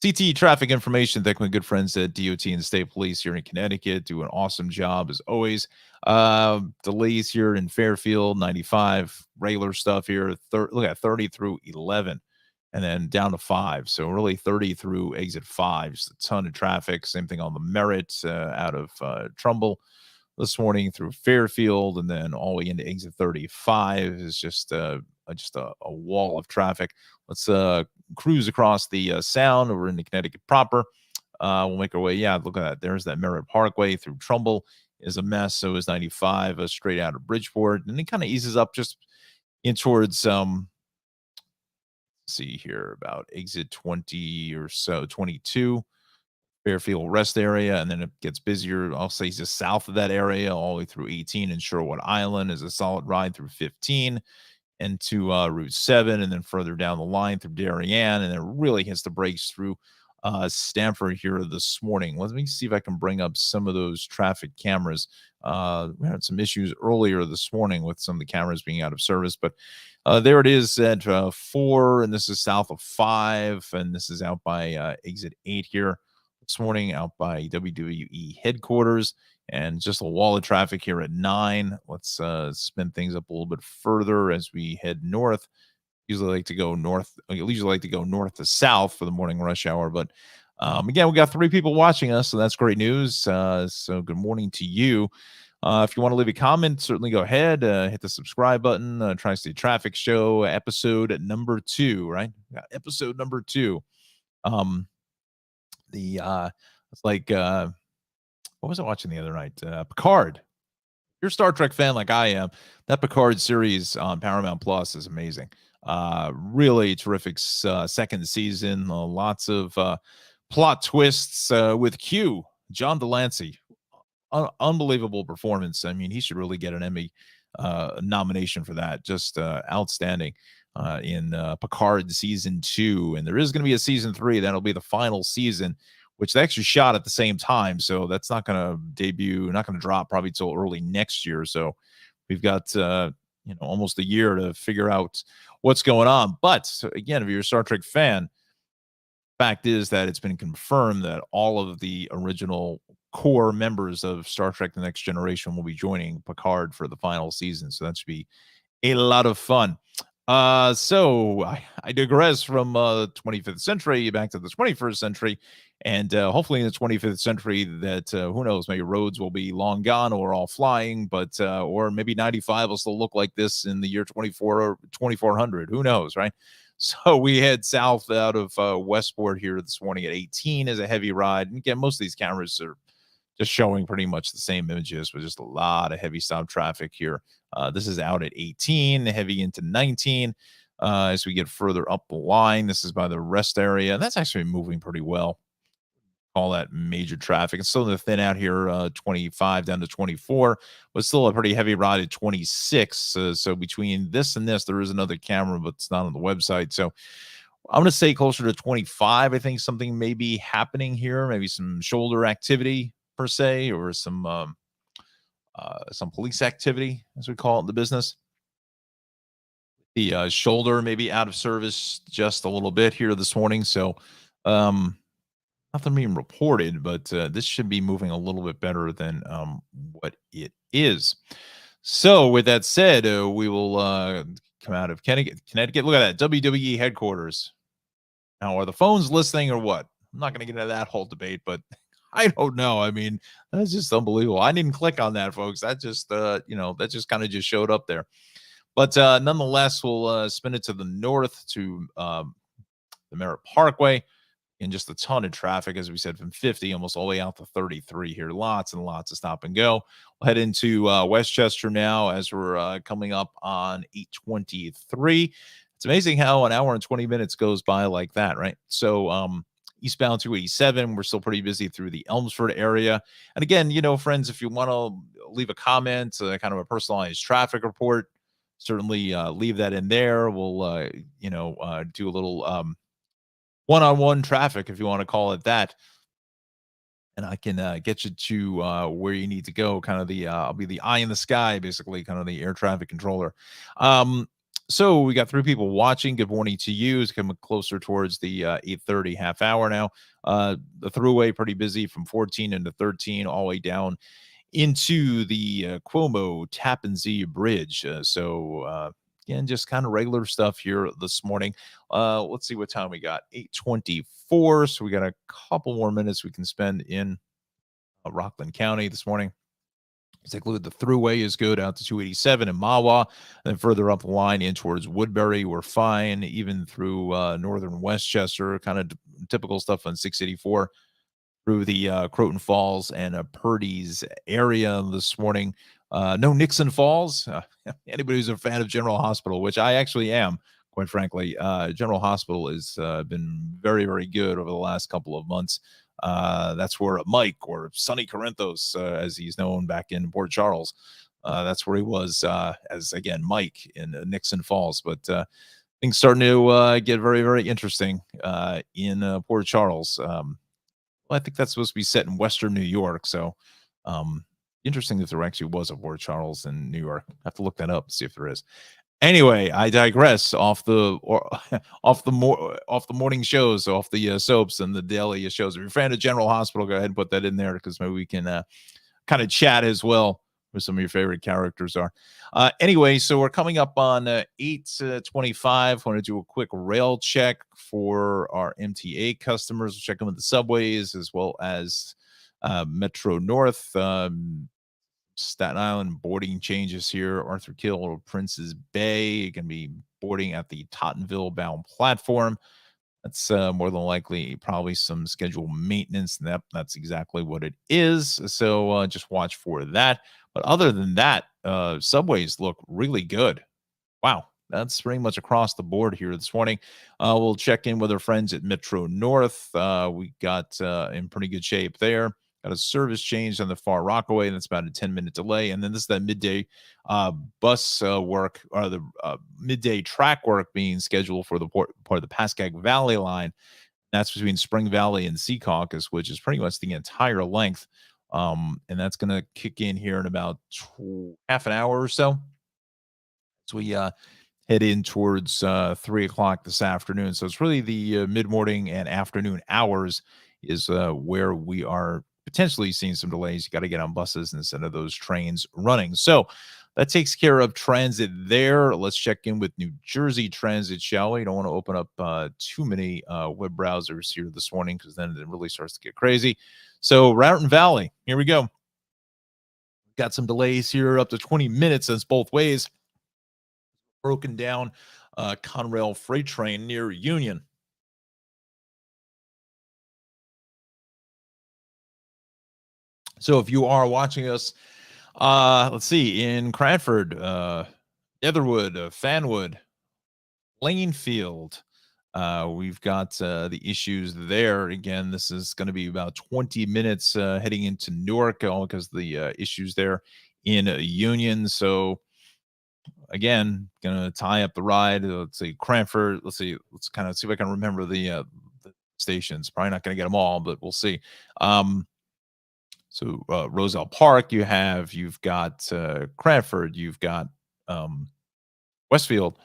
CT traffic information. Thank my good friends at DOT and State Police here in Connecticut. Do an awesome job as always. Delays here in Fairfield, 95. Regular stuff here. Look at 30 through 11. And then down to 5. So really 30 through exit 5. Just a ton of traffic. Same thing on the Merritt out of Trumbull this morning through Fairfield, and then all the way into exit 35 is just a wall of traffic. Let's cruise across the Sound over into Connecticut proper. We'll make our way. Yeah, look at that. There's that Merritt Parkway through Trumbull is a mess. So is 95 straight out of Bridgeport, and it kind of eases up just in towards see here about exit 20 or so, 22. Fairfield Rest area, and then it gets busier. I'll say just south of that area, all the way through 18 and Sherwood Island is a solid ride through 15 and to Route 7, and then further down the line through Darien, and it really hits the brakes through Stamford here this morning. Let me see if I can bring up some of those traffic cameras. We had some issues earlier this morning with some of the cameras being out of service, but there it is at 4, and this is south of 5, and this is out by exit 8 here this morning, out by WWE headquarters, and just a wall of traffic here at 9. Let's spin things up a little bit further as we head north. Usually like to go north to south for the morning rush hour, but again, we got 3 people watching us, so that's great news. So good morning to you. If you want to leave a comment, certainly go ahead, hit the subscribe button. Tri-State Traffic Show episode number 2, right? Episode number 2. It's like what was I watching the other night? Picard. If you're a Star Trek fan like I am, that Picard series on Paramount Plus is amazing. Really terrific second season. Lots of plot twists with Q, John Delancey. Unbelievable performance. I mean, he should really get an Emmy nomination for that. Just outstanding in Picard season 2. And there is going to be a season 3. That'll be the final season, which they actually shot at the same time. So that's not going to debut, not going to drop probably till early next year. So we've got, almost a year to figure out what's going on. But again, if you're a Star Trek fan, fact is that it's been confirmed that all of the original core members of Star Trek The Next Generation will be joining Picard for the final season. So that should be a lot of fun. So I digress from 25th century back to the 21st century, and hopefully in the 25th century that who knows, maybe roads will be long gone or all flying, but or maybe 95 will still look like this in the year 2400. Who knows, right? So we head south out of Westport here this morning at 18 as a heavy ride, and again, most of these cameras are just showing pretty much the same images with just a lot of heavy stop traffic here. This is out at 18, heavy into 19. As we get further up the line, this is by the rest area. That's actually moving pretty well. All that major traffic. It's still in the thin out here, 25 down to 24, but still a pretty heavy ride at 26. So between this and this, there is another camera, but it's not on the website. So I'm going to say closer to 25. I think something may be happening here, maybe some shoulder activity per se, or some police activity, as we call it in the business. The shoulder may be out of service just a little bit here this morning. So not nothing being reported, but this should be moving a little bit better than what it is. So, with that said, we will come out of Connecticut. Connecticut. Look at that WWE headquarters. Now, are the phones listening or what? I'm not going to get into that whole debate, but I don't know. I mean, that's just unbelievable. I didn't click on that, folks. That just, that just kind of just showed up there. But nonetheless, we'll spin it to the north to the Merritt Parkway, and just a ton of traffic, as we said, from 50 almost all the way out to 33 here. Lots and lots of stop and go. We'll head into Westchester now as we're coming up on 823. It's amazing how an hour and 20 minutes goes by like that, right? So eastbound 287, we're still pretty busy through the Elmsford area. And again, friends, if you want to leave a comment, kind of a personalized traffic report, certainly leave that in there. We'll, do a little one-on-one traffic, if you want to call it that, and I can get you to where you need to go. Kind of I'll be the eye in the sky, basically, kind of the air traffic controller. So we got 3 people watching. Good morning to you. It's coming closer towards the 8:30 half hour now. The throughway pretty busy from 14 into 13, all the way down into the Cuomo Tappan Zee Bridge. Again, just kind of regular stuff here this morning. Let's see what time we got. 8:24. So we got a couple more minutes we can spend in Rockland County this morning. Let's take a look at the throughway is good out to 287 in Mahwah. Then further up the line in towards Woodbury, we're fine. Even through northern Westchester, kind of typical stuff on 684 through the Croton Falls and Purdy's area this morning. No Nixon Falls. Anybody who's a fan of General Hospital, which I actually am, quite frankly, General Hospital has been very, very good over the last couple of months. That's where Mike, or Sonny Corinthos, as he's known back in Port Charles, that's where he was as, again, Mike in Nixon Falls. But things starting to get very, very interesting in Port Charles. Well, I think that's supposed to be set in Western New York. So, interesting if there actually was a Port Charles in New York. I have to look that up, see if there is. Anyway, I digress off the morning shows, off the soaps and the daily shows. If you're a fan of General Hospital, go ahead and put that in there, because maybe we can kind of chat as well where some of your favorite characters are. Anyway, so we're coming up on 8:25. Want to do a quick rail check for our MTA customers. We'll check in with the subways as well as Metro North. Staten Island boarding changes here. Arthur Kill, Prince's Bay, going to be boarding at the Tottenville bound platform. That's more than likely probably some scheduled maintenance. And that's exactly what it is. So just watch for that. But other than that, subways look really good. Wow. That's pretty much across the board here this morning. We'll check in with our friends at Metro North. We got in pretty good shape there. Got a service change on the Far Rockaway, and that's about a 10-minute delay. And then this is that midday bus work, or the midday track work being scheduled for the part of the Pascack Valley line. That's between Spring Valley and Secaucus, which is pretty much the entire length. And that's going to kick in here in about half an hour or so. So we head in towards 3 o'clock this afternoon. So it's really the mid-morning and afternoon hours is where we are potentially seeing some delays. You got to get on buses instead of those trains running. So that takes care of transit there. Let's check in with New Jersey Transit, shall we? Don't want to open up too many web browsers here this morning, because then it really starts to get crazy. So Raritan Valley, here we go. Got some delays here, up to 20 minutes. That's both ways. Broken down Conrail freight train near Union. So if you are watching us, let's see, in Cranford, Netherwood, Fanwood, Plainfield, we've got the issues there. Again, this is going to be about 20 minutes heading into Newark, all because of the issues there in Union. So again, gonna tie up the ride. Let's see, Cranford. Let's kind of see if I can remember the stations. Probably not gonna get them all, but we'll see. So Roselle Park, you've got Cranford, you've got Westfield,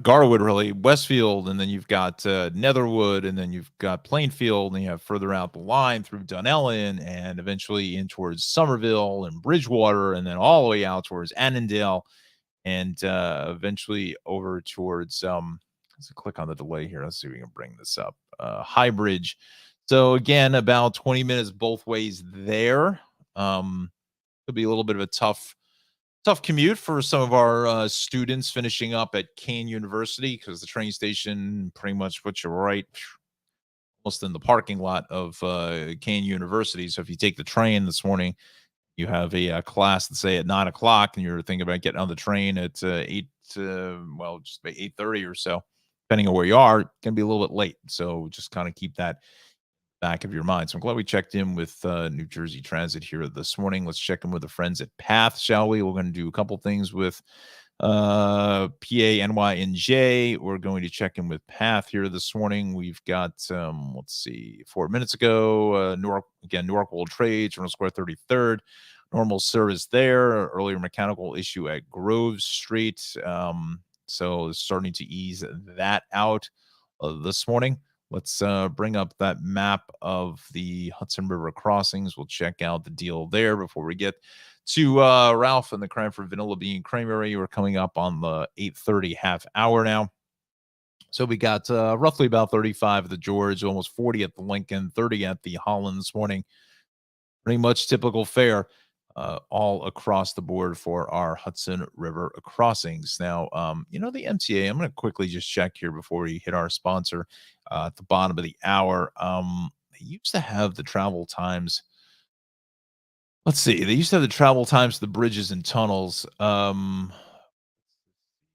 Garwood, really, Westfield, and then you've got Netherwood, and then you've got Plainfield, and you have further out the line through Dunellen, and eventually in towards Somerville and Bridgewater, and then all the way out towards Annandale, and eventually over towards let's click on the delay here. Let's see if we can bring this up. High Bridge. So again, about 20 minutes both ways there. Could be a little bit of a tough commute for some of our students finishing up at Kane University, because the train station pretty much puts you right almost in the parking lot of Kane University. So if you take the train this morning, you have a class, let's say at 9 o'clock, and you're thinking about getting on the train at just about 8:30 or so, depending on where you are, it can be a little bit late. So just kind of keep that back of your mind. So I'm glad we checked in with New Jersey Transit here this morning. Let's check in with the friends at Path, shall we? We're going to do a couple things with PA, NY, and J. We're going to check in with Path here this morning. We've got, let's see, 4 minutes ago, Newark World Trade, Journal Square 33rd. Normal service there. Earlier mechanical issue at Grove Street. So starting to ease that out this morning. Let's bring up that map of the Hudson River crossings. We'll check out the deal there before we get to Ralph and the Cranford Vanilla Bean Creamery. We're coming up on the 8:30 half hour now. So we got roughly about 35 at the George, almost 40 at the Lincoln, 30 at the Holland this morning. Pretty much typical fare all across the board for our Hudson River crossings. Now, the MTA, I'm going to quickly just check here before we hit our sponsor at the bottom of the hour. They used to have the travel times. Let's see. They used to have the travel times to the bridges and tunnels.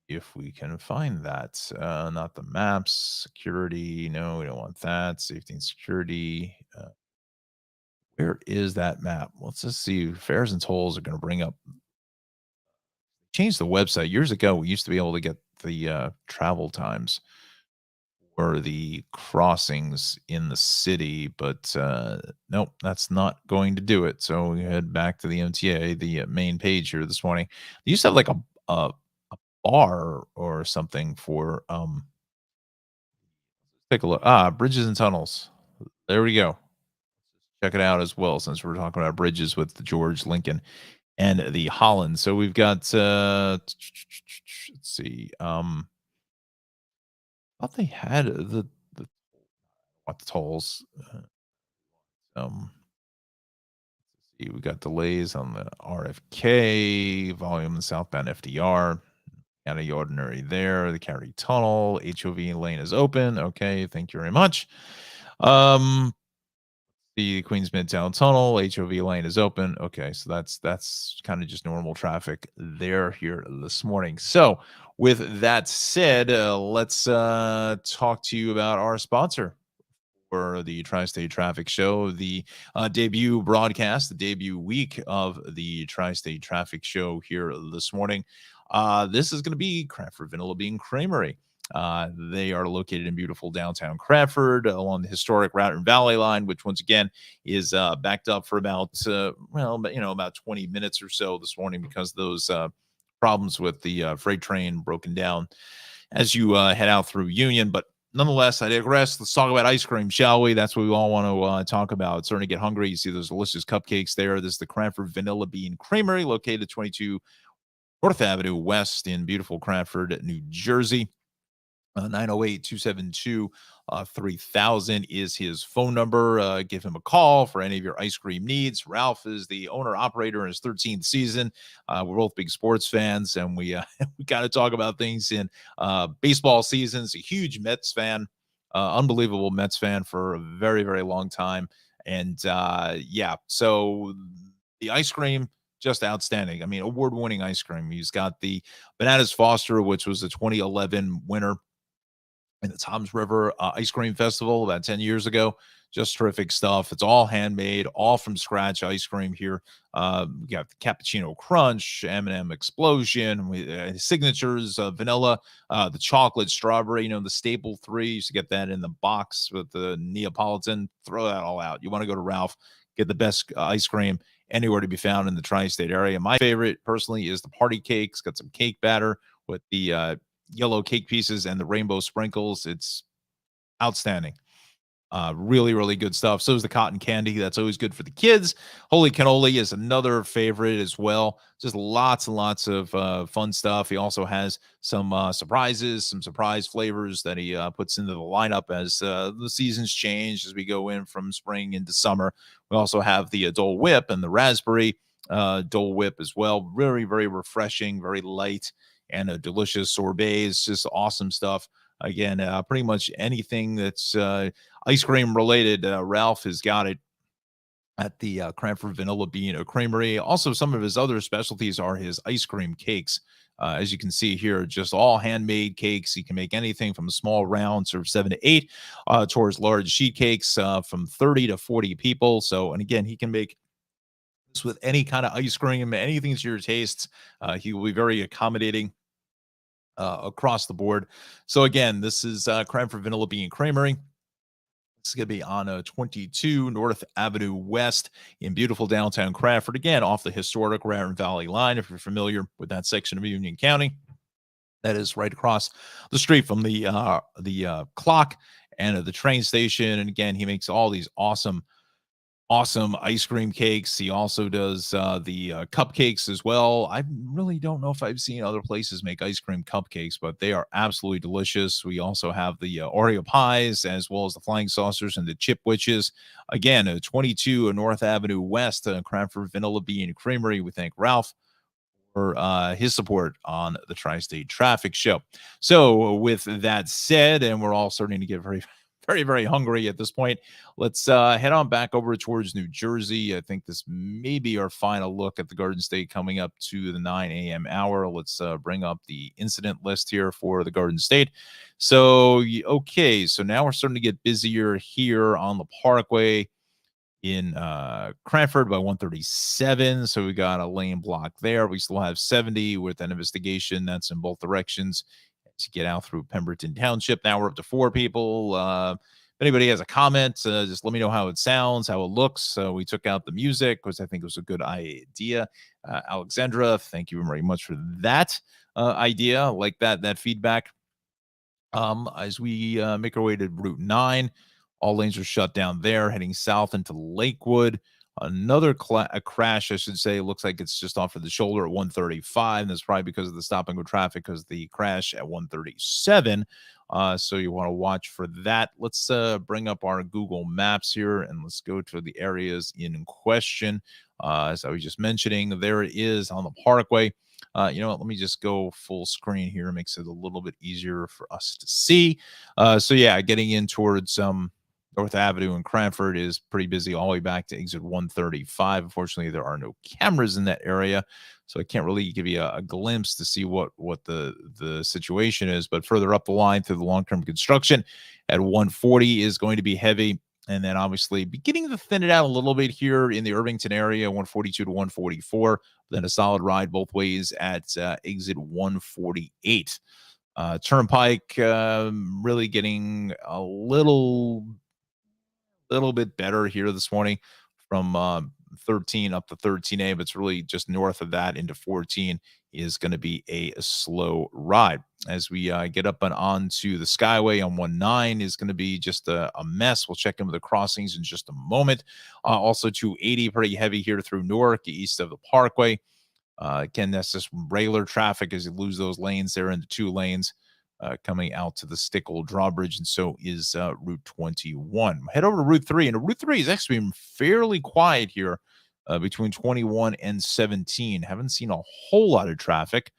If we can find that, not the maps, security. No, we don't want that. Safety and security. Where is that map? Let's just see. Fares and tolls are going to bring up. Changed the website years ago. We used to be able to get the travel times for the crossings in the city, but nope, that's not going to do it. So we head back to the MTA, the main page here this morning. They used to have like a bar or something for take a look. Bridges and tunnels. There we go. Check it out as well, since we're talking about bridges with the George, Lincoln, and the Holland. So we've got let's see. I thought they had what the tolls. See, we got delays on the RFK volume, the southbound FDR. Got a ordinary there. The Cary Tunnel, HOV lane is open. Okay, thank you very much. The Queens Midtown Tunnel, HOV lane is open. Okay, so that's kind of just normal traffic there here this morning. So with that said, let's talk to you about our sponsor for the Tri-State Traffic Show, the debut broadcast, the debut week of the Tri-State Traffic Show here this morning. This is going to be Cranford Vanilla Bean Creamery. They are located in beautiful downtown Cranford along the historic Raton Valley line, which once again is backed up for about 20 minutes or so this morning because those problems with the freight train broken down as you head out through Union. But nonetheless, I digress. Let's talk about ice cream, shall we? That's what we all want to talk about. It's starting to get hungry. You see those delicious cupcakes there. This is the Cranford Vanilla Bean Creamery, located at 22 North Avenue West in beautiful Cranford, New Jersey. 908-272-3000 is his phone number. Give him a call for any of your ice cream needs. Ralph is the owner operator in his 13th season. We're both big sports fans, and we we got to talk about things in baseball seasons. A huge Mets fan, unbelievable Mets fan for a very, very long time. And so the ice cream, just outstanding. I mean, award-winning ice cream. He's got the Bananas Foster, which was a 2011 winner in the Toms River Ice Cream Festival about 10 years ago. Just terrific stuff. It's all handmade, all from scratch ice cream here. We got the Cappuccino Crunch, M&M Explosion, signatures, vanilla, the chocolate, strawberry, the staple three. You used to get that in the box with the Neapolitan. Throw that all out. You want to go to Ralph, get the best ice cream anywhere to be found in the tri-state area. My favorite, personally, is the party cake. It's got some cake batter with the yellow cake pieces and the rainbow sprinkles. It's outstanding. Really, really good stuff. So is the cotton candy. That's always good for the kids. Holy cannoli is another favorite as well. Just lots and lots of fun stuff. He also has some surprises, some surprise flavors that he puts into the lineup as the seasons change, as we go in from spring into summer. We also have the Dole Whip and the raspberry Dole Whip as well. Very, very refreshing, very light, and a delicious sorbet. It's just awesome stuff. Again, pretty much anything that's ice cream related, Ralph has got it at the Cranford Vanilla Bean Creamery. Also, some of his other specialties are his ice cream cakes. As you can see here, just all handmade cakes. He can make anything from small round, sort of 7 to 8, towards large sheet cakes from 30 to 40 people. So, and again, he can make this with any kind of ice cream, anything to your tastes. He will be very accommodating across the board. So again, this is Cranford Vanilla Bean Creamery. It's going to be on 22 North Avenue West in beautiful downtown Cranford. Again, off the historic Raritan Valley line, if you're familiar with that section of Union County. That is right across the street from the clock and the train station. And again, he makes all these awesome ice cream cakes. He also does the cupcakes as well. I really don't know if I've seen other places make ice cream cupcakes, but they are absolutely delicious. We also have the Oreo pies, as well as the flying saucers and the chip witches. Again, 22 North Avenue West, Cranford Vanilla Bean Creamery. We thank Ralph for his support on the Tri-State Traffic Show. So with that said, and we're all starting to get very, very, very hungry at this point, let's head on back over towards New Jersey. I think this may be our final look at the Garden State coming up to the 9 a.m. hour. Let's bring up the incident list here for the Garden State. So, okay, so now we're starting to get busier here on the Parkway in Cranford by 137. So we got a lane block there. We still have 70 with an investigation that's in both directions to get out through Pemberton Township. Now we're up to 4 people. If anybody has a comment, just let me know how it sounds, how it looks. We took out the music because I think it was a good idea. Alexandra, thank you very much for that idea. Like that feedback. As we make our way to Route 9, all lanes are shut down there, heading south into Lakewood. Another a crash, I should say. It looks like it's just off of the shoulder at 135. And that's probably because of the stop and go traffic, because the crash at 137. So you want to watch for that. Let's bring up our Google Maps here and let's go to the areas in question. As I was just mentioning, there it is on the Parkway. You know what? Let me just go full screen here. It makes it a little bit easier for us to see. So yeah, getting in towards North Avenue in Cranford is pretty busy all the way back to exit 135. Unfortunately, there are no cameras in that area, so I can't really give you a glimpse to see what the situation is. But further up the line through the long-term construction at 140 is going to be heavy. And then obviously beginning to thin it out a little bit here in the Irvington area, 142 to 144. Then a solid ride both ways at exit 148. Turnpike really getting a little bit better here this morning from 13 up to 13A, but it's really just north of that into 14 is going to be a slow ride. As we get up and onto the Skyway on 19 is going to be just a mess. We'll check in with the crossings in just a moment. Also 280, pretty heavy here through Newark, east of the Parkway. Again, that's just regular traffic as you lose those lanes there into 2 lanes. Coming out to the Stickle drawbridge, and so is Route 21. Head over to Route 3, and Route 3 is actually been fairly quiet here between 21 and 17. Haven't seen a whole lot of traffic,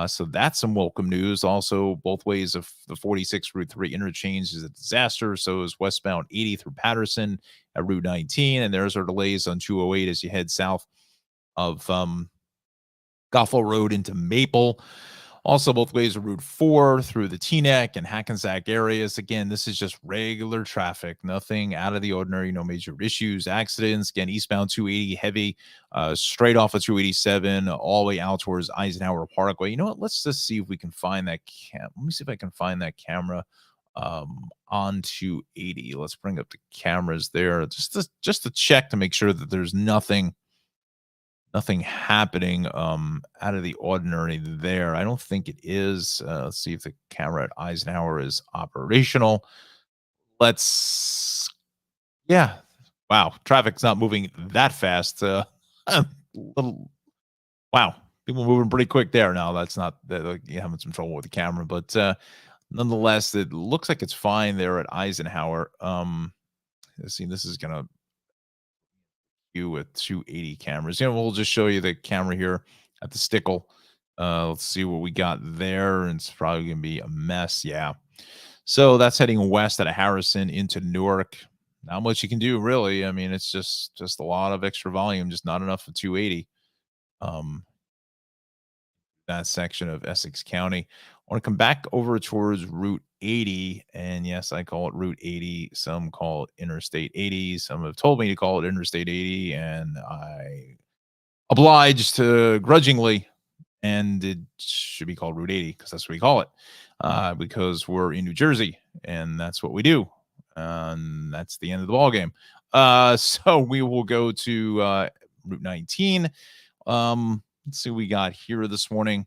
so that's some welcome news. Also, both ways of the 46 Route 3 interchange is a disaster. So is westbound 80 through Patterson at Route 19, and there's our delays on 208 as you head south of Goffle Road into Maple. Also, both ways of Route 4 through the Teaneck and Hackensack areas. Again, this is just regular traffic. Nothing out of the ordinary. No major issues, accidents. Again, eastbound 280 heavy, straight off of 287, all the way out towards Eisenhower Parkway. You know what? Let's just see if we can find that Let me see if I can find that camera on 280. Let's bring up the cameras there just to check to make sure that there's nothing Nothing happening out of the ordinary there. I don't think it is. Let's see if the camera at Eisenhower is operational. Let's Yeah. Wow, traffic's not moving that fast. Little Wow, people moving pretty quick there. Now that's not that you're having some trouble with the camera, but nonetheless, it looks like it's fine there at Eisenhower. Let's see, this is gonna you with 280 cameras. Yeah, we'll just show you the camera here at the stickle. Let's see what we got there. And it's probably gonna be a mess. Yeah. So that's heading west out of Harrison into Newark. Not much you can do, really. I mean, it's just a lot of extra volume, just not enough for 280. Um, that section of Essex County. I want to come back over towards Route 80. And yes, I call it Route 80. Some call it Interstate 80. Some have told me to call it Interstate 80, and I obliged to grudgingly, and it should be called Route 80 because that's what we call it. Because we're in New Jersey, and that's what we do. And that's the end of the ball game. So we will go to Route 19. Let's see what we got here this morning.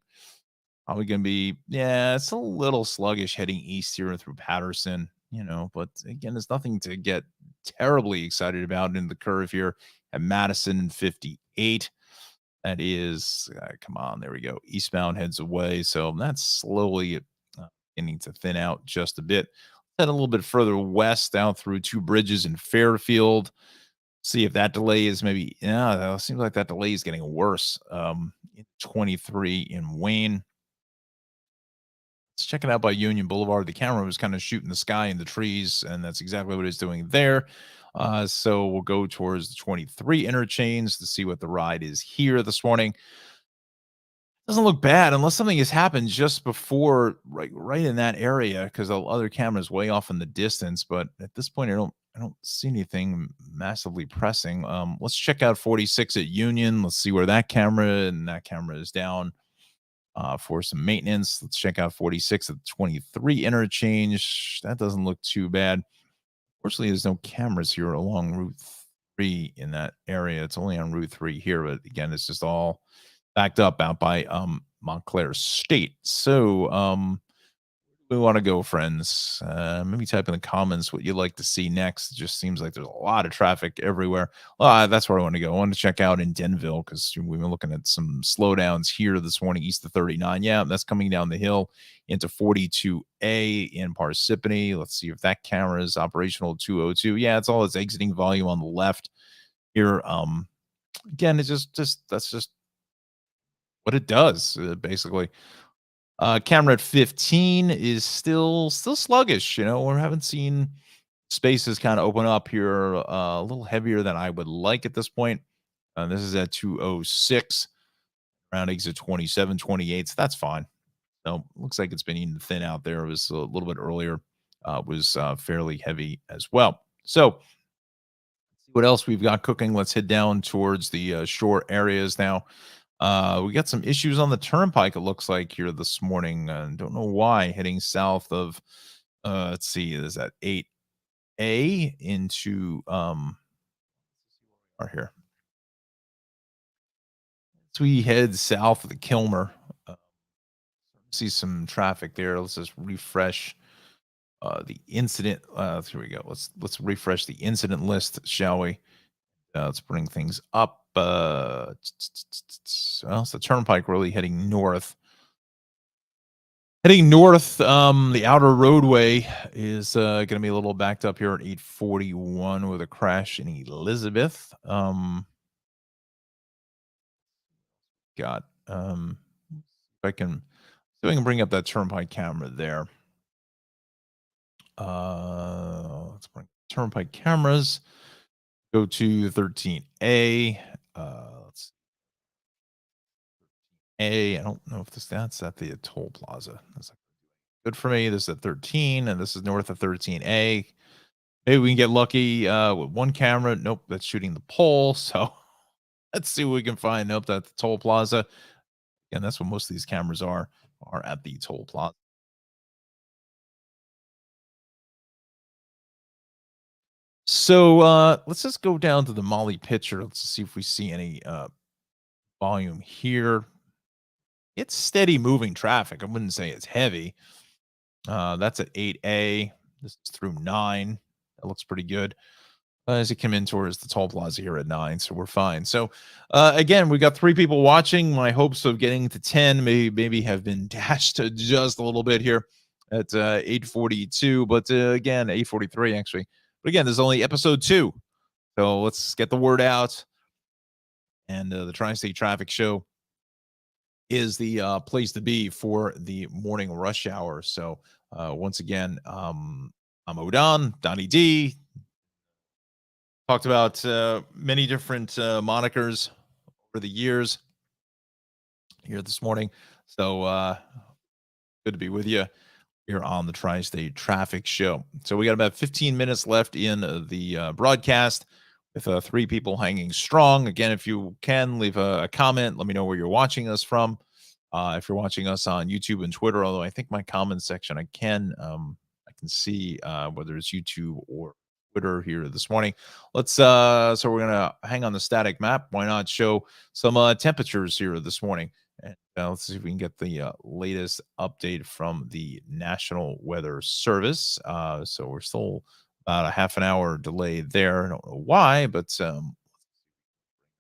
Probably going to be, yeah, it's a little sluggish heading east here through Patterson, but again, there's nothing to get terribly excited about in the curve here at Madison and 58. That is, come on, there we go. Eastbound heads away. So that's slowly beginning to thin out just a bit. Head a little bit further west out through Two Bridges and Fairfield. See if that delay is maybe, yeah, it seems like that delay is getting worse. 23 in Wayne. Let's check it out by Union Boulevard. The camera was kind of shooting the sky in the trees, and that's exactly what it's doing there. So we'll go towards the 23 interchange to see what the ride is here this morning. Doesn't look bad unless something has happened just before, right in that area, because the other camera is way off in the distance. But at this point, I don't see anything massively pressing. Let's check out 46 at Union. Let's see where that camera is down for some maintenance. Let's check out 46 at the 23 interchange. That doesn't look too bad. Fortunately, there's no cameras here along Route 3 in that area. It's only on Route 3 here, but again, it's just all backed up out by Montclair State. So we want to go, friends. Maybe type in the comments what you'd like to see next. It just seems like there's a lot of traffic everywhere. That's where I want to go. I want to check out in Denville because we've been looking at some slowdowns here this morning east of 39. Yeah, that's coming down the hill into 42A in Parsippany. Let's see if that camera is operational. 202. Yeah, it's all its exiting volume on the left here. Again, it's just that's just what it does, basically. Camera at 15 is still sluggish. We haven't seen spaces kind of open up here a little heavier than I would like at this point. This is at 206, around exit 27, 28. So that's fine. So looks like it's been eaten thin out there. It was a little bit earlier. Was fairly heavy as well. So see what else we've got cooking. Let's head down towards the shore areas now. We got some issues on the turnpike, it looks like, here this morning. Don't know why. Heading south of, let's see, is that 8A into, or here. So we head south of the Kilmer. See some traffic there. Let's just refresh the incident. Here we go. Let's refresh the incident list, shall we? Let's bring things up. Well, it's the turnpike really heading north. Heading north, the outer roadway is going to be a little backed up here at 841 with a crash in Elizabeth. Got if I can, see if I can bring up that turnpike camera there. Let's bring turnpike cameras. Go to 13A. Let's A. I don't know if that's at the toll plaza. That's good for me. This is at 13, and this is north of 13A. Maybe we can get lucky with one camera. Nope, that's shooting the pole. So let's see what we can find. Nope, that's the toll plaza. And that's what most of these cameras are at the toll plaza. So let's just go down to the Molly picture. Let's see if we see any volume here. It's steady moving traffic. I wouldn't say it's heavy. That's at 8A. This is through 9. That looks pretty good. As you come in towards the toll plaza here at 9, so we're fine. So, again, we got 3 people watching. My hopes of getting to 10 maybe have been dashed just a little bit here at 8:42, but again, 8:43 actually. But again, this is only episode 2, so let's get the word out. And the Tri-State Traffic Show is the place to be for the morning rush hour. So, once again, I'm Odon, Donnie D. Talked about many different monikers over the years here this morning. So good to be with you here on the Tri-State Traffic Show. So we got about 15 minutes left in the broadcast with 3 people hanging strong. Again, if you can, leave a comment. Let me know where you're watching us from. If you're watching us on YouTube and Twitter, although I think my comment section, I can see whether it's YouTube or Twitter here this morning. Let's so we're gonna hang on the static map. Why not show some temperatures here this morning? And let's see if we can get the latest update from the National Weather Service. So we're still about a half an hour delay there. I don't know why, but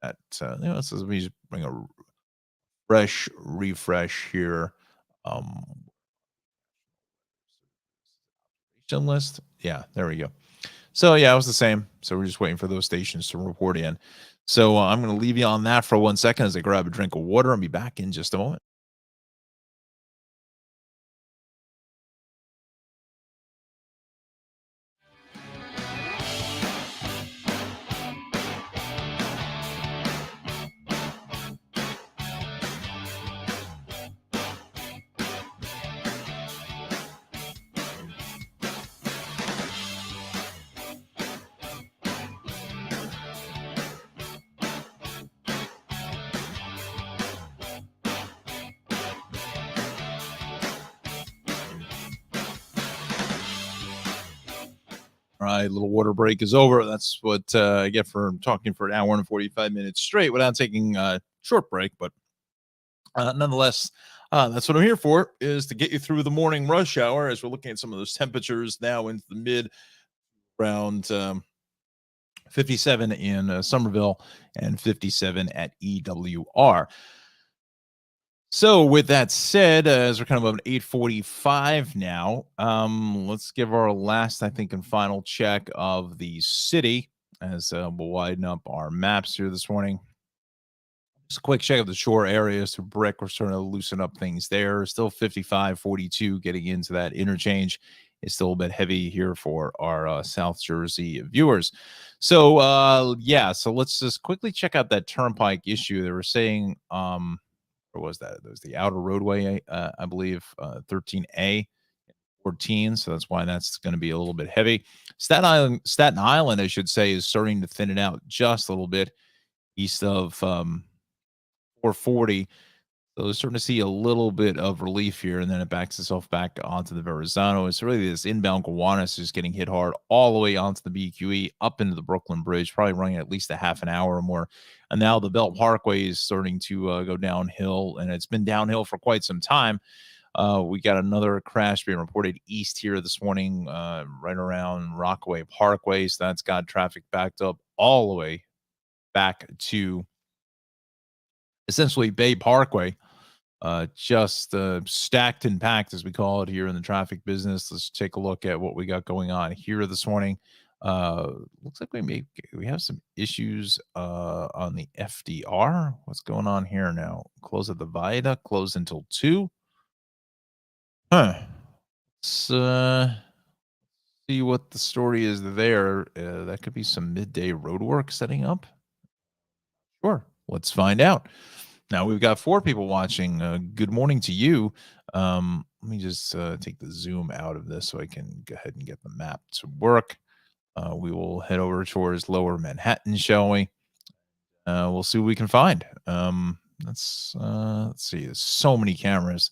let's let me just bring a fresh refresh here. Um, list. Yeah, there we go. So yeah, it was the same. So we're just waiting for those stations to report in. So I'm going to leave you on that for 1 second as I grab a drink of water and be back in just a moment. All right, little water break is over. That's what I get for talking for an hour and 45 minutes straight without taking a short break. But nonetheless, that's what I'm here for, is to get you through the morning rush hour as we're looking at some of those temperatures now into the mid around 57 in Somerville and 57 at EWR. So with that said, as we're kind of about 8:45 now, let's give our last, I think, and final check of the city as we'll widen up our maps here this morning. Just a quick check of the shore areas through Brick. We're starting to loosen up things there. Still 55-42 getting into that interchange. It's still a bit heavy here for our South Jersey viewers. So, yeah, so let's just quickly check out that turnpike issue. They were saying, or was that? It was the outer roadway, I believe, 13A, 14. So that's why that's going to be a little bit heavy. Staten Island, I should say, is starting to thin it out just a little bit east of 440. So we're starting to see a little bit of relief here, and then it backs itself back onto the Verrazano. It's really this inbound Gowanus is getting hit hard all the way onto the BQE, up into the Brooklyn Bridge, probably running at least a half an hour or more. And now the Belt Parkway is starting to go downhill, and it's been downhill for quite some time. We got another crash being reported east here this morning, right around Rockaway Parkway. So that's got traffic backed up all the way back to essentially Bay Parkway, just stacked and packed, as we call it here in the traffic business. Let's take a look at what we got going on here this morning. Looks like we have some issues on the FDR. What's going on here now? Close at the viaduct, closed until 2. Let's see what the story is there. That could be some midday road work setting up. Sure, let's find out. Now we've got 4 people watching. Good morning to you. Let me just take the zoom out of this so I can go ahead and get the map to work. We will head over towards Lower Manhattan, shall we? We'll see what we can find. Let's see. There's so many cameras.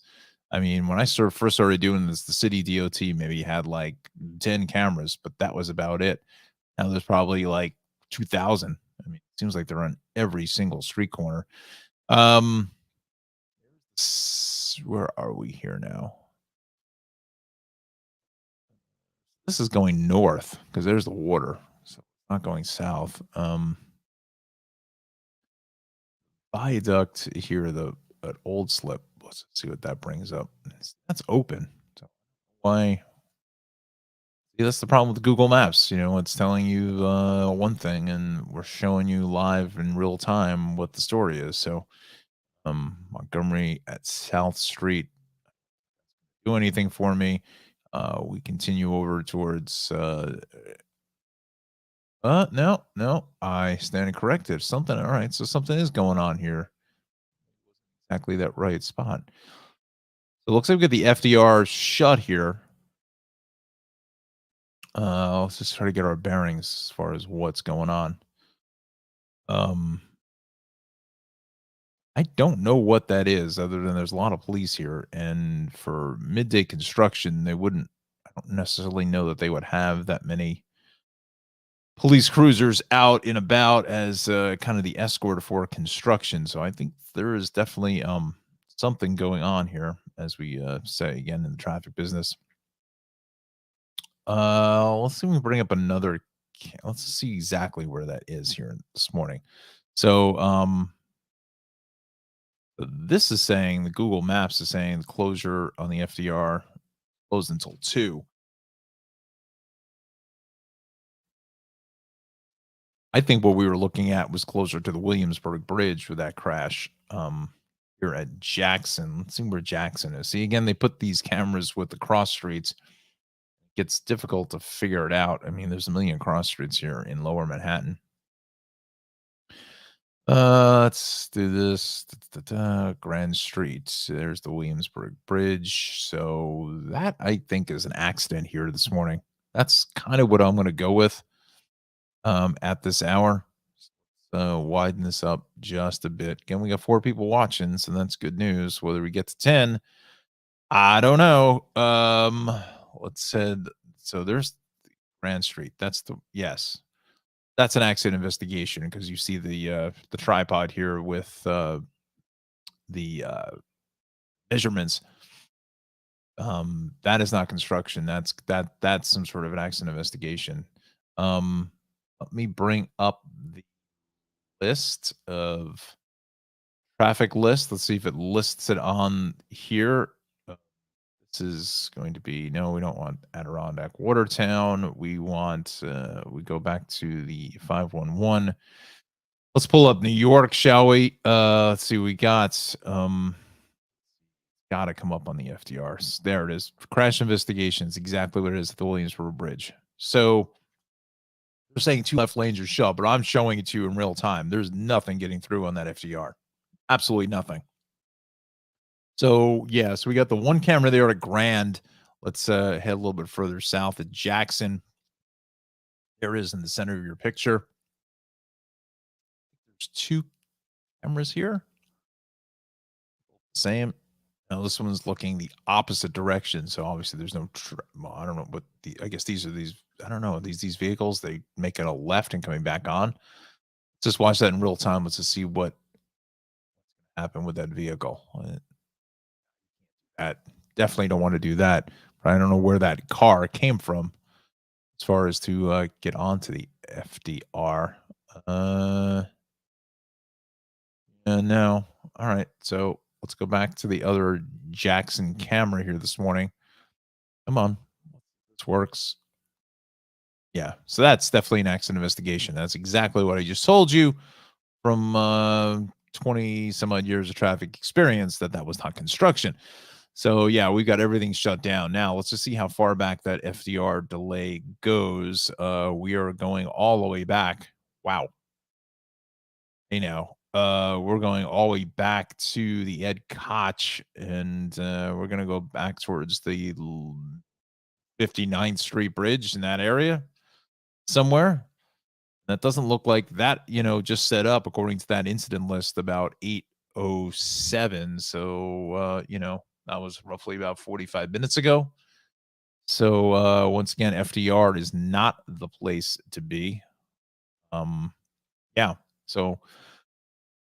I mean, when I first started doing this, the city DOT maybe had like 10 cameras, but that was about it. Now there's probably like 2,000. I mean, it seems like they're on every single street corner. Um, where are we here now? This is going north because there's the water, so not going south. Viaduct here, the an old slip. Let's see what that brings up. That's open. So why? See, that's the problem with Google Maps. It's telling you one thing, and we're showing you live in real time what the story is. So, Montgomery at South Street, do anything for me. We continue over towards. No, no, I stand corrected. Something. All right, so something is going on here. Exactly that right spot. So it looks like we got the FDR shut here. Let's just try to get our bearings as far as what's going on. Um, I don't know what that is, other than there's a lot of police here, and for midday construction, they wouldn't. I don't necessarily know that they would have that many police cruisers out and about as kind of the escort for construction. So I think there is definitely something going on here, as we say again in the traffic business. Let's see if we can bring up another. Let's see exactly where that is here this morning. So, this is saying the Google Maps is saying the closure on the FDR closed until 2. I think what we were looking at was closer to the Williamsburg Bridge with that crash. Here at Jackson. Let's see where Jackson is. See, again, they put these cameras with the cross streets. It gets difficult to figure it out. I mean, there's a million cross streets here in lower Manhattan. Let's do this. Grand Street. There's the Williamsburg Bridge. So that I think is an accident here this morning. That's kind of what I'm going to go with at this hour. So widen this up just a bit. Again, we got 4 people watching, so that's good news. Whether we get to 10, I don't know. Let's said so. There's Grand Street. That's the yes. That's an accident investigation because you see the tripod here with the measurements. That is not construction. That's some sort of an accident investigation. Let me bring up the list of traffic list. Let's see if it lists it on here. This is going to be no, we don't want Adirondack Watertown. We want we go back to the 511. Let's pull up New York, shall we? Let's see, we got gotta come up on the FDRs. There it is. Crash investigations, exactly what it is at the Williamsburg Bridge. So they're saying 2 left lanes are shut, but I'm showing it to you in real time. There's nothing getting through on that FDR. Absolutely nothing. So yeah, so we got the one camera there at Grand. Let's head a little bit further south at Jackson. There is in the center of your picture. There's 2 cameras here. Same. Now this one's looking the opposite direction, so obviously there's no. Well, I don't know what I guess these are these. I don't know these vehicles. They make it a left and coming back on. Just watch that in real time. Let's just see what happened with that vehicle. That definitely don't want to do that. But I don't know where that car came from as far as to get onto the FDR. No. All right. So let's go back to the other Jackson camera here this morning. Come on. This works. Yeah. So that's definitely an accident investigation. That's exactly what I just told you from 20 some odd years of traffic experience that was not construction. So yeah, we got everything shut down. Now let's just see how far back that FDR delay goes. We are going all the way back. Wow. We're going all the way back to the Ed Koch, and we're going to go back towards the 59th Street Bridge in that area somewhere. That doesn't look like that, just set up according to that incident list about 8:07. So, that was roughly about 45 minutes ago. So, once again, FDR is not the place to be. Yeah. So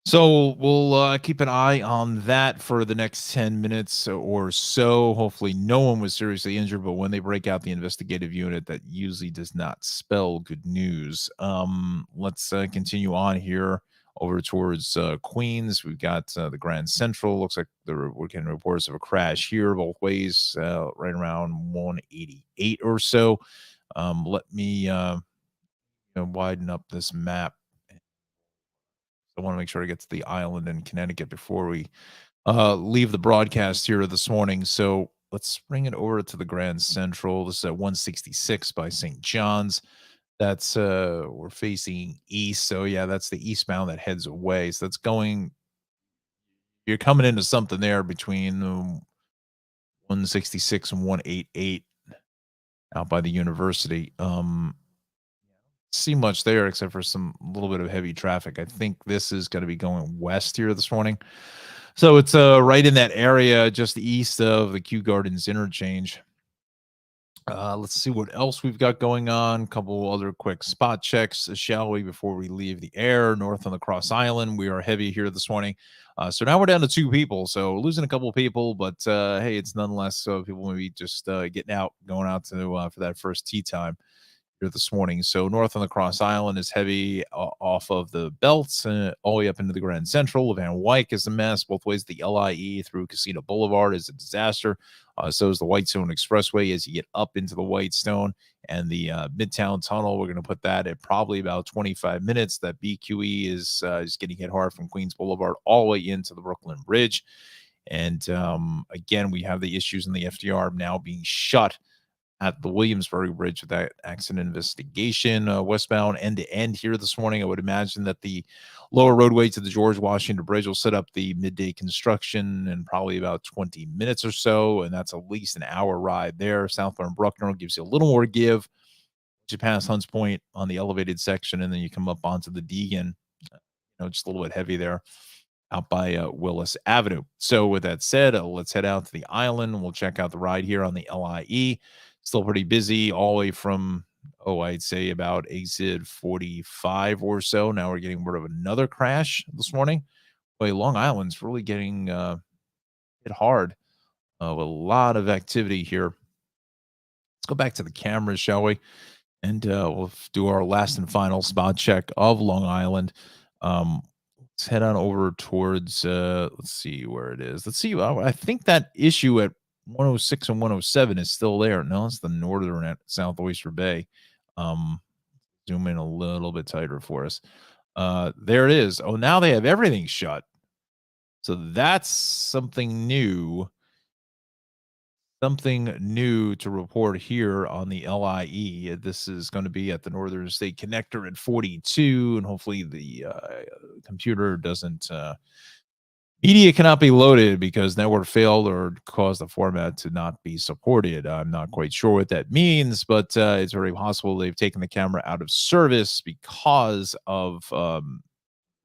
So we'll keep an eye on that for the next 10 minutes or so. Hopefully, no one was seriously injured, but when they break out the investigative unit, that usually does not spell good news. Let's continue on here over towards Queens. We've got the Grand Central. Looks like we're getting reports of a crash here both ways, right around 188 or so. Let me widen up this map. I want to make sure I get to the island in Connecticut before we leave the broadcast here this morning. So let's bring it over to the Grand Central. This is at 166 by St. John's. That's we're facing east. So yeah, that's the eastbound that heads away. So that's going, you're coming into something there between 166 and 188 out by the university. See much there except for some little bit of heavy traffic. I think this is going to be going west here this morning. So it's right in that area just east of the Kew Gardens interchange. Let's see what else we've got going on. A couple other quick spot checks, shall we, before we leave the air. North on the Cross Island, we are heavy here this morning. So now we're down to 2 people. So losing a couple of people, but hey, it's nonetheless so people maybe just getting out, going out to for that first tea time here this morning. So north on the Cross Island is heavy off of the belts all the way up into the Grand Central. Van Wyck is a mess. Both ways, the LIE through Casino Boulevard is a disaster. So is the Whitestone Expressway as you get up into the Whitestone. And the Midtown Tunnel, we're going to put that at probably about 25 minutes. That BQE is getting hit hard from Queens Boulevard all the way into the Brooklyn Bridge. And again, we have the issues in the FDR now being shut at the Williamsburg Bridge with that accident investigation, westbound end to end here this morning. I would imagine that the lower roadway to the George Washington Bridge will set up the midday construction in probably about 20 minutes or so, and that's at least an hour ride there. Southbound Bruckner gives you a little more give. You pass Hunts Point on the elevated section, and then you come up onto the Deegan, just a little bit heavy there out by Willis Avenue. So with that said, let's head out to the island. We'll check out the ride here on the LIE. Still pretty busy all the way from, I'd say about exit 45 or so. Now we're getting word of another crash this morning. Boy, Long Island's really getting hit hard with a lot of activity here. Let's go back to the cameras, shall we? And we'll do our last and final spot check of Long Island. Let's head on over towards, let's see where it is. Let's see. I think that issue at 106 and 107 is still there. No, it's the northern at South Oyster Bay. Zoom in a little bit tighter for us. There it is. Oh, now they have everything shut. So that's something new. Something new to report here on the LIE. This is going to be at the Northern State Connector at 42, and hopefully the computer doesn't media cannot be loaded because network failed or caused the format to not be supported. I'm not quite sure what that means, but it's very possible they've taken the camera out of service because of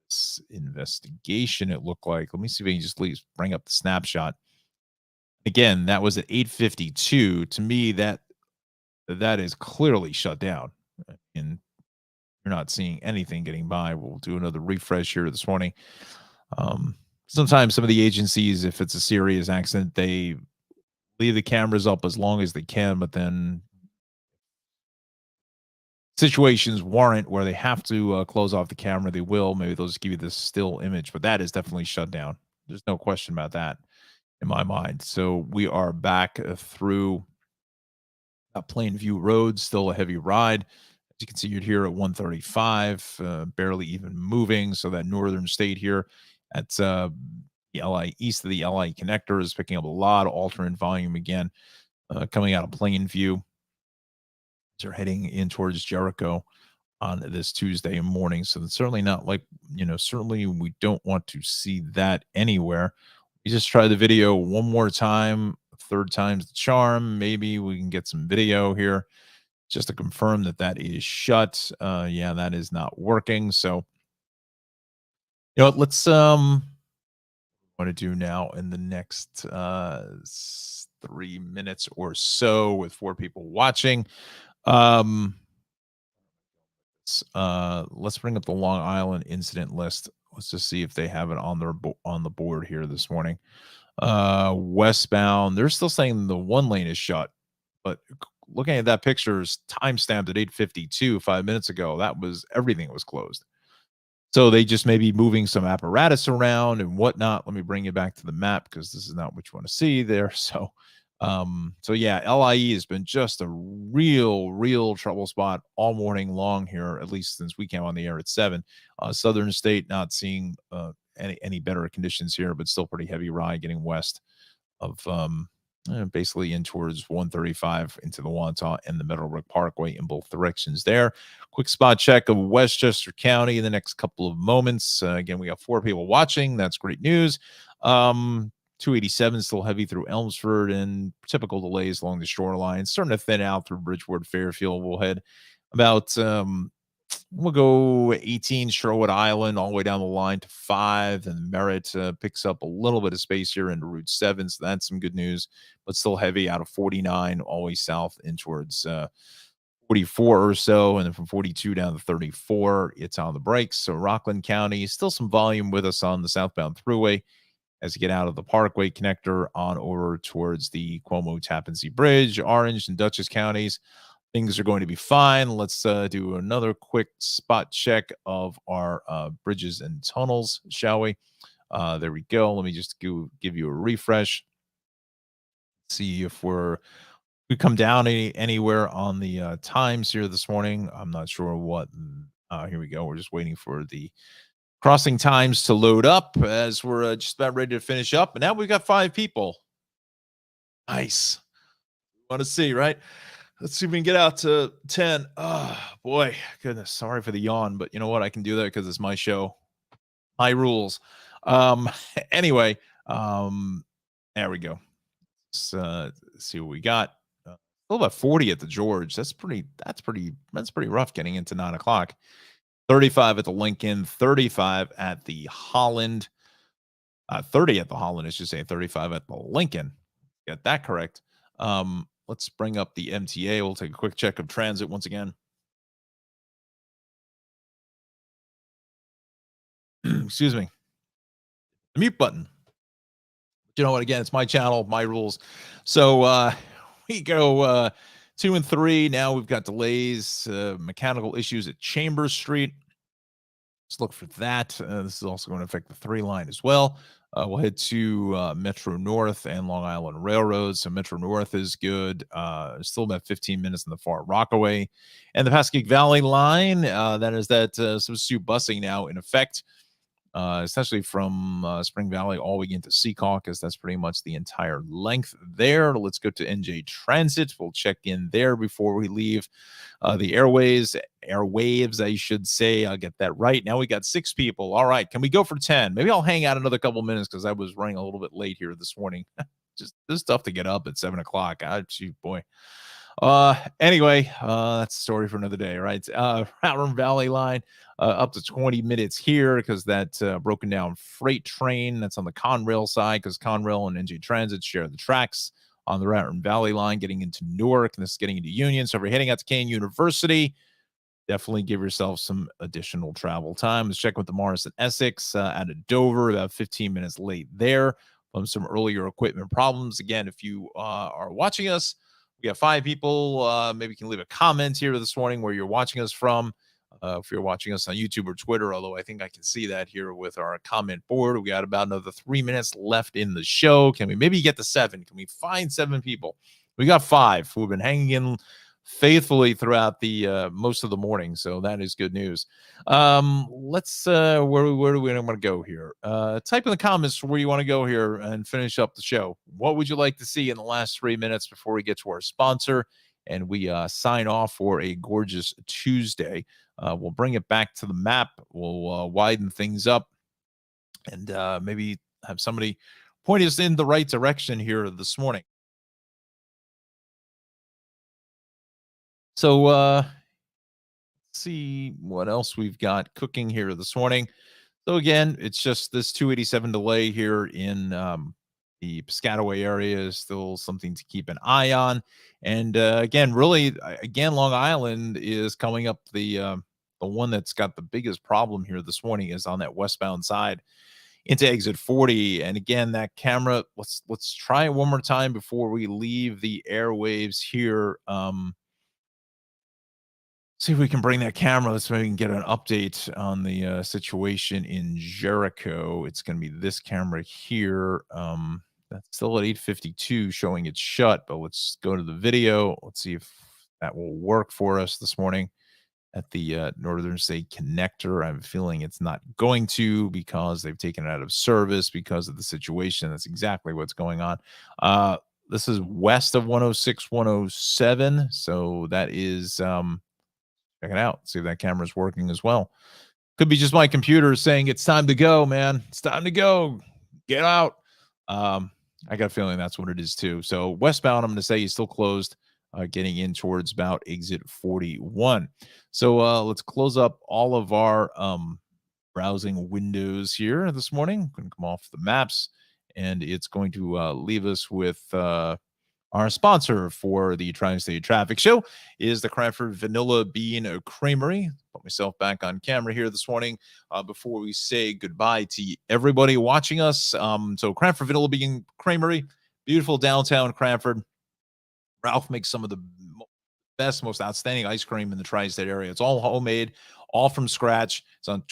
this investigation, it looked like. Let me see if I can just bring up the snapshot. Again, that was at 8:52. To me, that is clearly shut down, and you're not seeing anything getting by. We'll do another refresh here this morning. Sometimes some of the agencies, if it's a serious accident, they leave the cameras up as long as they can, but then situations warrant where they have to close off the camera, they will. Maybe they'll just give you this still image, but that is definitely shut down. There's no question about that in my mind. So we are back through Plainview Road, still a heavy ride. As you can see, you're here at 135, barely even moving. So that northern state here at the LI east of the LI connector is picking up a lot of alternate volume again, coming out of Plainview. So heading in towards Jericho on this Tuesday morning. So it's certainly not like, certainly we don't want to see that anywhere. We just try the video one more time, third time's the charm. Maybe we can get some video here just to confirm that that is shut. Yeah, that is not working. So, let's want to do now in the next 3 minutes or so with 4 people watching. Let's bring up the Long Island incident list Let's just see if they have it on on the board here this morning. Westbound, they're still saying the one lane is shut, but looking at that picture is time stamped at 8:52 5 minutes ago. That was everything was closed. So they just may be moving some apparatus around and whatnot. Let me bring you back to the map because this is not what you want to see there. So yeah, LIE has been just a real trouble spot all morning long here, at least since we came on the air at 7. Southern State not seeing any better conditions here, but still pretty heavy ride getting west of basically in towards 135 into the Wantagh and the Meadowbrook Parkway in both directions there. Quick spot check of Westchester County in the next couple of moments. Again, we got 4 people watching. That's great news. 287 still heavy through Elmsford and typical delays along the shoreline. Starting to thin out through Bridgeport, Fairfield. We'll head about we'll go 18 Sherwood Island all the way down the line to 5, and Merritt picks up a little bit of space here into Route 7, so that's some good news, but still heavy out of 49 all the way south in towards 44 or so, and then from 42 down to 34, it's on the brakes. So Rockland County, still some volume with us on the southbound thruway as you get out of the Parkway connector on over towards the Cuomo Tappan Zee Bridge, Orange and Dutchess counties. Things are going to be fine. Let's do another quick spot check of our bridges and tunnels, shall we? There we go. Let me just give you a refresh. See if we come down anywhere on the times here this morning. I'm not sure what. Here we go. We're just waiting for the crossing times to load up as we're just about ready to finish up. And now we've got 5 people. Nice. Want to see, right? Let's see if we can get out to 10. Oh, boy. Goodness. Sorry for the yawn, but you know what? I can do that because it's my show. My rules. Um, anyway, there we go. Let's see what we got. Still about 40 at the George. That's pretty rough getting into 9 o'clock. 35 at the Lincoln, 35 at the Holland, 30 at the Holland, I should say, 35 at the Lincoln. Get that correct. Let's bring up the MTA. We'll take a quick check of transit once again. Excuse me. The mute button. You know what? Again, it's my channel, my rules. So we go 2 and 3. Now we've got delays, mechanical issues at Chambers Street. Let's look for that. This is also going to affect the 3 line as well. We'll head to Metro North and Long Island Railroad. So Metro North is good. Still about 15 minutes in the Far Rockaway. And the Pascagoula Valley line, that is that substitute busing now in effect. Essentially from Spring Valley all the way into Secaucus. That's pretty much the entire length there. Let's go to NJ Transit. We'll check in there before we leave the airwaves, I should say. I'll get that right. Now we got 6 people. All right. Can we go for 10? Maybe I'll hang out another couple minutes because I was running a little bit late here this morning. Just this stuff to get up at 7 o'clock. Gee, boy. Anyway, that's a story for another day, right? Rattler Valley line, up to 20 minutes here because that broken down freight train that's on the Conrail side, because Conrail and NJ Transit share the tracks on the Rattler Valley line getting into Newark, and this is getting into Union. So if you're heading out to Kane University, definitely give yourself some additional travel time. Let's check with the Morrison Essex out of Dover, about 15 minutes late there from some earlier equipment problems. Again, if you are watching us, we got 5 people. Maybe you can leave a comment here this morning where you're watching us from. If you're watching us on YouTube or Twitter, although I think I can see that here with our comment board. We got about another 3 minutes left in the show. Can we maybe get to 7? Can we find 7 people? We got 5 who have been hanging in faithfully throughout the most of the morning, so that is good news. Let's where do we want to go here? Type in the comments where you want to go here and finish up the show. What would you like to see in the last 3 minutes before we get to our sponsor and we sign off for a gorgeous Tuesday? We'll bring it back to the map. We'll widen things up and maybe have somebody point us in the right direction here this morning. So let's see what else we've got cooking here this morning. So again, it's just this 287 delay here in the Piscataway area is still something to keep an eye on. And again, Long Island is coming up the the one that's got the biggest problem here this morning is on that westbound side into exit 40. And again, that camera, let's try it one more time before we leave the airwaves here. See if we can bring that camera. Let's maybe get an update on the situation in Jericho. It's going to be this camera here. That's still at 8:52 showing it's shut, but let's go to the video. Let's see if that will work for us this morning at the Northern State Connector. I have a feeling it's not going to because they've taken it out of service because of the situation. That's exactly what's going on. This is west of 106, 107. So that is, check it out. See if that camera's working as well. Could be just my computer saying it's time to go, man. It's time to go. Get out. I got a feeling that's what it is too. So westbound, I'm going to say he's still closed, getting in towards about exit 41. So let's close up all of our browsing windows here this morning. Going to come off the maps, and it's going to leave us with our sponsor for the Tri-State Traffic Show is the Cranford Vanilla Bean Creamery. Put myself back on camera here this morning before we say goodbye to everybody watching us. So Cranford Vanilla Bean Creamery, beautiful downtown Cranford. Ralph makes some of the best, most outstanding ice cream in the Tri-State area. It's all homemade, all from scratch. It's on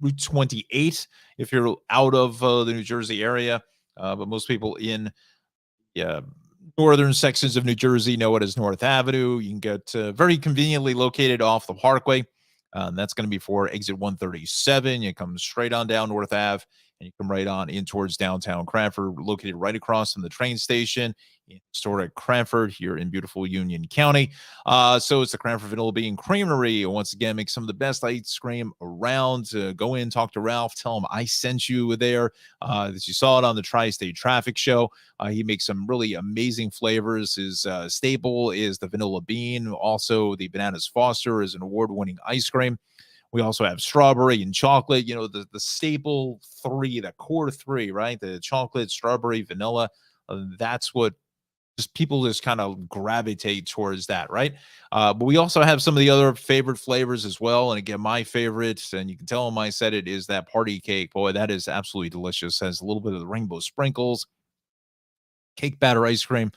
Route 28 if you're out of the New Jersey area. But most people in northern sections of New Jersey know it as North Avenue. You can get very conveniently located off the Parkway. That's going to be for exit 137. You come straight on down North Ave, and you come right on in towards downtown Cranford, located right across from the train station in historic Cranford here in beautiful Union County. So it's the Cranford Vanilla Bean Creamery. Once again, make some of the best ice cream around. Go in, talk to Ralph, tell him I sent you there, that you saw it on the Tri-State Traffic Show. He makes some really amazing flavors. His staple is the vanilla bean. Also, the Bananas Foster is an award-winning ice cream. We also have strawberry and chocolate, the staple three, the core three, right? The chocolate, strawberry, vanilla. That's what just people just kind of gravitate towards that, right? But we also have some of the other favorite flavors as well. And again, my favorite, and you can tell them I said it, is that party cake. Boy, that is absolutely delicious. Has a little bit of the rainbow sprinkles, cake batter ice cream.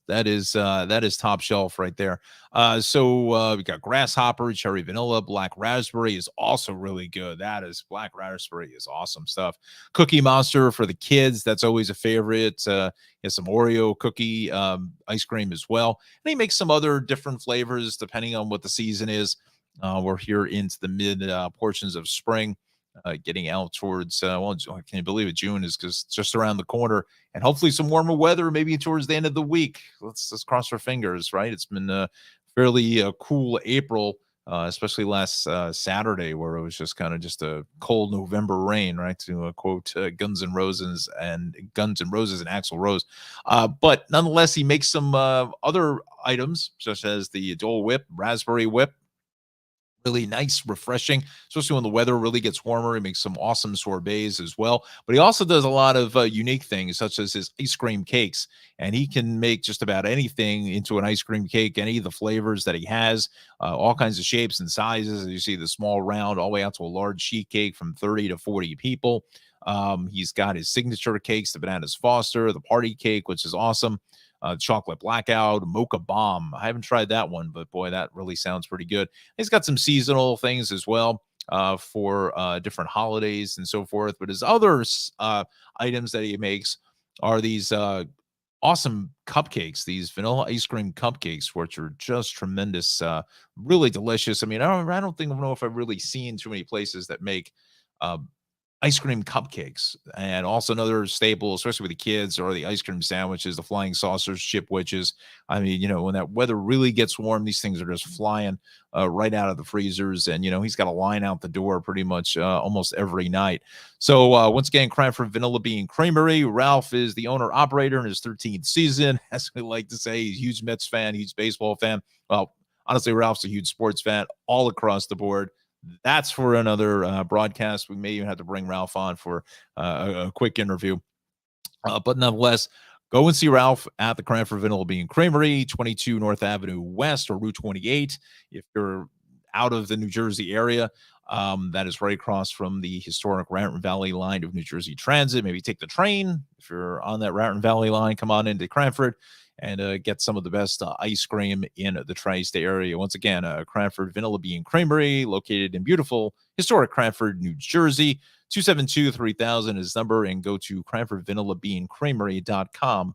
That is top shelf right there. So we got grasshopper, cherry vanilla, black raspberry is also really good. Black raspberry is awesome stuff. Cookie Monster for the kids, that's always a favorite. He has some Oreo cookie ice cream as well. And he makes some other different flavors depending on what the season is. We're here into the mid portions of spring. Getting out towards, can you believe it? June is just around the corner, and hopefully some warmer weather maybe towards the end of the week. Let's cross our fingers, right? It's been a fairly cool April, especially last Saturday, where it was just kind of just a cold November rain, right? To quote Guns N' Roses and Axl Rose. But nonetheless, he makes some other items such as the Dole Whip, Raspberry Whip. Really nice, refreshing, especially when the weather really gets warmer. He makes some awesome sorbets as well. But he also does a lot of unique things, such as his ice cream cakes. And he can make just about anything into an ice cream cake, any of the flavors that he has, all kinds of shapes and sizes. As you see, the small round all the way out to a large sheet cake from 30 to 40 people. He's got his signature cakes, the Bananas Foster, the party cake, which is awesome. Chocolate Blackout, Mocha Bomb. I haven't tried that one, but boy, that really sounds pretty good. He's got some seasonal things as well for different holidays and so forth. But his other items that he makes are these awesome cupcakes, these vanilla ice cream cupcakes, which are just tremendous, really delicious. I mean, I don't know if I've really seen too many places that make ice cream cupcakes. And also another staple, especially with the kids, are the ice cream sandwiches, the flying saucers, chip witches. I mean, when that weather really gets warm, these things are just flying right out of the freezers. And, he's got a line out the door pretty much almost every night. So once again, Cranford Vanilla Bean Creamery. Ralph is the owner operator in his 13th season. As we like to say, he's a huge Mets fan, huge baseball fan. Well, honestly, Ralph's a huge sports fan all across the board. That's for another broadcast. We may even have to bring Ralph on for a quick interview. But nonetheless, go and see Ralph at the Cranford Vanilla Bean Creamery, 22 North Avenue West or Route 28. If you're out of the New Jersey area, that is right across from the historic Raritan Valley line of New Jersey Transit. Maybe take the train. If you're on that Raritan Valley line, come on into Cranford and get some of the best ice cream in the tri-state area. Once again, Cranford Vanilla Bean Creamery, located in beautiful historic Cranford, New Jersey. 272-3000 is number, and go to CranfordVanillaBeanCreamery.com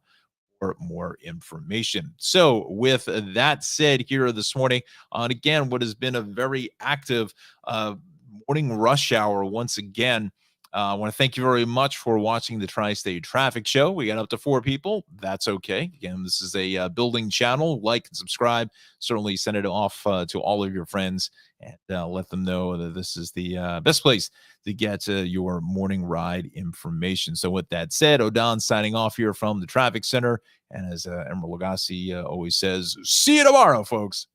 for more information. So with that said, here this morning on again what has been a very active morning rush hour once again. I want to thank you very much for watching the Tri-State Traffic Show. We got up to 4 people. That's okay. Again, this is a building channel. Like and subscribe. Certainly send it off to all of your friends and let them know that this is the best place to get your morning ride information. So with that said, O'Don signing off here from the Traffic Center. And as Emerald Lagasse always says, see you tomorrow, folks.